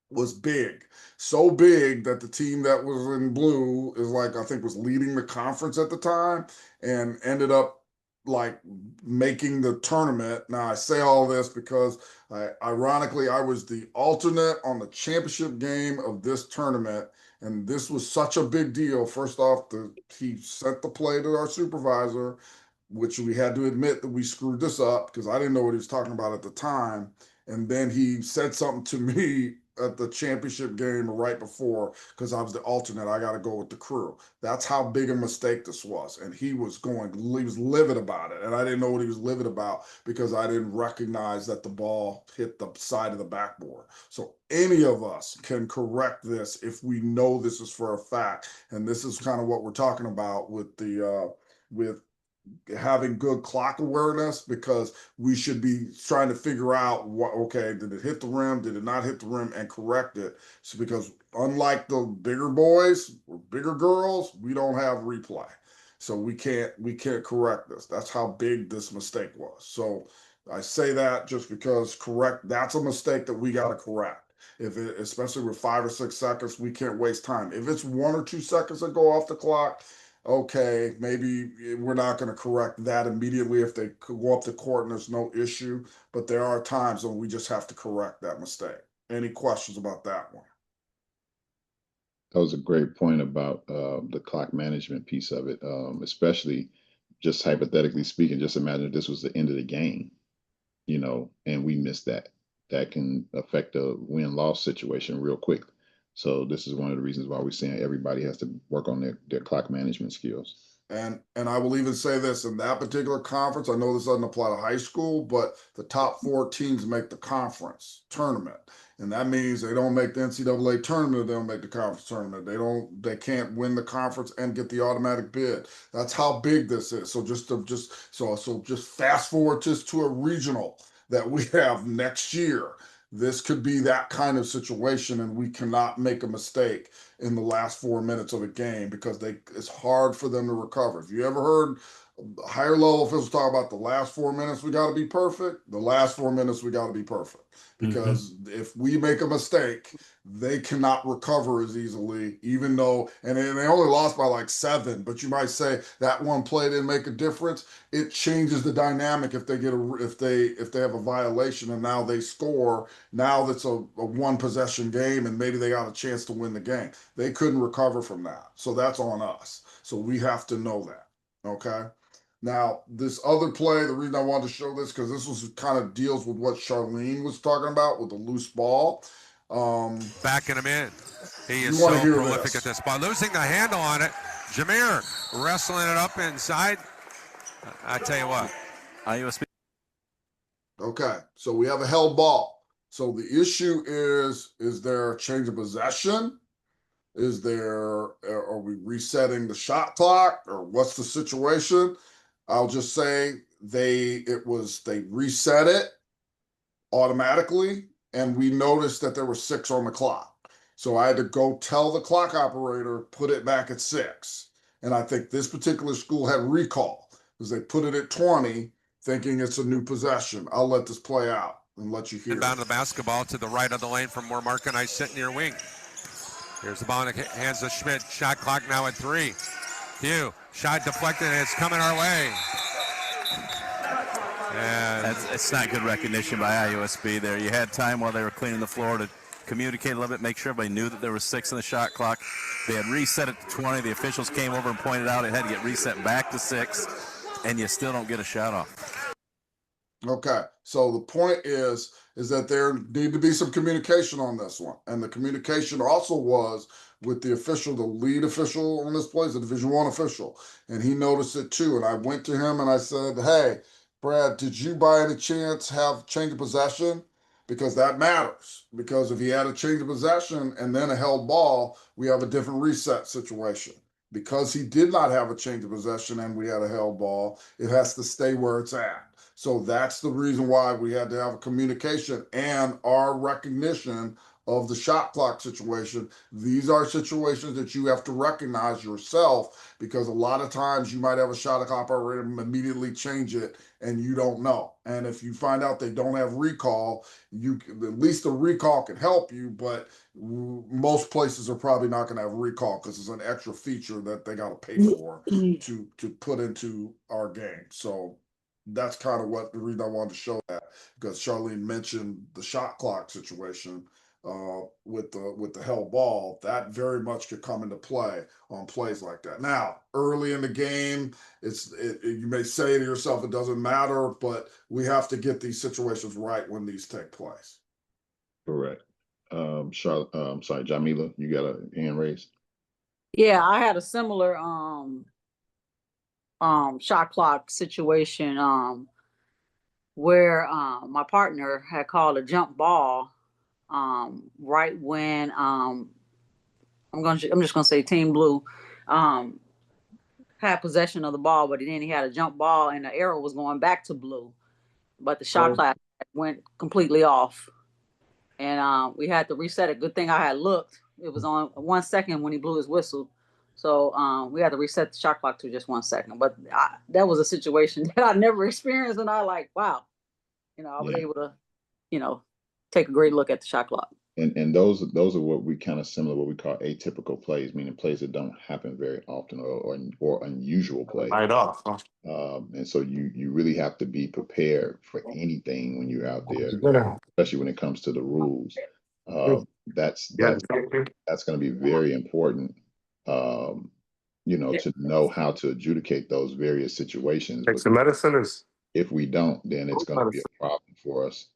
was big. So big that the team that was in blue I think was leading the conference at the time and ended up making the tournament. Now I say all this because ironically I was the alternate on the championship game of this tournament, and this was such a big deal. First off, he sent the play to our supervisor, which we had to admit that we screwed this up because I didn't know what he was talking about at the time. And then he said something to me at the championship game right before, because I was the alternate. I got to go with the crew. That's how big a mistake this was. And he was livid about it. And I didn't know what he was livid about because I didn't recognize that the ball hit the side of the backboard. So any of us can correct this if we know this is for a fact. And this is kind of what we're talking about with with having good clock awareness, because we should be trying to figure out did it hit the rim, did it not hit the rim, and correct it. So because unlike the bigger boys or bigger girls, we don't have replay, so we can't correct this. That's how big this mistake was. So I say that just because that's a mistake that we got to correct. Especially with 5 or 6 seconds, we can't waste time. If it's 1 or 2 seconds that go off the clock, okay, maybe we're not going to correct that immediately if they go up the court and there's no issue. But there are times when we just have to correct that mistake. Any questions about that one? That was a great point about the clock management piece of it, especially just hypothetically speaking. Just imagine if this was the end of the game, and we missed that. That can affect a win-loss situation real quick. So this is one of the reasons why we're saying everybody has to work on their clock management skills. And I will even say this, in that particular conference, I know this doesn't apply to high school, but the top 4 teams make the conference tournament. And that means they don't make the NCAA tournament, they don't make the conference tournament. They can't win the conference and get the automatic bid. That's how big this is. So just fast forward just to a regional that we have next year. This could be that kind of situation, and we cannot make a mistake in the last 4 minutes of a game because it's hard for them to recover. If you ever heard higher level officials talk about the last 4 minutes, we got to be perfect. The last 4 minutes, we got to be perfect. Because if we make a mistake, they cannot recover as easily, even though, and they only lost by like 7, but you might say that one play didn't make a difference. It changes the dynamic if they get if they have a violation and now they score. Now that's a 1 possession game and maybe they got a chance to win the game. They couldn't recover from that. So that's on us. So we have to know that. Okay. Now, this other play, the reason I wanted to show this, because this was kind of deals with what Charlene was talking about with the loose ball. Backing him in. He is so prolific at this ball. Losing the handle on it. Jameer wrestling it up inside. I tell you what. IUSB. Okay, so we have a held ball. So the issue is there a change of possession? Are we resetting the shot clock, or what's the situation? I'll just say they reset it automatically, and we noticed that there were 6 on the clock. So I had to go tell the clock operator, put it back at 6. And I think this particular school had recall because they put it at 20, thinking it's a new possession. I'll let this play out and let you hear. Inbound of the basketball to the right of the lane from more Markinite sitting near wing. Here's the ball in the hands of Schmidt. Shot clock now at 3. Hugh, shot deflected, and it's coming our way. And it's not good recognition by IUSB there. You had time while they were cleaning the floor to communicate a little bit, make sure everybody knew that there was 6 in the shot clock. They had reset it to 20. The officials came over and pointed out it had to get reset back to 6, and you still don't get a shot off. Okay, so the point is that there need to be some communication on this one. And the communication also was with the official, the lead official on this place, the Division I official. And he noticed it too. And I went to him and I said, hey, Brad, did you by any chance have change of possession? Because that matters. Because if he had a change of possession and then a held ball, we have a different reset situation. Because he did not have a change of possession and we had a held ball, it has to stay where it's at. So that's the reason why we had to have a communication and our recognition of the shot clock situation. These are situations that you have to recognize yourself, because a lot of times you might have a shot clock operator immediately change it and you don't know. And if you find out they don't have recall, at least the recall can help you, but most places are probably not going to have recall because it's an extra feature that they got to pay for to put into our game. So that's kind of what the reason I wanted to show that, because Charlene mentioned the shot clock situation with the held ball. That very much could come into play on plays like that. Now, early in the game, you may say to yourself it doesn't matter, but we have to get these situations right when these take place. Correct. Sorry, Jamila, you got a hand raised? Yeah, I had a similar shot clock situation where my partner had called a jump ball right when I'm just gonna say Team Blue had possession of the ball, but then he had a jump ball and the arrow was going back to Blue, but the shot clock went completely off, and we had to reset it. Good thing I had looked; it was on 1 second when he blew his whistle. So we had to reset the shot clock to just 1 second. But that was a situation that I never experienced, and I wow, I was able to, take a great look at the shot clock. And those are what we kind of similar, what we call atypical plays, meaning plays that don't happen very often, or unusual plays. Right off. And so you really have to be prepared for anything when you're out there, especially when it comes to the rules. That's going to be very important. To know how to adjudicate those various situations. Take some medicine. If we don't, then it's going to be a problem for us.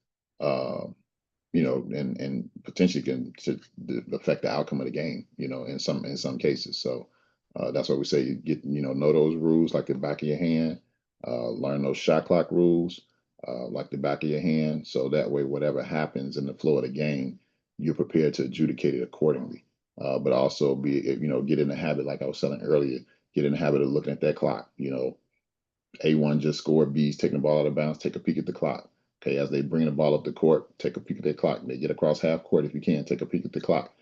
And potentially can affect the outcome of the game. In some cases. So that's why we say you get know those rules like the back of your hand. Learn those shot clock rules like the back of your hand. So that way, whatever happens in the flow of the game, you're prepared to adjudicate it accordingly. But also get in the habit, like I was saying earlier, get in the habit of looking at that clock. A1 just scored, B's taking the ball out of bounds, take a peek at the clock. Okay, as they bring the ball up the court, take a peek at their clock. They get across half court, if you can, take a peek at the clock.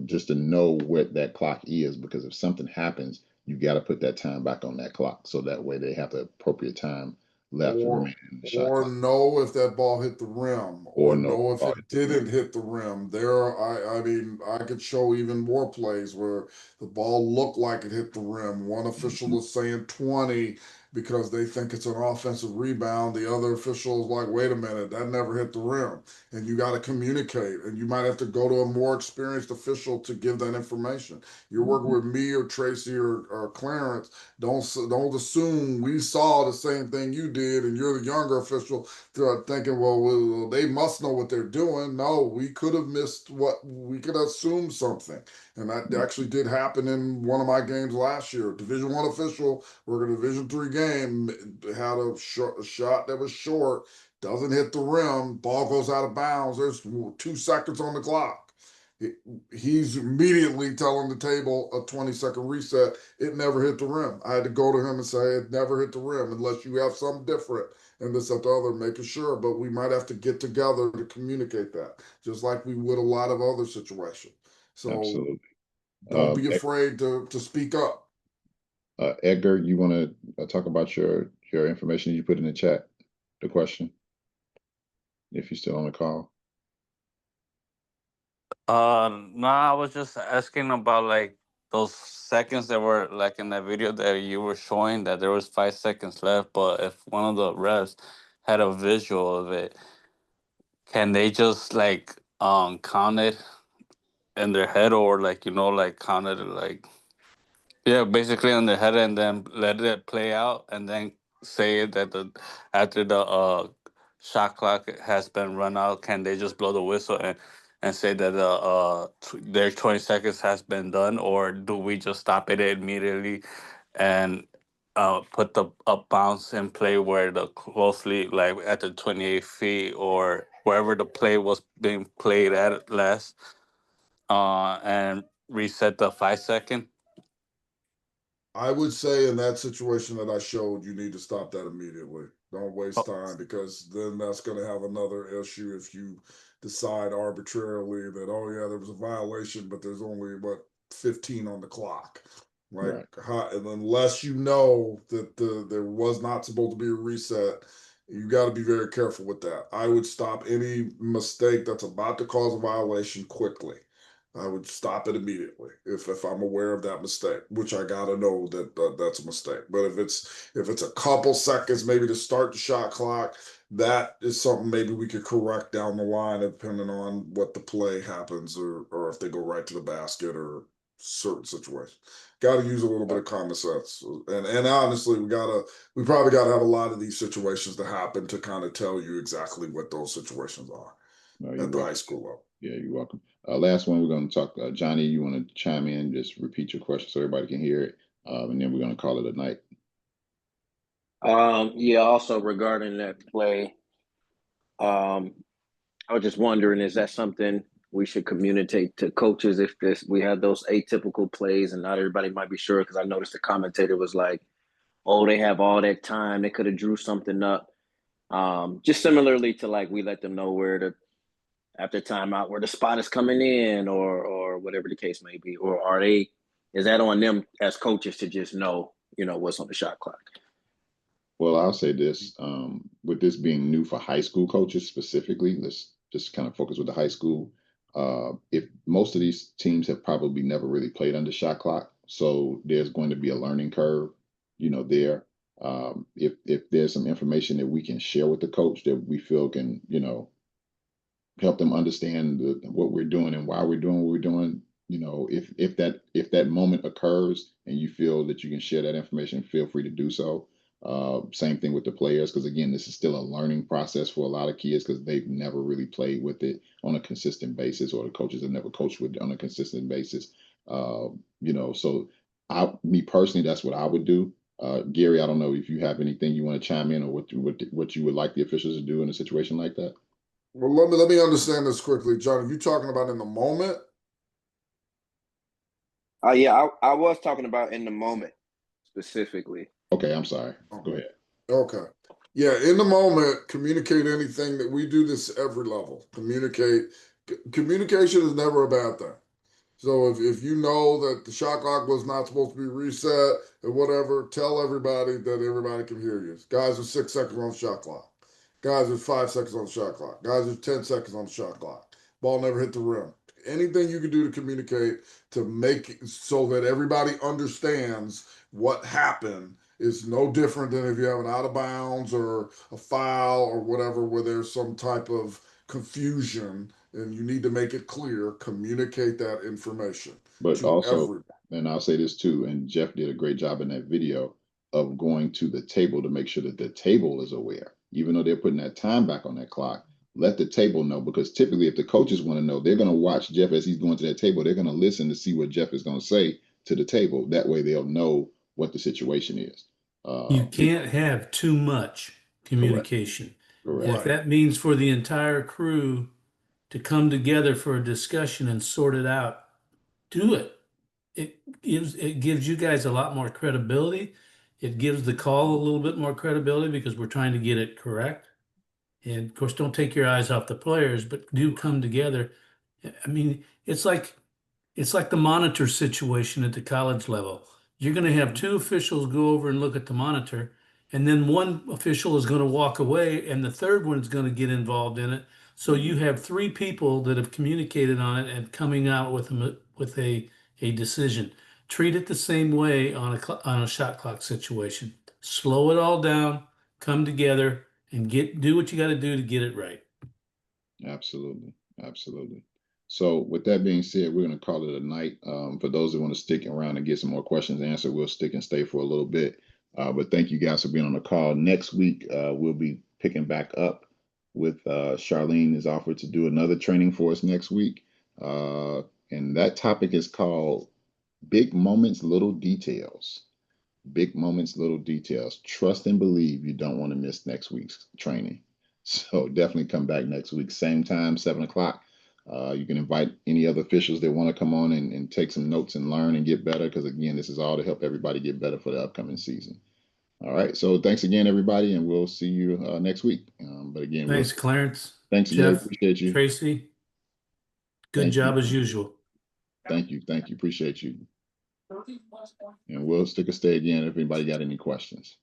Just to know what that clock is, because if something happens you got to put that time back on that clock. So that way they have the appropriate time left remaining in the shot clock. Know if that ball hit the rim, or know if it didn't hit the rim. I mean, I could show even more plays where the ball looked like it hit the rim. One official is saying 20 because they think it's an offensive rebound. The other official is like, wait a minute, that never hit the rim. And you got to communicate, and you might have to go to a more experienced official to give that information. You're working with me or Tracy or Clarence. Don't assume we saw the same thing you did and you're the younger official thinking, well, they must know what they're doing. No, we could have missed we could have assumed something. And that actually did happen in one of my games last year. Division I official, we're in a Division III game, had a shot that was short, doesn't hit the rim, ball goes out of bounds. There's 2 seconds on the clock. He's immediately telling the table a 20-second reset. It never hit the rim. I had to go to him and say, it never hit the rim unless you have something different and this, that, the other, making sure. But we might have to get together to communicate that, just like we would a lot of other situations. So absolutely. Don't be afraid to speak up. Edgar, you want to talk about your information you put in the chat, the question, if you're still on the call? No, I was just asking about like those seconds that were like in that video that you were showing that there was 5 seconds left, but if one of the refs had a visual of it, can they just like count it in their head, or like, like count it like, yeah, basically on their head, and then let it play out, and then say that after the shot clock has been run out, can they just blow the whistle and say that their 20 seconds has been done, or do we just stop it immediately and put the up bounce in play where the closely, like at the 28 feet or wherever the play was being played at last, and reset the 5 second? I would say in that situation that I showed, you need to stop that immediately. Don't waste time, because then that's going to have another issue if you decide arbitrarily that, oh yeah, there was a violation, but there's only 15 on the clock. Right. And unless you know that there was not supposed to be a reset, you got to be very careful with that. I would stop any mistake that's about to cause a violation quickly. I would stop it immediately if I'm aware of that mistake, which I gotta know that that's a mistake. But if it's a couple seconds maybe to start the shot clock, that is something maybe we could correct down the line, depending on what the play happens, or if they go right to the basket or certain situations. Got to use a little bit of common sense, and honestly, we probably got to have a lot of these situations to happen to kind of tell you exactly what those situations are at the high school level. Yeah, you're welcome. Last one, we're going to talk. Johnny, you want to chime in? Just repeat your question so everybody can hear it, and then we're going to call it a night. Yeah. Also regarding that play, I was just wondering, is that something we should communicate to coaches if we have those atypical plays, and not everybody might be sure? Because I noticed the commentator was like, "Oh, they have all that time; they could have drew something up." Just similarly to like we let them know where after timeout where the spot is coming in, or whatever the case may be, or is that on them as coaches to just know what's on the shot clock? Well, I'll say this, with this being new for high school coaches specifically, let's just kind of focus with the high school. If most of these teams have probably never really played under shot clock, so there's going to be a learning curve, there. If there's some information that we can share with the coach that we feel can, help them understand what we're doing and why we're doing what we're doing. If that moment occurs and you feel that you can share that information, feel free to do so. Same thing with the players, because again, this is still a learning process for a lot of kids because they've never really played with it on a consistent basis, or the coaches have never coached with it on a consistent basis. So me personally, that's what I would do. Gary, I don't know if you have anything you want to chime in, or what you would like the officials to do in a situation like that. Well, let me understand this quickly, John. Are you talking about in the moment? Yeah, I was talking about in the moment specifically. Okay, I'm sorry. Go ahead. Okay. Yeah, in the moment, communicate anything. That we do this every level. Communication is never a bad thing. So if you know that the shot clock was not supposed to be reset or whatever, tell everybody that everybody can hear you. Guys, there's 6 seconds on the shot clock. Guys, there's 5 seconds on the shot clock. Guys, there's 10 seconds on the shot clock. Ball never hit the rim. Anything you can do to communicate to make it so that everybody understands what happened is no different than if you have an out of bounds or a foul or whatever, where there's some type of confusion and you need to make it clear, communicate that information. But to also, everyone. and I'll say this too, and Jeff did a great job in that video of going to the table to make sure that the table is aware. Even though they're putting that time back on that clock, let the table know, because typically if the coaches want to know, they're going to watch Jeff as he's going to that table. They're going to listen to see what Jeff is going to say to the table. That way they'll know what the situation is. You can't have too much communication. Correct. If that means for the entire crew to come together for a discussion and sort it out, do it. It gives you guys a lot more credibility. It gives the call a little bit more credibility because we're trying to get it correct. And of course, don't take your eyes off the players, but do come together. I mean, it's like the monitor situation at the college level. You're going to have 2 officials go over and look at the monitor, and then one official is going to walk away, and the third one is going to get involved in it. So you have 3 people that have communicated on it and coming out with a decision. Treat it the same way on a shot clock situation. Slow it all down, come together, and do what you got to do to get it right. Absolutely. Absolutely. So with that being said, we're going to call it a night. For those that want to stick around and get some more questions answered, we'll stick and stay for a little bit. But thank you guys for being on the call. Next week, we'll be picking back up with Charlene is offered to do another training for us next week. And that topic is called Big Moments, Little Details. Big moments, little details. Trust and believe you don't want to miss next week's training. So definitely come back next week, same time, 7 o'clock. You can invite any other officials that want to come on and take some notes and learn and get better, because again, this is all to help everybody get better for the upcoming season. All right. So thanks again, everybody, and we'll see you next week. But again, thanks, Clarence. Thanks, Jeff. Appreciate you. Tracy. Good job as usual. Thank you. Appreciate you. And we'll stick a stay again if anybody got any questions.